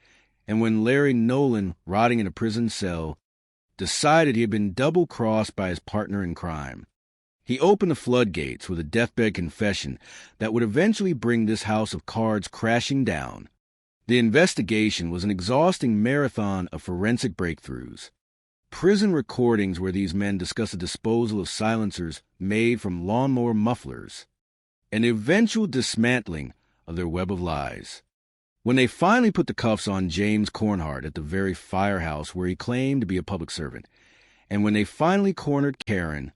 and when Larry Nolan, rotting in a prison cell, decided he had been double-crossed by his partner in crime, he opened the floodgates with a deathbed confession that would eventually bring this house of cards crashing down. The investigation was an exhausting marathon of forensic breakthroughs. Prison recordings where these men discussed the disposal of silencers made from lawnmower mufflers, and the eventual dismantling of their web of lies. When they finally put the cuffs on James Cornhart at the very firehouse where he claimed to be a public servant, and when they finally cornered Karen,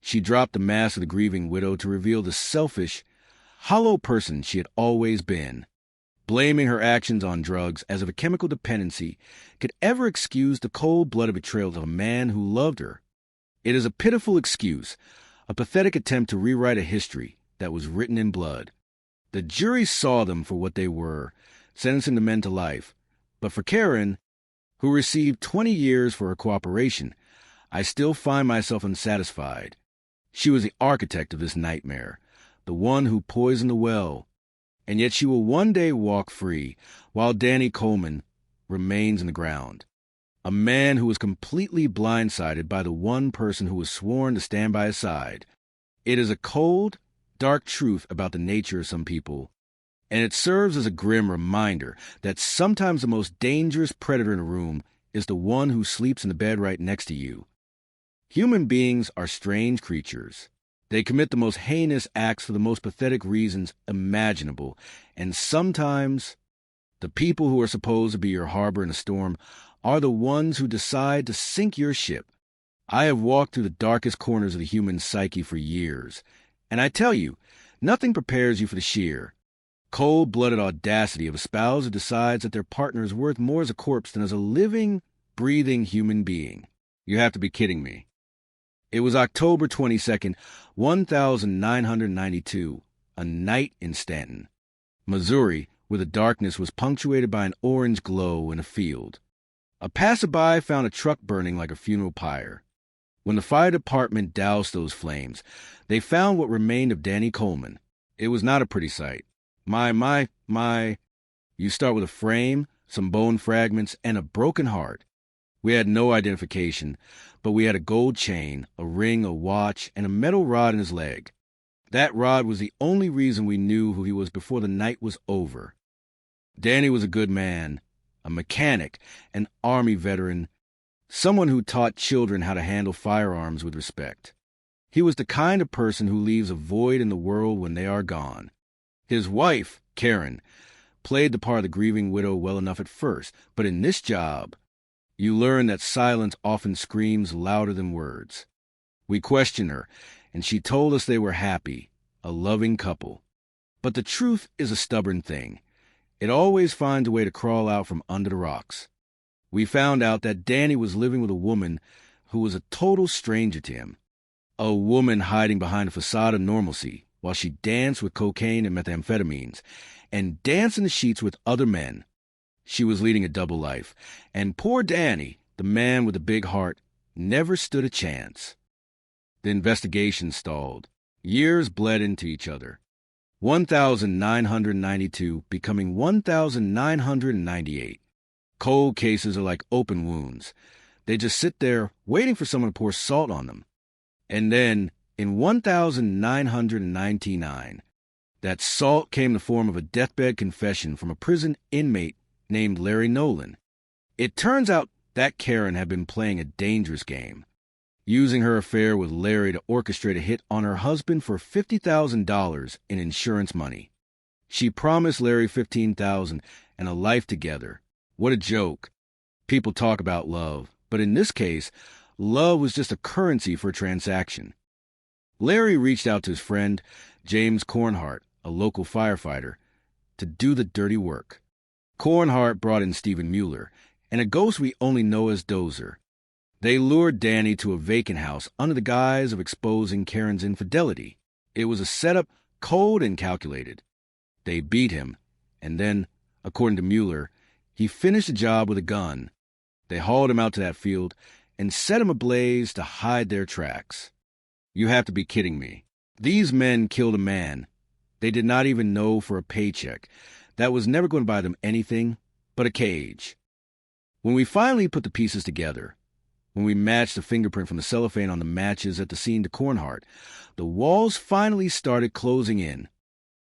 she dropped the mask of the grieving widow to reveal the selfish, hollow person she had always been, blaming her actions on drugs as if a chemical dependency could ever excuse the cold-blooded betrayal of a man who loved her. It is a pitiful excuse, a pathetic attempt to rewrite a history that was written in blood. The jury saw them for what they were, sentencing the men to life. But for Karen, who received 20 years for her cooperation, I still find myself unsatisfied. She was the architect of this nightmare, the one who poisoned the well, and yet she will one day walk free, while Danny Coleman remains in the ground. A man who was completely blindsided by the one person who was sworn to stand by his side. It is a cold, dark truth about the nature of some people, And it serves as a grim reminder that sometimes the most dangerous predator in a room is the one who sleeps in the bed right next to you. Human beings are strange creatures. They commit the most heinous acts for the most pathetic reasons imaginable, and sometimes the people who are supposed to be your harbor in a storm are the ones who decide to sink your ship. I have walked through the darkest corners of the human psyche for years, and I tell you, nothing prepares you for the sheer, cold-blooded audacity of a spouse who decides that their partner is worth more as a corpse than as a living, breathing human being. You have to be kidding me. It was October 22nd, 1992, a night in Stanton, Missouri, where the darkness was punctuated by an orange glow in a field. A passerby found a truck burning like a funeral pyre. When the fire department doused those flames, they found what remained of Danny Coleman. It was not a pretty sight. My. You start with a frame, some bone fragments, and a broken heart. We had no identification, but we had a gold chain, a ring, a watch, and a metal rod in his leg. That rod was the only reason we knew who he was before the night was over. Danny was a good man, a mechanic, an Army veteran, someone who taught children how to handle firearms with respect. He was the kind of person who leaves a void in the world when they are gone. His wife, Karen, played the part of the grieving widow well enough at first, but in this job, you learn that silence often screams louder than words. We questioned her, and she told us they were happy, a loving couple. But the truth is a stubborn thing. It always finds a way to crawl out from under the rocks. We found out that Danny was living with a woman who was a total stranger to him, a woman hiding behind a facade of normalcy while she danced with cocaine and methamphetamines and danced in the sheets with other men. She was leading a double life, and poor Danny, the man with the big heart, never stood a chance. The investigation stalled. Years bled into each other. 1,992 becoming 1,998. Cold cases are like open wounds. They just sit there waiting for someone to pour salt on them. And then, in 1,999, that salt came in the form of a deathbed confession from a prison inmate named Larry Nolan. It turns out that Karen had been playing a dangerous game, using her affair with Larry to orchestrate a hit on her husband for $50,000 in insurance money. She promised Larry $15,000 and a life together. What a joke. People talk about love, but in this case, love was just a currency for a transaction. Larry reached out to his friend, James Cornhart, a local firefighter, to do the dirty work. Cornhart brought in Stephen Mueller, and a ghost we only know as Dozer. They lured Danny to a vacant house under the guise of exposing Karen's infidelity. It was a setup cold and calculated. They beat him, and then, according to Mueller, he finished the job with a gun. They hauled him out to that field and set him ablaze to hide their tracks. You have to be kidding me. These men killed a man they did not even know for a paycheck that was never going to buy them anything but a cage. When we finally put the pieces together, when we matched the fingerprint from the cellophane on the matches at the scene to Cornhart, the walls finally started closing in.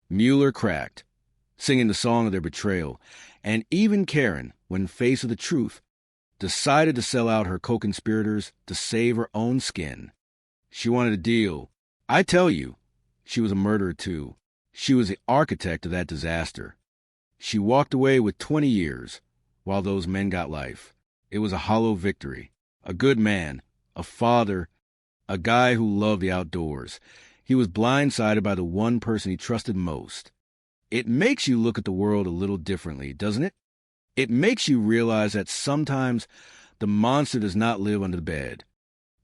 Mueller cracked, singing the song of their betrayal, and even Karen, when faced with the truth, decided to sell out her co-conspirators to save her own skin. She wanted a deal. I tell you, she was a murderer too. She was the architect of that disaster. She walked away with 20 years, while those men got life. It was a hollow victory. A good man, a father, a guy who loved the outdoors. He was blindsided by the one person he trusted most. It makes you look at the world a little differently, doesn't it? It makes you realize that sometimes the monster does not live under the bed.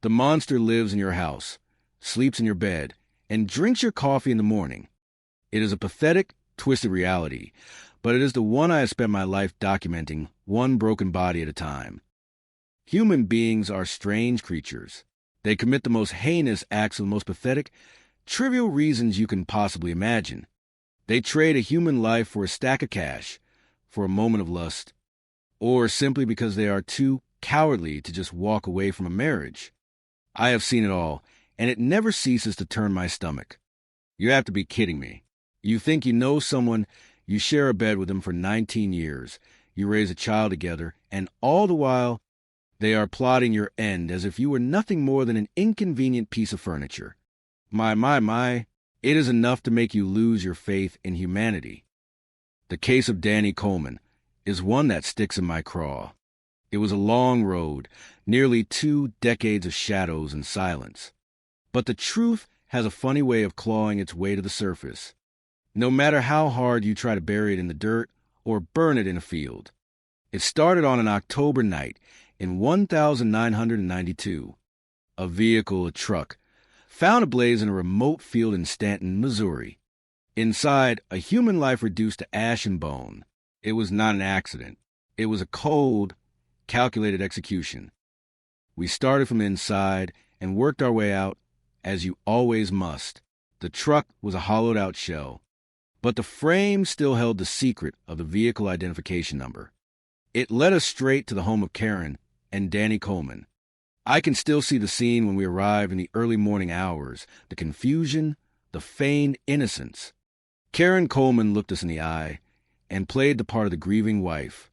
The monster lives in your house, sleeps in your bed, and drinks your coffee in the morning. It is a pathetic, twisted reality, but it is the one I have spent my life documenting, one broken body at a time. Human beings are strange creatures. They commit the most heinous acts for the most pathetic, trivial reasons you can possibly imagine. They trade a human life for a stack of cash, for a moment of lust, or simply because they are too cowardly to just walk away from a marriage. I have seen it all, and it never ceases to turn my stomach. You have to be kidding me. You think you know someone, You share a bed with them for 19 years. You raise a child together, and all the while, they are plotting your end as if you were nothing more than an inconvenient piece of furniture. My, it is enough to make you lose your faith in humanity. The case of Danny Coleman is one that sticks in my craw. It was a long road, nearly 2 decades of shadows and silence. But the truth has a funny way of clawing its way to the surface, no matter how hard you try to bury it in the dirt or burn it in a field. It started on an October night in 1992. A vehicle, a truck, found ablaze in a remote field in Stanton, Missouri. Inside, a human life reduced to ash and bone. It was not an accident. It was a cold, calculated execution. We started from inside and worked our way out, as you always must. The truck was a hollowed-out shell, but the frame still held the secret of the vehicle identification number. It led us straight to the home of Karen and Danny Coleman. I can still see the scene when we arrived in the early morning hours, the confusion, the feigned innocence. Karen Coleman looked us in the eye and played the part of the grieving wife.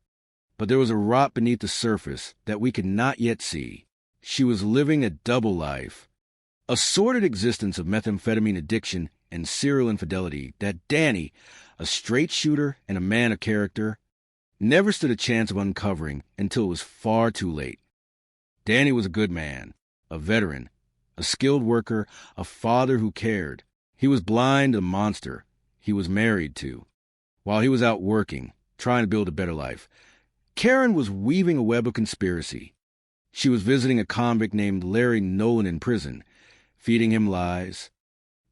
But there was a rot beneath the surface that we could not yet see. She was living a double life, a sordid existence of methamphetamine addiction and serial infidelity that Danny, a straight shooter and a man of character, never stood a chance of uncovering until it was far too late. Danny was a good man, a veteran, a skilled worker, a father who cared. He was blind, a monster. He was married to. While he was out working, trying to build a better life, Karen was weaving a web of conspiracy. She was visiting a convict named Larry Nolan in prison, feeding him lies,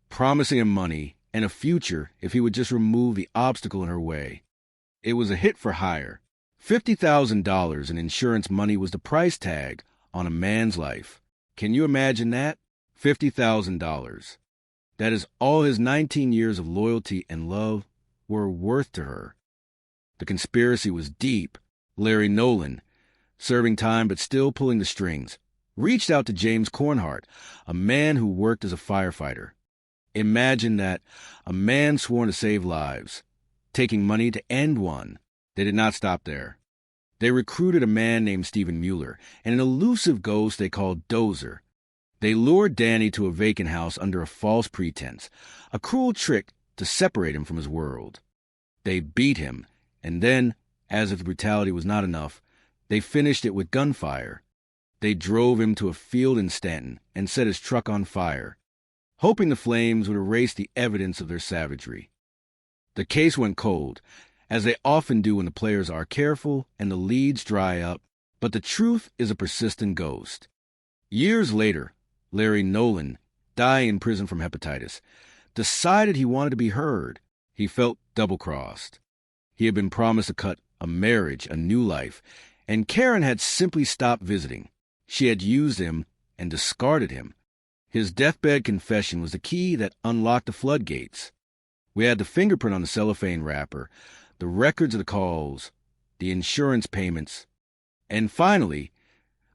promising him money and a future if he would just remove the obstacle in her way. It was a hit for hire. $50,000 in insurance money was the price tag on a man's life. Can you imagine that? $50,000. That is all his 19 years of loyalty and love were worth to her. The conspiracy was deep. Larry Nolan, serving time but still pulling the strings, reached out to James Cornhart, a man who worked as a firefighter. Imagine that, a man sworn to save lives, taking money to end one. They did not stop there. They recruited a man named Stephen Mueller and an elusive ghost they called Dozer. They lured Danny to a vacant house under a false pretense, a cruel trick to separate him from his world. They beat him, and then, as if the brutality was not enough, they finished it with gunfire. They drove him to a field in Stanton and set his truck on fire, hoping the flames would erase the evidence of their savagery. The case went cold, as they often do when the players are careful and the leads dry up, but the truth is a persistent ghost. Years later, Larry Nolan, dying in prison from hepatitis, decided he wanted to be heard. He felt double-crossed. He had been promised a cut, a marriage, a new life, and Karen had simply stopped visiting. She had used him and discarded him. His deathbed confession was the key that unlocked the floodgates. We had the fingerprint on the cellophane wrapper, the records of the calls, the insurance payments, and finally,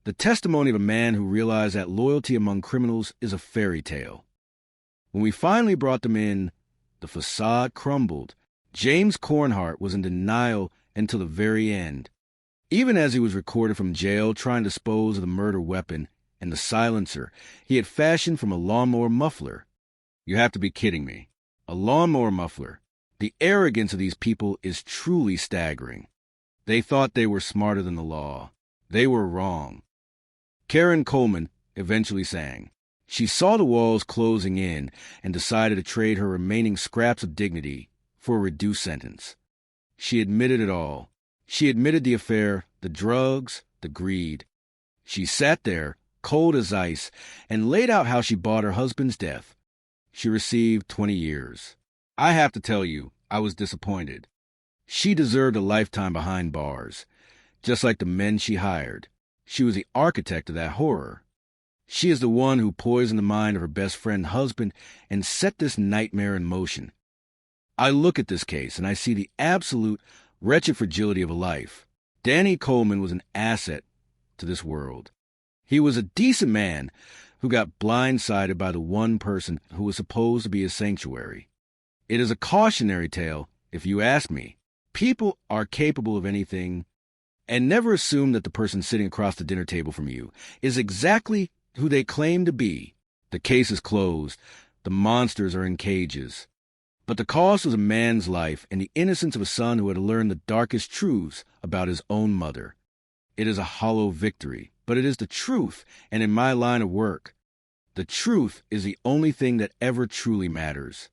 the testimony of a man who realized that loyalty among criminals is a fairy tale. When we finally brought them in, the facade crumbled. James Cornhart was in denial until the very end. Even as he was recorded from jail trying to dispose of the murder weapon and the silencer he had fashioned from a lawnmower muffler. You have to be kidding me. A lawnmower muffler. The arrogance of these people is truly staggering. They thought they were smarter than the law. They were wrong. Karen Coleman eventually sang. She saw the walls closing in and decided to trade her remaining scraps of dignity for a reduced sentence. She admitted it all. She admitted the affair, the drugs, the greed. She sat there, cold as ice, and laid out how she bought her husband's death. She received 20 years. I have to tell you, I was disappointed. She deserved a lifetime behind bars, just like the men she hired. She was the architect of that horror. She is the one who poisoned the mind of her best friend's husband and set this nightmare in motion. I look at this case and I see the absolute wretched fragility of a life. Danny Coleman was an asset to this world. He was a decent man who got blindsided by the one person who was supposed to be his sanctuary. It is a cautionary tale if you ask me. People are capable of anything, and never assume that the person sitting across the dinner table from you is exactly who they claim to be. The case is closed. The monsters are in cages. But the cost was a man's life and the innocence of a son who had learned the darkest truths about his own mother. It is a hollow victory, but it is the truth, and in my line of work, the truth is the only thing that ever truly matters.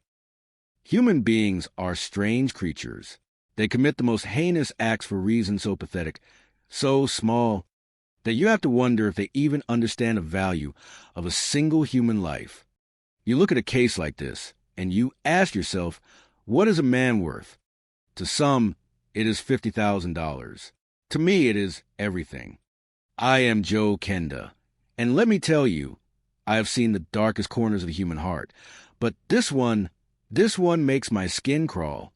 Human beings are strange creatures. They commit the most heinous acts for reasons so pathetic, so small, that you have to wonder if they even understand the value of a single human life. You look at a case like this, and you ask yourself, what is a man worth? To some, it is $50,000. To me, it is everything. I am Joe Kenda, and let me tell you, I have seen the darkest corners of the human heart, but this one makes my skin crawl.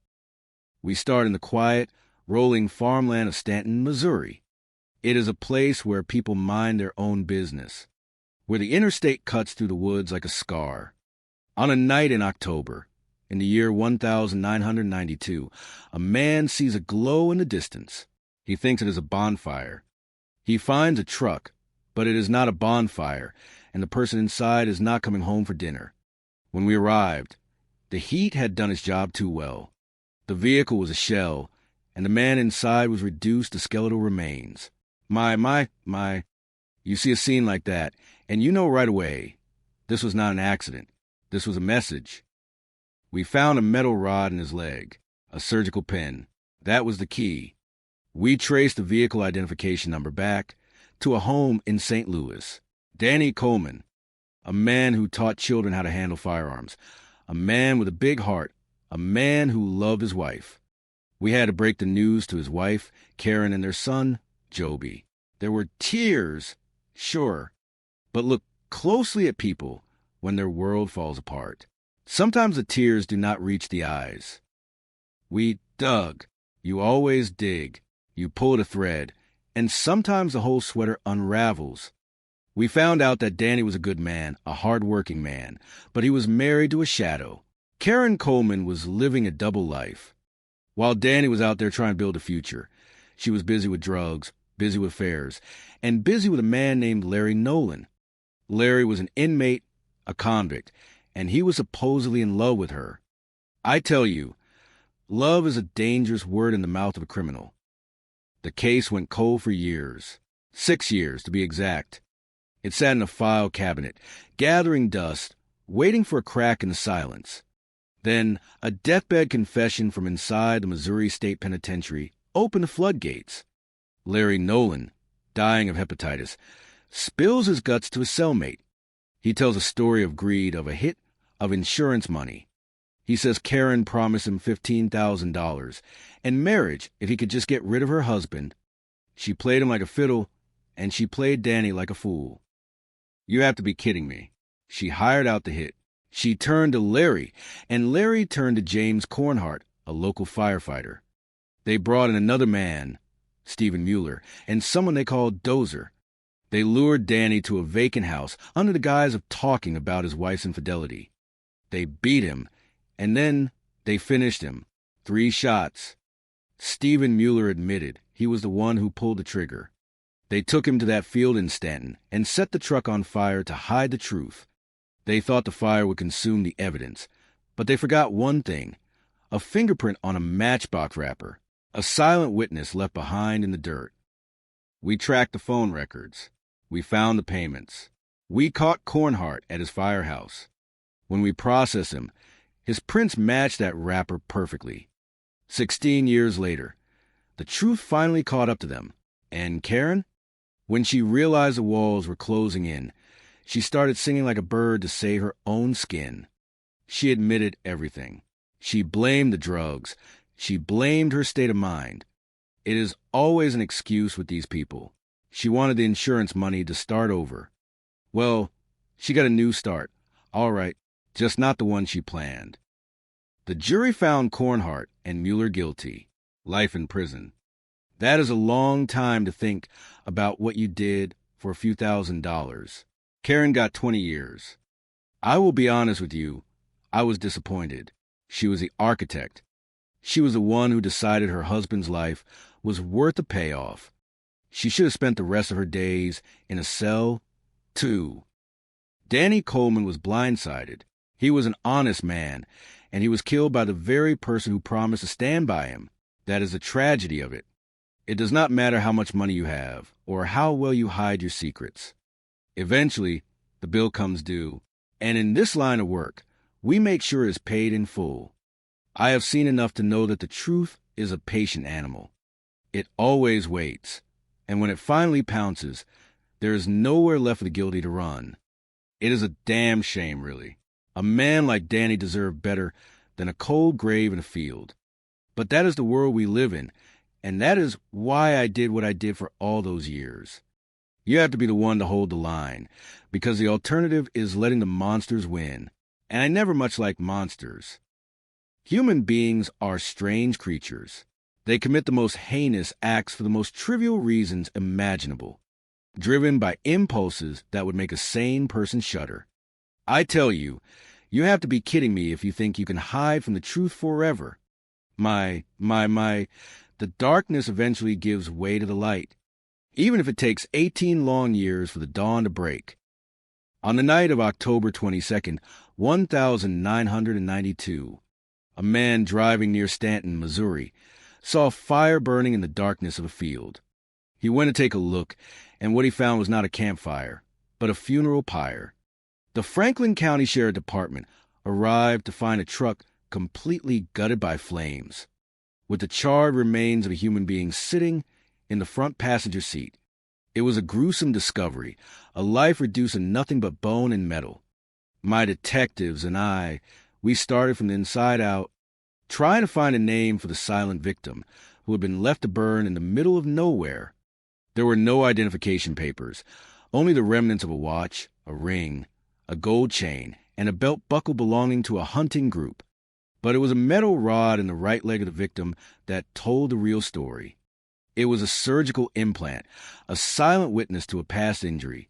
We start in the quiet, rolling farmland of Stanton, Missouri. It is a place where people mind their own business, where the interstate cuts through the woods like a scar. On a night in October, in the year 1992, a man sees a glow in the distance. He thinks it is a bonfire. He finds a truck, but it is not a bonfire, and the person inside is not coming home for dinner. When we arrived, the heat had done its job too well. The vehicle was a shell, and the man inside was reduced to skeletal remains. My. You see a scene like that, and you know right away, this was not an accident. This was a message. We found a metal rod in his leg, a surgical pin. That was the key. We traced the vehicle identification number back to a home in St. Louis. Danny Coleman, a man who taught children how to handle firearms, a man with a big heart, a man who loved his wife. We had to break the news to his wife, Karen, and their son, Joby. There were tears, sure, but look closely at people when their world falls apart. Sometimes the tears do not reach the eyes. We dug. You always dig. You pull at a thread, and sometimes the whole sweater unravels. We found out that Danny was a good man, a hard-working man, but he was married to a shadow. Karen Coleman was living a double life. While Danny was out there trying to build a future, she was busy with drugs, busy with affairs, and busy with a man named Larry Nolan. Larry was an inmate, a convict, and he was supposedly in love with her. I tell you, love is a dangerous word in the mouth of a criminal. The case went cold for years, 6 years to be exact. It sat in a file cabinet, gathering dust, waiting for a crack in the silence. Then a deathbed confession from inside the Missouri State Penitentiary opened the floodgates. Larry Nolan, dying of hepatitis, spills his guts to his cellmate. He tells a story of greed, of a hit of insurance money. He says Karen promised him $15,000 and marriage if he could just get rid of her husband. She played him like a fiddle, and she played Danny like a fool. You have to be kidding me. She hired out the hit. She turned to Larry, and Larry turned to James Cornhart, a local firefighter. They brought in another man, Stephen Mueller, and someone they called Dozer. They lured Danny to a vacant house under the guise of talking about his wife's infidelity. They beat him, and then they finished him. 3 shots. Stephen Mueller admitted he was the one who pulled the trigger. They took him to that field in Stanton and set the truck on fire to hide the truth. They thought the fire would consume the evidence, but they forgot one thing, a fingerprint on a matchbox wrapper, a silent witness left behind in the dirt. We tracked the phone records. We found the payments. We caught Cornhart at his firehouse. When we processed him, his prints matched that wrapper perfectly. 16 years later, the truth finally caught up to them. And Karen? When she realized the walls were closing in, she started singing like a bird to save her own skin. She admitted everything. She blamed the drugs. She blamed her state of mind. It is always an excuse with these people. She wanted the insurance money to start over. Well, she got a new start. All right, just not the one she planned. The jury found Cornhart and Mueller guilty. Life in prison. That is a long time to think about what you did for a few $1,000s. Karen got 20 years. I will be honest with you, I was disappointed. She was the architect. She was the one who decided her husband's life was worth the payoff. She should have spent the rest of her days in a cell, too. Danny Coleman was blindsided. He was an honest man, and he was killed by the very person who promised to stand by him. That is the tragedy of it. It does not matter how much money you have, or how well you hide your secrets. Eventually, the bill comes due, and in this line of work, we make sure it is paid in full. I have seen enough to know that the truth is a patient animal. It always waits, and when it finally pounces, there is nowhere left for the guilty to run. It is a damn shame, really. A man like Danny deserved better than a cold grave in a field. But that is the world we live in, and that is why I did what I did for all those years. You have to be the one to hold the line, because the alternative is letting the monsters win, and I never much liked monsters. Human beings are strange creatures. They commit the most heinous acts for the most trivial reasons imaginable, driven by impulses that would make a sane person shudder. I tell you, you have to be kidding me if you think you can hide from the truth forever. The darkness eventually gives way to the light, even if it takes 18 long years for the dawn to break. On the night of October 22nd, 1992, a man driving near Stanton, Missouri, saw a fire burning in the darkness of a field. He went to take a look, and what he found was not a campfire, but a funeral pyre. The Franklin County Sheriff Department arrived to find a truck completely gutted by flames, with the charred remains of a human being sitting in the front passenger seat. It was a gruesome discovery, a life reduced to nothing but bone and metal. My detectives and I, we started from the inside out, trying to find a name for the silent victim who had been left to burn in the middle of nowhere. There were no identification papers, only the remnants of a watch, a ring, a gold chain, and a belt buckle belonging to a hunting group. But it was a metal rod in the right leg of the victim that told the real story. It was a surgical implant, a silent witness to a past injury.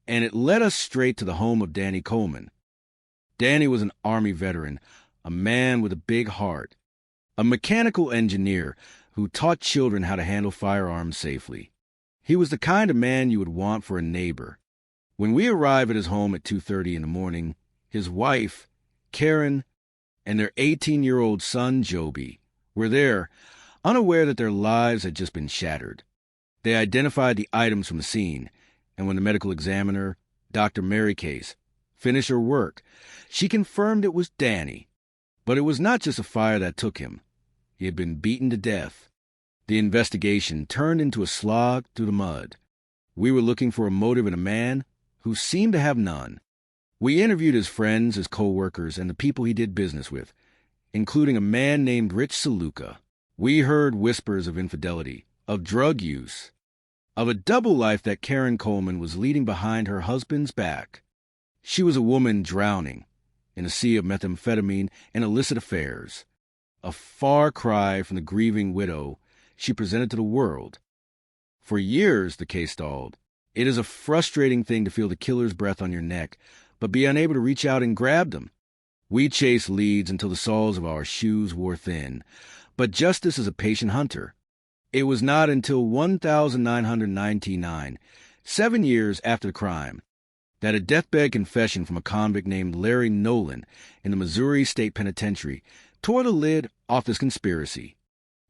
And it led us straight to the home of Danny Coleman. Danny was an Army veteran, a man with a big heart, a mechanical engineer who taught children how to handle firearms safely. He was the kind of man you would want for a neighbor. When we arrived at his home at 2:30 in the morning, his wife, Karen, and their 18-year-old son, Joby, were there, unaware that their lives had just been shattered. They identified the items from the scene, and when the medical examiner, Dr. Mary Case, finished her work, she confirmed it was Danny. But it was not just a fire that took him. He had been beaten to death. The investigation turned into a slog through the mud. We were looking for a motive in a man who seemed to have none. We interviewed his friends, his co-workers, and the people he did business with, including a man named Rich Saluka. We heard whispers of infidelity, of drug use, of a double life that Karen Coleman was leading behind her husband's back. She was a woman drowning in a sea of methamphetamine and illicit affairs, a far cry from the grieving widow she presented to the world. For years, the case stalled. It is a frustrating thing to feel the killer's breath on your neck, but be unable to reach out and grab them. We chased leads until the soles of our shoes wore thin, but justice is a patient hunter. It was not until 1999, 7 years after the crime, that a deathbed confession from a convict named Larry Nolan in the Missouri State Penitentiary tore the lid off this conspiracy.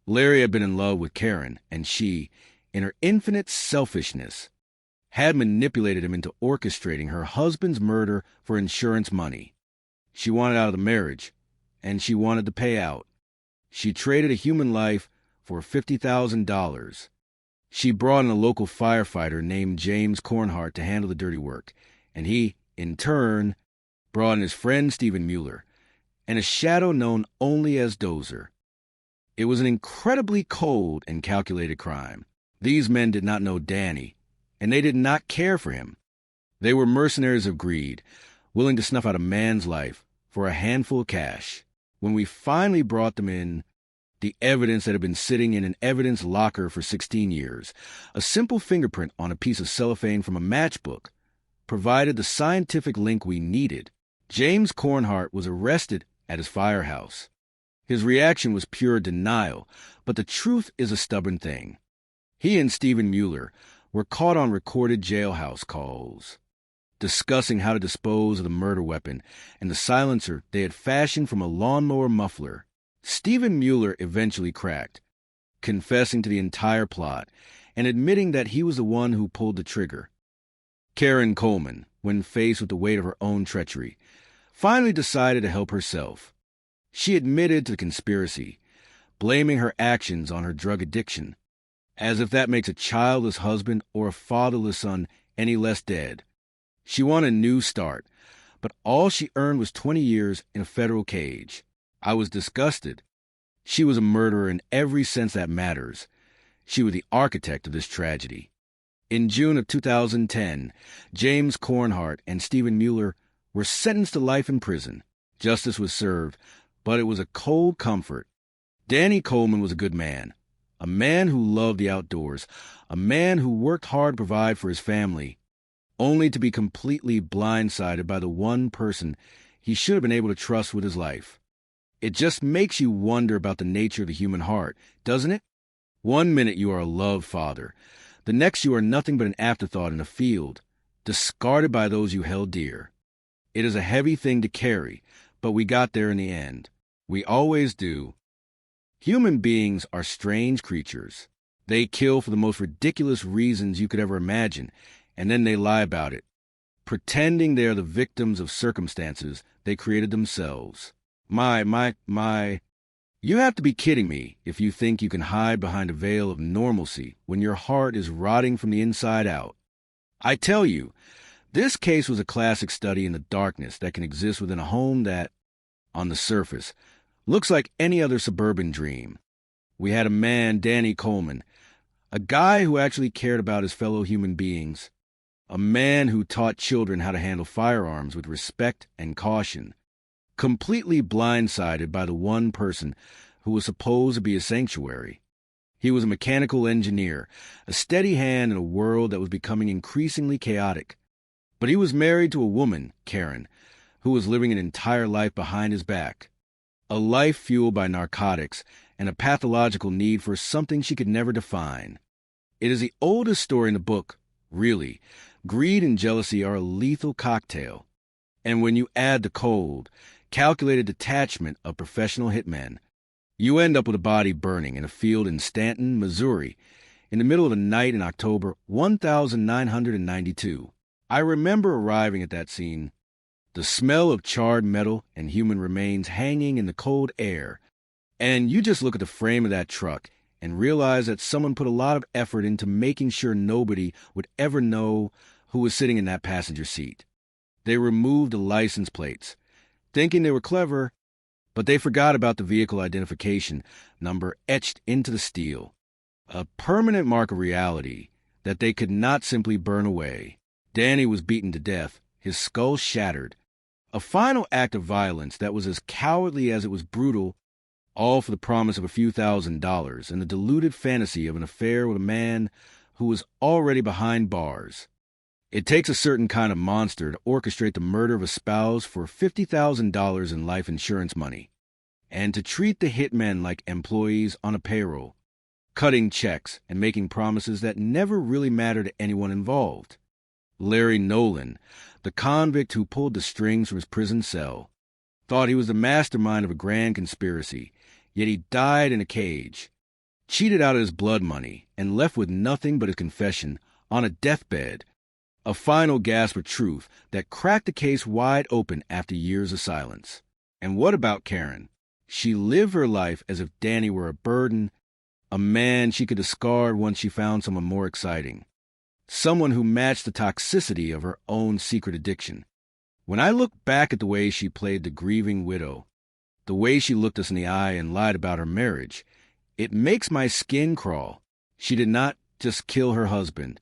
Larry had been in love with Karen, and she, in her infinite selfishness, had manipulated him into orchestrating her husband's murder for insurance money. She wanted out of the marriage, and she wanted to pay out. She traded a human life for $50,000. She brought in a local firefighter named James Cornhart to handle the dirty work, and he, in turn, brought in his friend Stephen Mueller, and a shadow known only as Dozer. It was an incredibly cold and calculated crime. These men did not know Danny, and they did not care for him. They were mercenaries of greed, willing to snuff out a man's life for a handful of cash. When we finally brought them in, the evidence that had been sitting in an evidence locker for 16 years, a simple fingerprint on a piece of cellophane from a matchbook, provided the scientific link we needed. James Cornhart was arrested at his firehouse. His reaction was pure denial, but the truth is a stubborn thing. He and Stephen Mueller were caught on recorded jailhouse calls, discussing how to dispose of the murder weapon and the silencer they had fashioned from a lawnmower muffler. Stephen Mueller eventually cracked, confessing to the entire plot and admitting that he was the one who pulled the trigger. Karen Coleman, when faced with the weight of her own treachery, finally decided to help herself. She admitted to the conspiracy, blaming her actions on her drug addiction, as if that makes a childless husband or a fatherless son any less dead. She wanted a new start, but all she earned was 20 years in a federal cage. I was disgusted. She was a murderer in every sense that matters. She was the architect of this tragedy. In June of 2010, James Cornhart and Stephen Mueller were sentenced to life in prison. Justice was served, but it was a cold comfort. Danny Coleman was a good man, a man who loved the outdoors, a man who worked hard to provide for his family, only to be completely blindsided by the one person he should have been able to trust with his life. It just makes you wonder about the nature of the human heart, doesn't it? One minute you are a loved father. The next you are nothing but an afterthought in a field, discarded by those you held dear. It is a heavy thing to carry, but we got there in the end. We always do. Human beings are strange creatures. They kill for the most ridiculous reasons you could ever imagine, and then they lie about it, pretending they are the victims of circumstances they created themselves. You have to be kidding me if you think you can hide behind a veil of normalcy when your heart is rotting from the inside out. I tell you, this case was a classic study in the darkness that can exist within a home that, on the surface, looks like any other suburban dream. We had a man, Danny Coleman, a guy who actually cared about his fellow human beings, a man who taught children how to handle firearms with respect and caution, completely blindsided by the one person who was supposed to be a sanctuary. He was a mechanical engineer, a steady hand in a world that was becoming increasingly chaotic. But he was married to a woman, Karen, who was living an entire life behind his back, a life fueled by narcotics and a pathological need for something she could never define. It is the oldest story in the book, really. Greed and jealousy are a lethal cocktail. And when you add the cold, calculated detachment of professional hitmen, you end up with a body burning in a field in Stanton, Missouri, in the middle of a night in October 1992. I remember arriving at that scene, the smell of charred metal and human remains hanging in the cold air, and you just look at the frame of that truck and realize that someone put a lot of effort into making sure nobody would ever know who was sitting in that passenger seat. They removed the license plates, thinking they were clever, but they forgot about the vehicle identification number etched into the steel, a permanent mark of reality that they could not simply burn away. Danny was beaten to death, his skull shattered, a final act of violence that was as cowardly as it was brutal, all for the promise of a few $1,000s and the deluded fantasy of an affair with a man who was already behind bars. It takes a certain kind of monster to orchestrate the murder of a spouse for $50,000 in life insurance money, and to treat the hitmen like employees on a payroll, cutting checks and making promises that never really mattered to anyone involved. Larry Nolan, the convict who pulled the strings from his prison cell, thought he was the mastermind of a grand conspiracy, yet he died in a cage, cheated out of his blood money, and left with nothing but his confession on a deathbed, a final gasp of truth that cracked the case wide open after years of silence. And what about Karen? She lived her life as if Danny were a burden, a man she could discard once she found someone more exciting, someone who matched the toxicity of her own secret addiction. When I look back at the way she played the grieving widow, the way she looked us in the eye and lied about her marriage, it makes my skin crawl. She did not just kill her husband.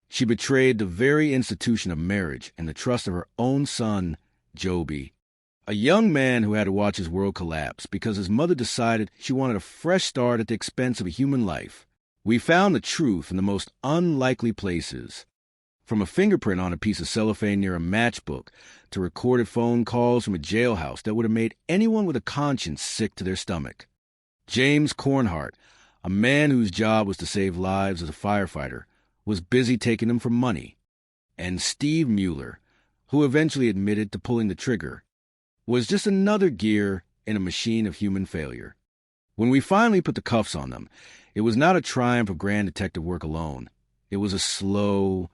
She betrayed the very institution of marriage and the trust of her own son, Joby, a young man who had to watch his world collapse because his mother decided she wanted a fresh start at the expense of a human life. We found the truth in the most unlikely places. From a fingerprint on a piece of cellophane near a matchbook to recorded phone calls from a jailhouse that would have made anyone with a conscience sick to their stomach. James Cornhart, a man whose job was to save lives as a firefighter, was busy taking them for money. And Steve Mueller, who eventually admitted to pulling the trigger, was just another gear in a machine of human failure. When we finally put the cuffs on them, it was not a triumph of grand detective work alone. It was a slow,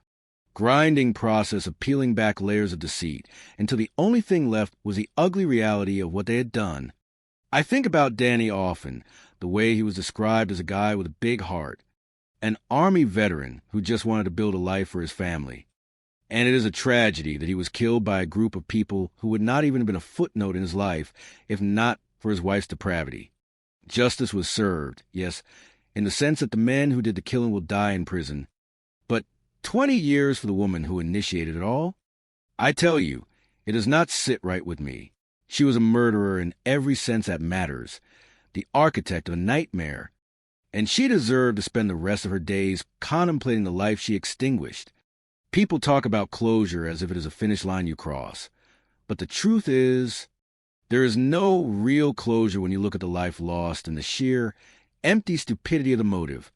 grinding process of peeling back layers of deceit until the only thing left was the ugly reality of what they had done. I think about Danny often, the way he was described as a guy with a big heart, an Army veteran who just wanted to build a life for his family. And it is a tragedy that he was killed by a group of people who would not even have been a footnote in his life if not for his wife's depravity. Justice was served, yes, in the sense that the men who did the killing will die in prison. But 20 years for the woman who initiated it all? I tell you, it does not sit right with me. She was a murderer in every sense that matters, the architect of a nightmare, and she deserved to spend the rest of her days contemplating the life she extinguished. People talk about closure as if it is a finish line you cross, but the truth is, there is no real closure when you look at the life lost and the sheer, empty stupidity of the motive.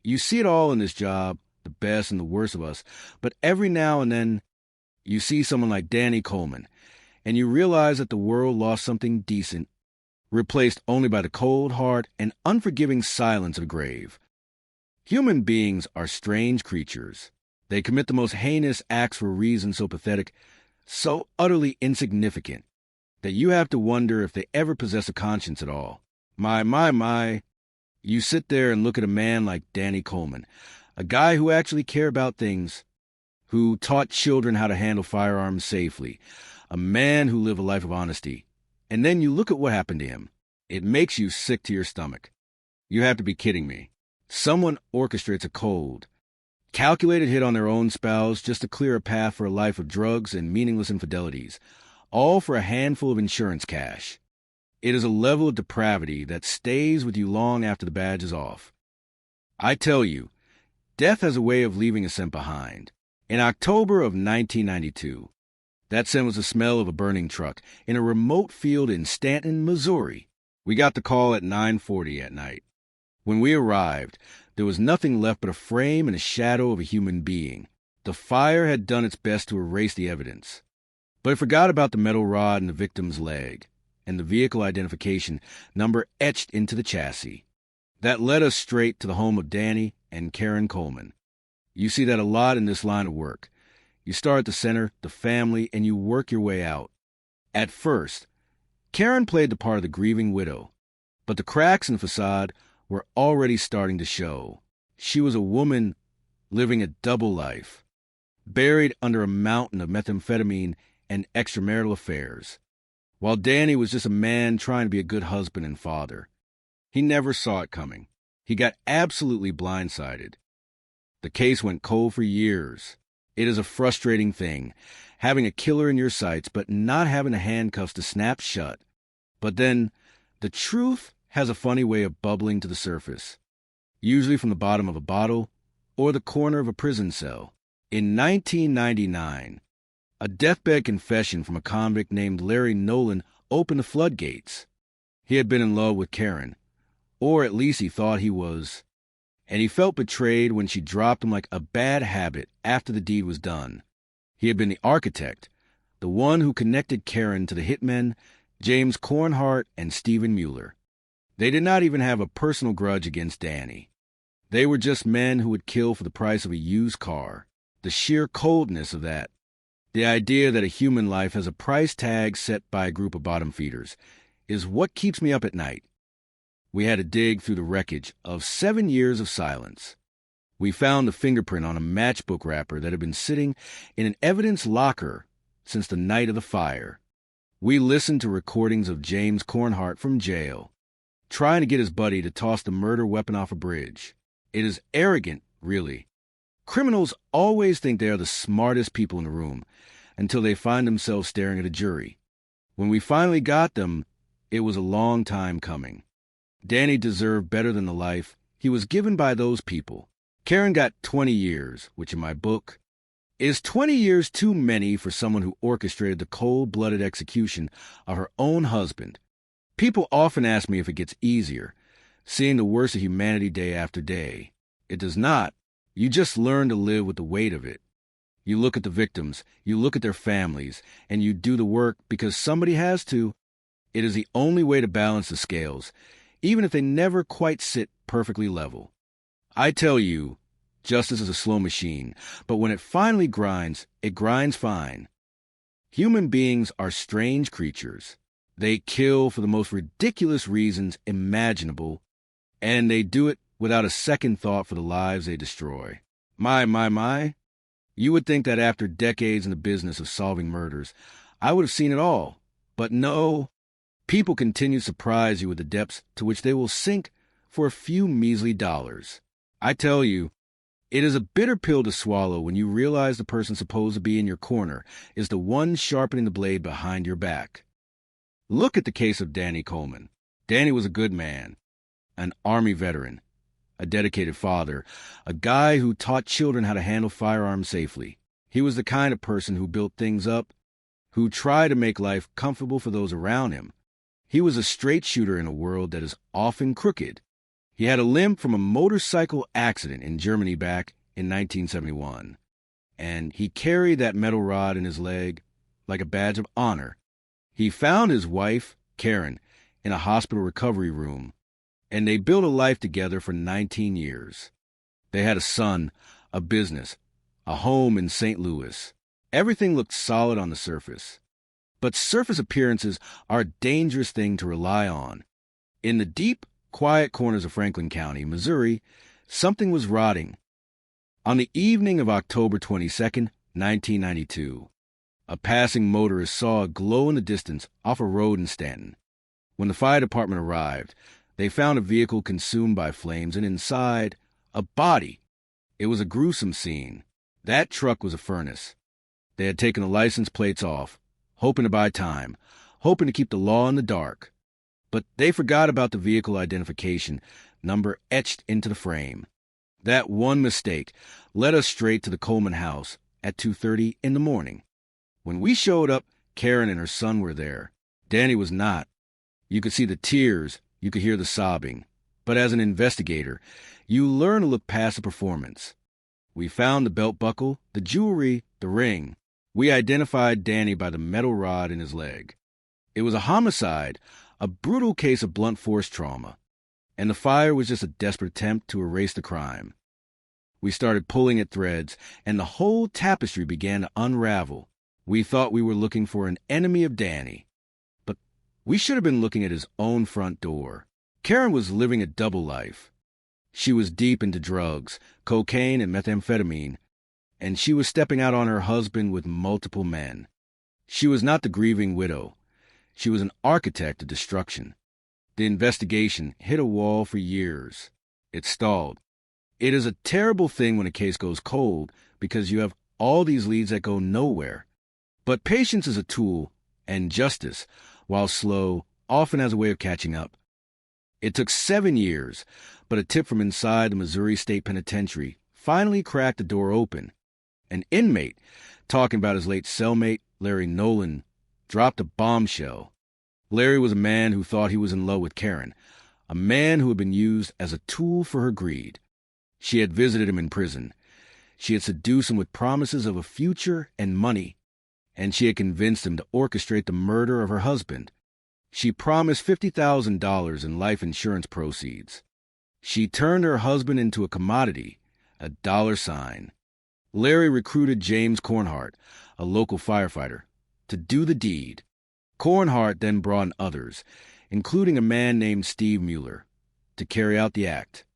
You see it all in this job, the best and the worst of us, but every now and then, you see someone like Danny Coleman, and you realize that the world lost something decent, replaced only by the cold, hard, and unforgiving silence of the grave. Human beings are strange creatures. They commit the most heinous acts for reasons so pathetic, so utterly insignificant, that you have to wonder if they ever possess a conscience at all. You sit there and look at a man like Danny Coleman, a guy who actually cared about things, who taught children how to handle firearms safely, a man who lived a life of honesty. And then you look at what happened to him. It makes you sick to your stomach. You have to be kidding me. Someone orchestrates a cold, calculated hit on their own spouse just to clear a path for a life of drugs and meaningless infidelities, all for a handful of insurance cash. It is a level of depravity that stays with you long after the badge is off. I tell you, death has a way of leaving a scent behind. In October of 1992, that scent was the smell of a burning truck in a remote field in Stanton, Missouri. We got the call at 9:40 at night. When we arrived, there was nothing left but a frame and a shadow of a human being. The fire had done its best to erase the evidence, but it forgot about the metal rod in the victim's leg and the vehicle identification number etched into the chassis. That led us straight to the home of Danny and Karen Coleman. You see that a lot in this line of work. You start at the center, the family, and you work your way out. At first, Karen played the part of the grieving widow, but the cracks in the facade were already starting to show. She was a woman living a double life, buried under a mountain of methamphetamine and extramarital affairs, while Danny was just a man trying to be a good husband and father. He never saw it coming. He got absolutely blindsided. The case went cold for years. It is a frustrating thing, having a killer in your sights, but not having the handcuffs to snap shut. But then, the truth has a funny way of bubbling to the surface, usually from the bottom of a bottle or the corner of a prison cell. In 1999, a deathbed confession from a convict named Larry Nolan opened the floodgates. He had been in love with Karen, or at least he thought he was, and he felt betrayed when she dropped him like a bad habit after the deed was done. He had been the architect, the one who connected Karen to the hitmen, James Cornhart and Stephen Mueller. They did not even have a personal grudge against Danny. They were just men who would kill for the price of a used car. The sheer coldness of that. The idea that a human life has a price tag set by a group of bottom feeders is what keeps me up at night. We had to dig through the wreckage of 7 years of silence. We found a fingerprint on a matchbook wrapper that had been sitting in an evidence locker since the night of the fire. We listened to recordings of James Cornhart from jail, trying to get his buddy to toss the murder weapon off a bridge. It is arrogant, really. Criminals always think they are the smartest people in the room until they find themselves staring at a jury. When we finally got them, it was a long time coming. Danny deserved better than the life he was given by those people. Karen got 20 years, which in my book is 20 years too many for someone who orchestrated the cold-blooded execution of her own husband. People often ask me if it gets easier, seeing the worst of humanity day after day. It does not. You just learn to live with the weight of it. You look at the victims, you look at their families, and you do the work because somebody has to. It is the only way to balance the scales, even if they never quite sit perfectly level. I tell you, justice is a slow machine, but when it finally grinds, it grinds fine. Human beings are strange creatures. They kill for the most ridiculous reasons imaginable, and they do it without a second thought for the lives they destroy. My. You would think that after decades in the business of solving murders, I would have seen it all. But no, people continue to surprise you with the depths to which they will sink for a few measly dollars. I tell you, it is a bitter pill to swallow when you realize the person supposed to be in your corner is the one sharpening the blade behind your back. Look at the case of Danny Coleman. Danny was a good man, an Army veteran, a dedicated father, a guy who taught children how to handle firearms safely. He was the kind of person who built things up, who tried to make life comfortable for those around him. He was a straight shooter in a world that is often crooked. He had a limp from a motorcycle accident in Germany back in 1971, and he carried that metal rod in his leg like a badge of honor. He found his wife, Karen, in a hospital recovery room, and they built a life together for 19 years. They had a son, a business, a home in St. Louis. Everything looked solid on the surface. But surface appearances are a dangerous thing to rely on. In the deep, quiet corners of Franklin County, Missouri, something was rotting. On the evening of October 22nd, 1992, a passing motorist saw a glow in the distance off a road in Stanton. When the fire department arrived, they found a vehicle consumed by flames and inside, a body. It was a gruesome scene. That truck was a furnace. They had taken the license plates off, hoping to buy time, hoping to keep the law in the dark. But they forgot about the vehicle identification number etched into the frame. That one mistake led us straight to the Coleman house at 2:30 in the morning. When we showed up, Karen and her son were there. Danny was not. You could see the tears, you could hear the sobbing. But as an investigator, you learn to look past the performance. We found the belt buckle, the jewelry, the ring. We identified Danny by the metal rod in his leg. It was a homicide, a brutal case of blunt force trauma, and the fire was just a desperate attempt to erase the crime. We started pulling at threads, and the whole tapestry began to unravel. We thought we were looking for an enemy of Danny, but we should have been looking at his own front door. Karen was living a double life. She was deep into drugs, cocaine and methamphetamine, and she was stepping out on her husband with multiple men. She was not the grieving widow. She was an architect of destruction. The investigation hit a wall for years. It stalled. It is a terrible thing when a case goes cold because you have all these leads that go nowhere. But patience is a tool, and justice, while slow, often has a way of catching up. It took 7 years, but a tip from inside the Missouri State Penitentiary finally cracked the door open. An inmate, talking about his late cellmate, Larry Nolan, dropped a bombshell. Larry was a man who thought he was in love with Karen, a man who had been used as a tool for her greed. She had visited him in prison. She had seduced him with promises of a future and money, and she had convinced him to orchestrate the murder of her husband. She promised $50,000 in life insurance proceeds. She turned her husband into a commodity, a dollar sign. Larry recruited James Cornhart, a local firefighter, to do the deed. Cornhart then brought in others, including a man named Steve Mueller, to carry out the act.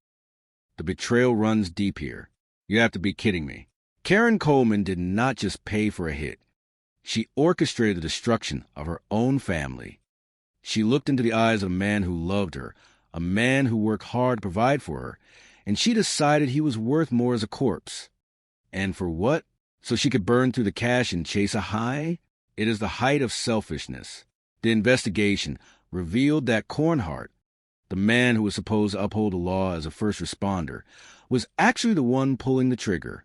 The betrayal runs deep here. You have to be kidding me. Karen Coleman did not just pay for a hit. She orchestrated the destruction of her own family. She looked into the eyes of a man who loved her, a man who worked hard to provide for her, and she decided he was worth more as a corpse. And for what? So she could burn through the cash and chase a high? It is the height of selfishness. The investigation revealed that Cornhart, the man who was supposed to uphold the law as a first responder, was actually the one pulling the trigger.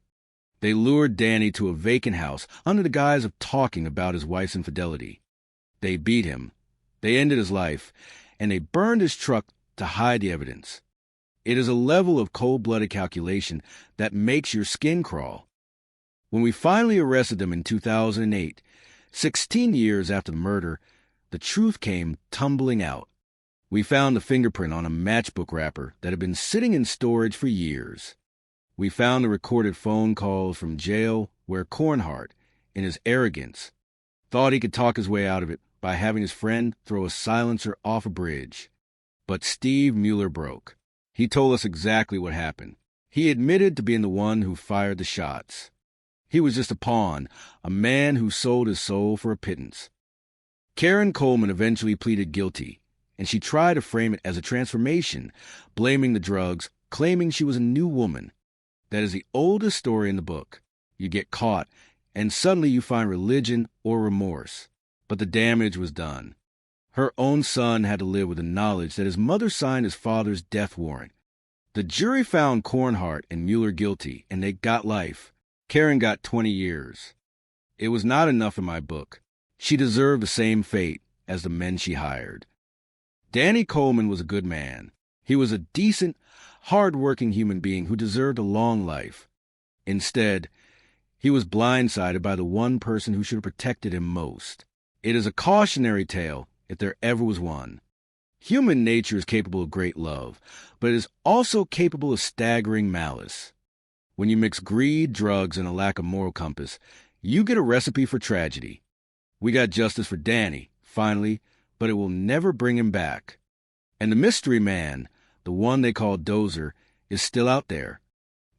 They lured Danny to a vacant house under the guise of talking about his wife's infidelity. They beat him, they ended his life, and they burned his truck to hide the evidence. It is a level of cold-blooded calculation that makes your skin crawl. When we finally arrested them in 2008, 16 years after the murder, the truth came tumbling out. We found the fingerprint on a matchbook wrapper that had been sitting in storage for years. We found the recorded phone calls from jail where Cornhart, in his arrogance, thought he could talk his way out of it by having his friend throw a silencer off a bridge. But Steve Mueller broke. He told us exactly what happened. He admitted to being the one who fired the shots. He was just a pawn, a man who sold his soul for a pittance. Karen Coleman eventually pleaded guilty, and she tried to frame it as a transformation, blaming the drugs, claiming she was a new woman. That is the oldest story in the book. You get caught, and suddenly you find religion or remorse. But the damage was done. Her own son had to live with the knowledge that his mother signed his father's death warrant. The jury found Cornhart and Mueller guilty, and they got life. Karen got 20 years. It was not enough in my book. She deserved the same fate as the men she hired. Danny Coleman was a good man. He was a decent, hard-working human being who deserved a long life. Instead, he was blindsided by the one person who should have protected him most. It is a cautionary tale, if there ever was one. Human nature is capable of great love, but it is also capable of staggering malice. When you mix greed, drugs, and a lack of moral compass, you get a recipe for tragedy. We got justice for Danny, finally, but it will never bring him back. And the mystery man, the one they call Dozer, is still out there.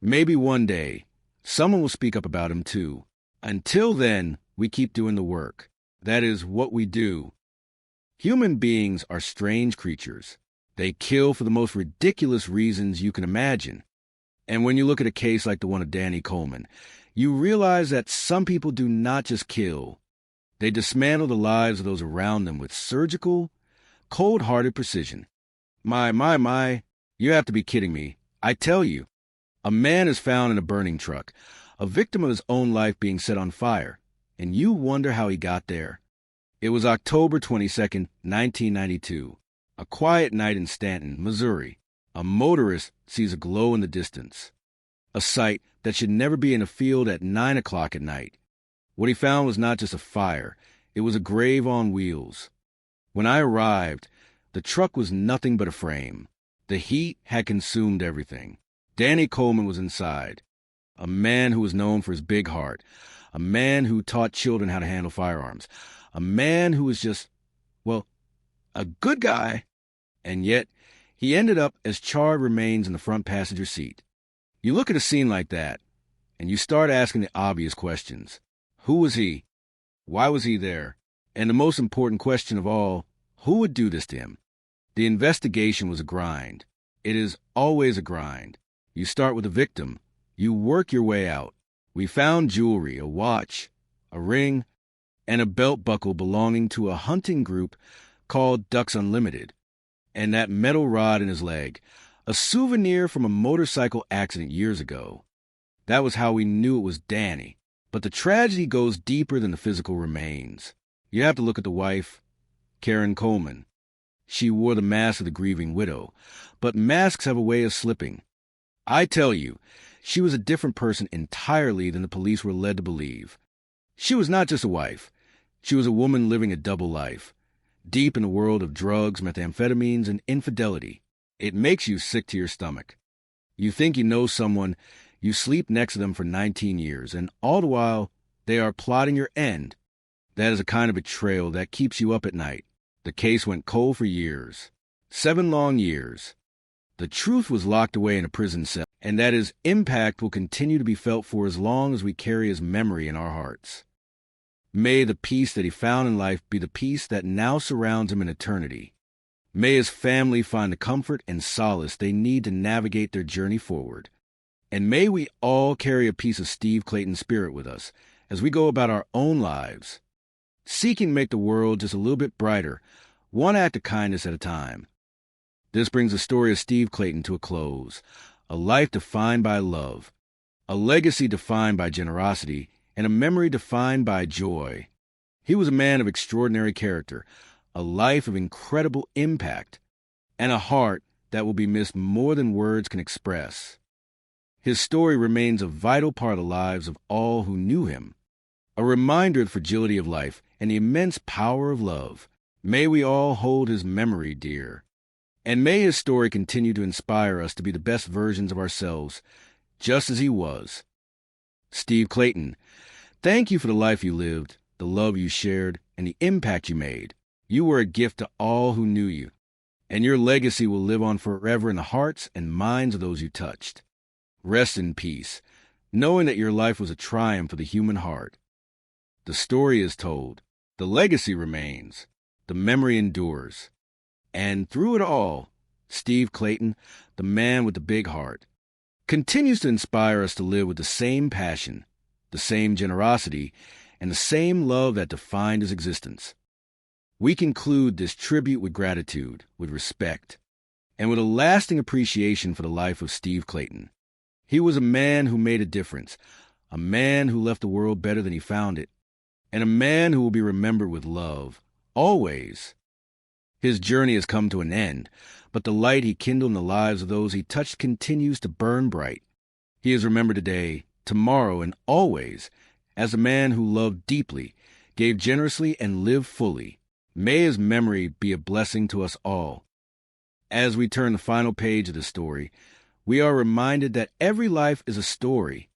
Maybe one day, someone will speak up about him too. Until then, we keep doing the work. That is what we do. Human beings are strange creatures. They kill for the most ridiculous reasons you can imagine. And when you look at a case like the one of Danny Coleman, you realize that some people do not just kill. They dismantle the lives of those around them with surgical, cold-hearted precision. My, you have to be kidding me. I tell you, a man is found in a burning truck, a victim of his own life being set on fire, and you wonder how he got there. It was October 22nd, 1992, a quiet night in Stanton, Missouri. A motorist sees a glow in the distance, a sight that should never be in a field at 9 o'clock at night. What he found was not just a fire, it was a grave on wheels. When I arrived, the truck was nothing but a frame. The heat had consumed everything. Danny Coleman was inside, a man who was known for his big heart, a man who taught children how to handle firearms, a man who was just, well, a good guy, and yet he ended up as charred remains in the front passenger seat. You look at a scene like that, and you start asking the obvious questions. Who was he? Why was he there? And the most important question of all, who would do this to him? The investigation was a grind. It is always a grind. You start with a victim. You work your way out. We found jewelry, a watch, a ring, and a belt buckle belonging to a hunting group called Ducks Unlimited, and that metal rod in his leg, a souvenir from a motorcycle accident years ago. That was how we knew it was Danny. But the tragedy goes deeper than the physical remains. You have to look at the wife, Karen Coleman. She wore the mask of the grieving widow, but masks have a way of slipping. I tell you, she was a different person entirely than the police were led to believe. She was not just a wife. She was a woman living a double life, deep in the world of drugs, methamphetamines, and infidelity. It makes you sick to your stomach. You think you know someone, you sleep next to them for 19 years, and all the while, they are plotting your end. That is a kind of betrayal that keeps you up at night. The case went cold for years. 7 long years. The truth was locked away in a prison cell, and that his impact will continue to be felt for as long as we carry his memory in our hearts. May the peace that he found in life be the peace that now surrounds him in eternity. May his family find the comfort and solace they need to navigate their journey forward. And may we all carry a piece of Steve Clayton's spirit with us as we go about our own lives, seeking to make the world just a little bit brighter, one act of kindness at a time. This brings the story of Steve Clayton to a close, a life defined by love, a legacy defined by generosity, and a memory defined by joy. He was a man of extraordinary character, a life of incredible impact, and a heart that will be missed more than words can express. His story remains a vital part of the lives of all who knew him, a reminder of the fragility of life and the immense power of love. May we all hold his memory dear, and may his story continue to inspire us to be the best versions of ourselves, just as he was. Steve Clayton, thank you for the life you lived, the love you shared, and the impact you made. You were a gift to all who knew you, and your legacy will live on forever in the hearts and minds of those you touched. Rest in peace, knowing that your life was a triumph for the human heart. The story is told, the legacy remains, the memory endures. And through it all, Steve Clayton, the man with the big heart, continues to inspire us to live with the same passion, the same generosity, and the same love that defined his existence. We conclude this tribute with gratitude, with respect, and with a lasting appreciation for the life of Steve Clayton. He was a man who made a difference, a man who left the world better than he found it, and a man who will be remembered with love, always. His journey has come to an end, but the light he kindled in the lives of those he touched continues to burn bright. He is remembered today, tomorrow, and always as a man who loved deeply, gave generously, and lived fully. May his memory be a blessing to us all. As we turn the final page of the story, we are reminded that every life is a story,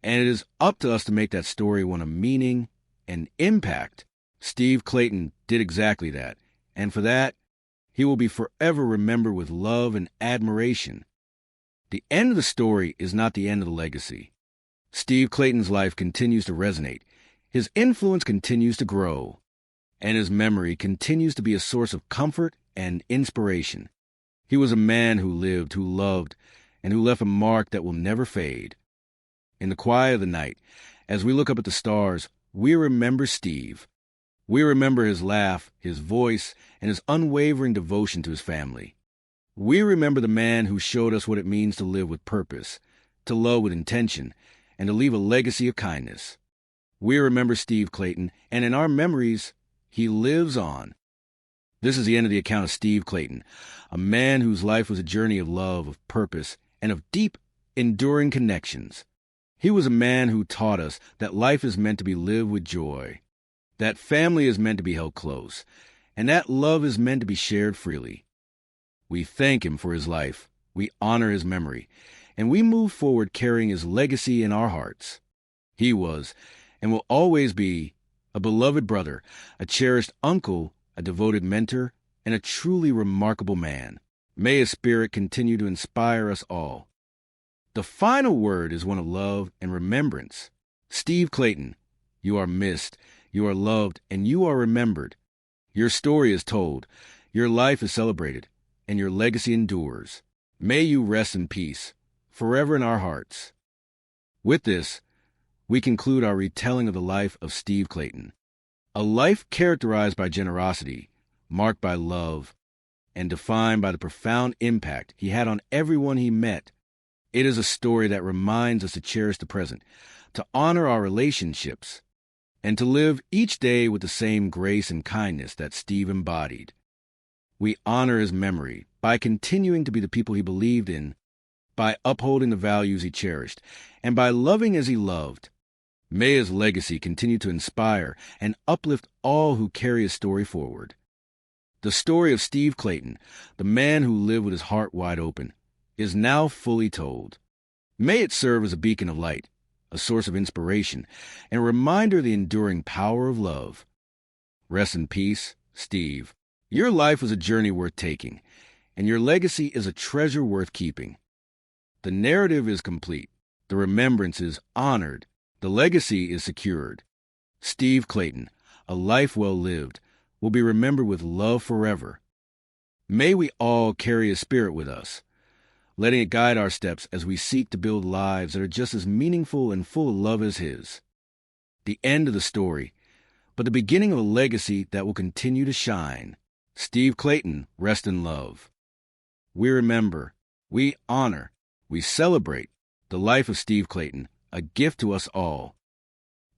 and it is up to us to make that story one of meaning and impact. Steve Clayton did exactly that, and for that, he will be forever remembered with love and admiration. The end of the story is not the end of the legacy. Steve Clayton's life continues to resonate, his influence continues to grow, and his memory continues to be a source of comfort and inspiration. He was a man who lived, who loved, and who left a mark that will never fade. In the quiet of the night, as we look up at the stars, we remember Steve. We remember his laugh, his voice, and his unwavering devotion to his family. We remember the man who showed us what it means to live with purpose, to love with intention, and to leave a legacy of kindness. We remember Steve Clayton, and in our memories, he lives on. This is the end of the account of Steve Clayton, a man whose life was a journey of love, of purpose, and of deep, enduring connections. He was a man who taught us that life is meant to be lived with joy, that family is meant to be held close, and that love is meant to be shared freely. We thank him for his life, we honor his memory, and we move forward carrying his legacy in our hearts. He was, and will always be, a beloved brother, a cherished uncle, a devoted mentor, and a truly remarkable man. May his spirit continue to inspire us all. The final word is one of love and remembrance. Steve Clayton, you are missed, you are loved, and you are remembered. Your story is told, your life is celebrated, and your legacy endures. May you rest in peace, forever in our hearts. With this, we conclude our retelling of the life of Steve Clayton. A life characterized by generosity, marked by love, and defined by the profound impact he had on everyone he met. It is a story that reminds us to cherish the present, to honor our relationships, and to live each day with the same grace and kindness that Steve embodied. We honor his memory by continuing to be the people he believed in, by upholding the values he cherished, and by loving as he loved. May his legacy continue to inspire and uplift all who carry his story forward. The story of Steve Clayton, the man who lived with his heart wide open, is now fully told. May it serve as a beacon of light, a source of inspiration, and a reminder of the enduring power of love. Rest in peace, Steve. Your life was a journey worth taking, and your legacy is a treasure worth keeping. The narrative is complete, the remembrance is honored, the legacy is secured. Steve Clayton, a life well lived, will be remembered with love forever. May we all carry his spirit with us, letting it guide our steps as we seek to build lives that are just as meaningful and full of love as his. The end of the story, but the beginning of a legacy that will continue to shine. Steve Clayton, rest in love. We remember, we honor, we celebrate the life of Steve Clayton, a gift to us all.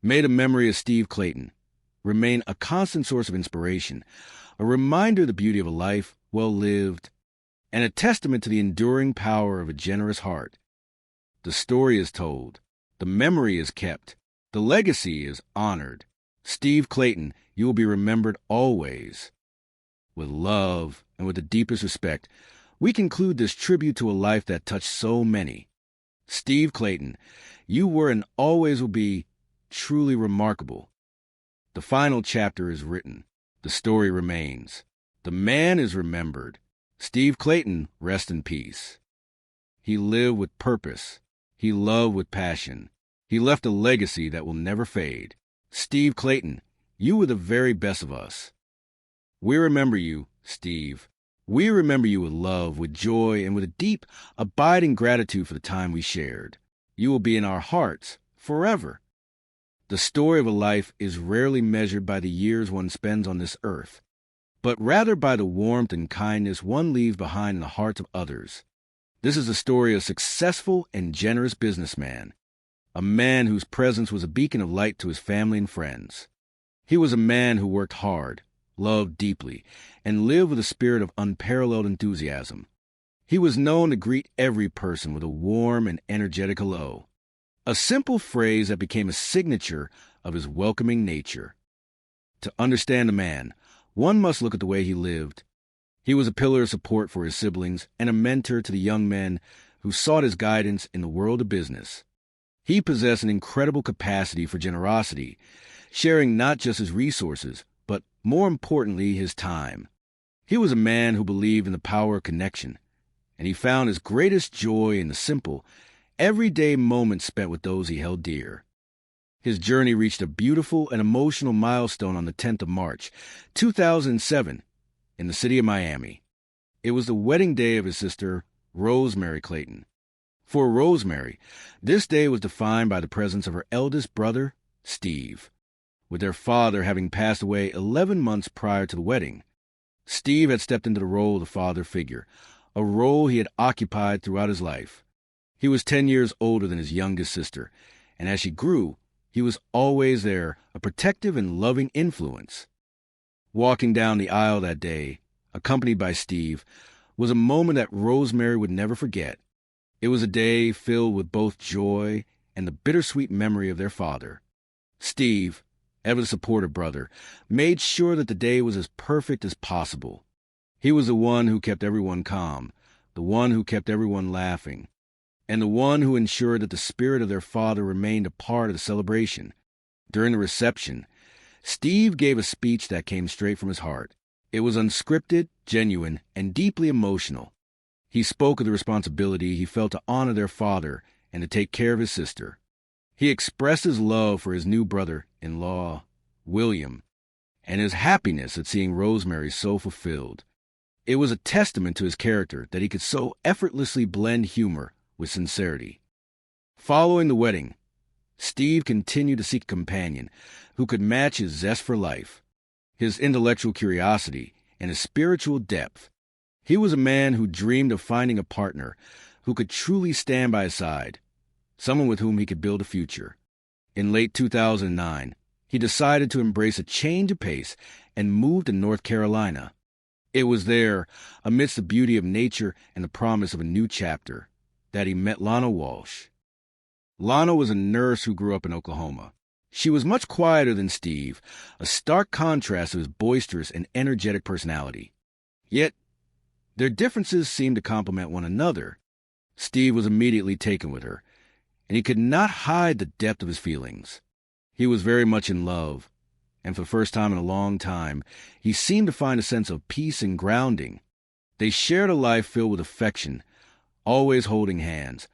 May the memory of Steve Clayton remain a constant source of inspiration, a reminder of the beauty of a life well lived, and a testament to the enduring power of a generous heart. The story is told, the memory is kept, the legacy is honored. Steve Clayton, you will be remembered always. With love and with the deepest respect, we conclude this tribute to a life that touched so many. Steve Clayton, you were and always will be truly remarkable. The final chapter is written. The story remains. The man is remembered. Steve Clayton, rest in peace. He lived with purpose. He loved with passion. He left a legacy that will never fade. Steve Clayton, you were the very best of us. We remember you, Steve. We remember you with love, with joy, and with a deep, abiding gratitude for the time we shared. You will be in our hearts forever. The story of a life is rarely measured by the years one spends on this earth, but rather by the warmth and kindness one leaves behind in the hearts of others. This is the story of a successful and generous businessman, a man whose presence was a beacon of light to his family and friends. He was a man who worked hard, loved deeply, and lived with a spirit of unparalleled enthusiasm. He was known to greet every person with a warm and energetic hello, a simple phrase that became a signature of his welcoming nature. To understand a man, one must look at the way he lived. He was a pillar of support for his siblings and a mentor to the young men who sought his guidance in the world of business. He possessed an incredible capacity for generosity, sharing not just his resources, but more importantly, his time. He was a man who believed in the power of connection, and he found his greatest joy in the simple, everyday moments spent with those he held dear. His journey reached a beautiful and emotional milestone on the 10th of March, 2007, in the city of Miami. It was the wedding day of his sister, Rosemary Clayton. For Rosemary, this day was defined by the presence of her eldest brother, Steve. With their father having passed away 11 months prior to the wedding, Steve had stepped into the role of the father figure, a role he had occupied throughout his life. He was 10 years older than his youngest sister, and as she grew, he was always there, a protective and loving influence. Walking down the aisle that day, accompanied by Steve, was a moment that Rosemary would never forget. It was a day filled with both joy and the bittersweet memory of their father. Steve, ever the supportive brother, made sure that the day was as perfect as possible. He was the one who kept everyone calm, the one who kept everyone laughing, and the one who ensured that the spirit of their father remained a part of the celebration. During the reception, Steve gave a speech that came straight from his heart. It was unscripted, genuine, and deeply emotional. He spoke of the responsibility he felt to honor their father and to take care of his sister. He expressed his love for his new brother-in-law, William, and his happiness at seeing Rosemary so fulfilled. It was a testament to his character that he could so effortlessly blend humor with sincerity. Following the wedding, Steve continued to seek a companion who could match his zest for life, his intellectual curiosity, and his spiritual depth. He was a man who dreamed of finding a partner who could truly stand by his side, someone with whom he could build a future. In late 2009, he decided to embrace a change of pace and moved to North Carolina. It was there, amidst the beauty of nature and the promise of a new chapter, that he met Lana Walsh. Lana was a nurse who grew up in Oklahoma. She was much quieter than Steve, a stark contrast to his boisterous and energetic personality. Yet, their differences seemed to complement one another. Steve was immediately taken with her, and he could not hide the depth of his feelings. He was very much in love, and for the first time in a long time, he seemed to find a sense of peace and grounding. They shared a life filled with affection, always holding hands,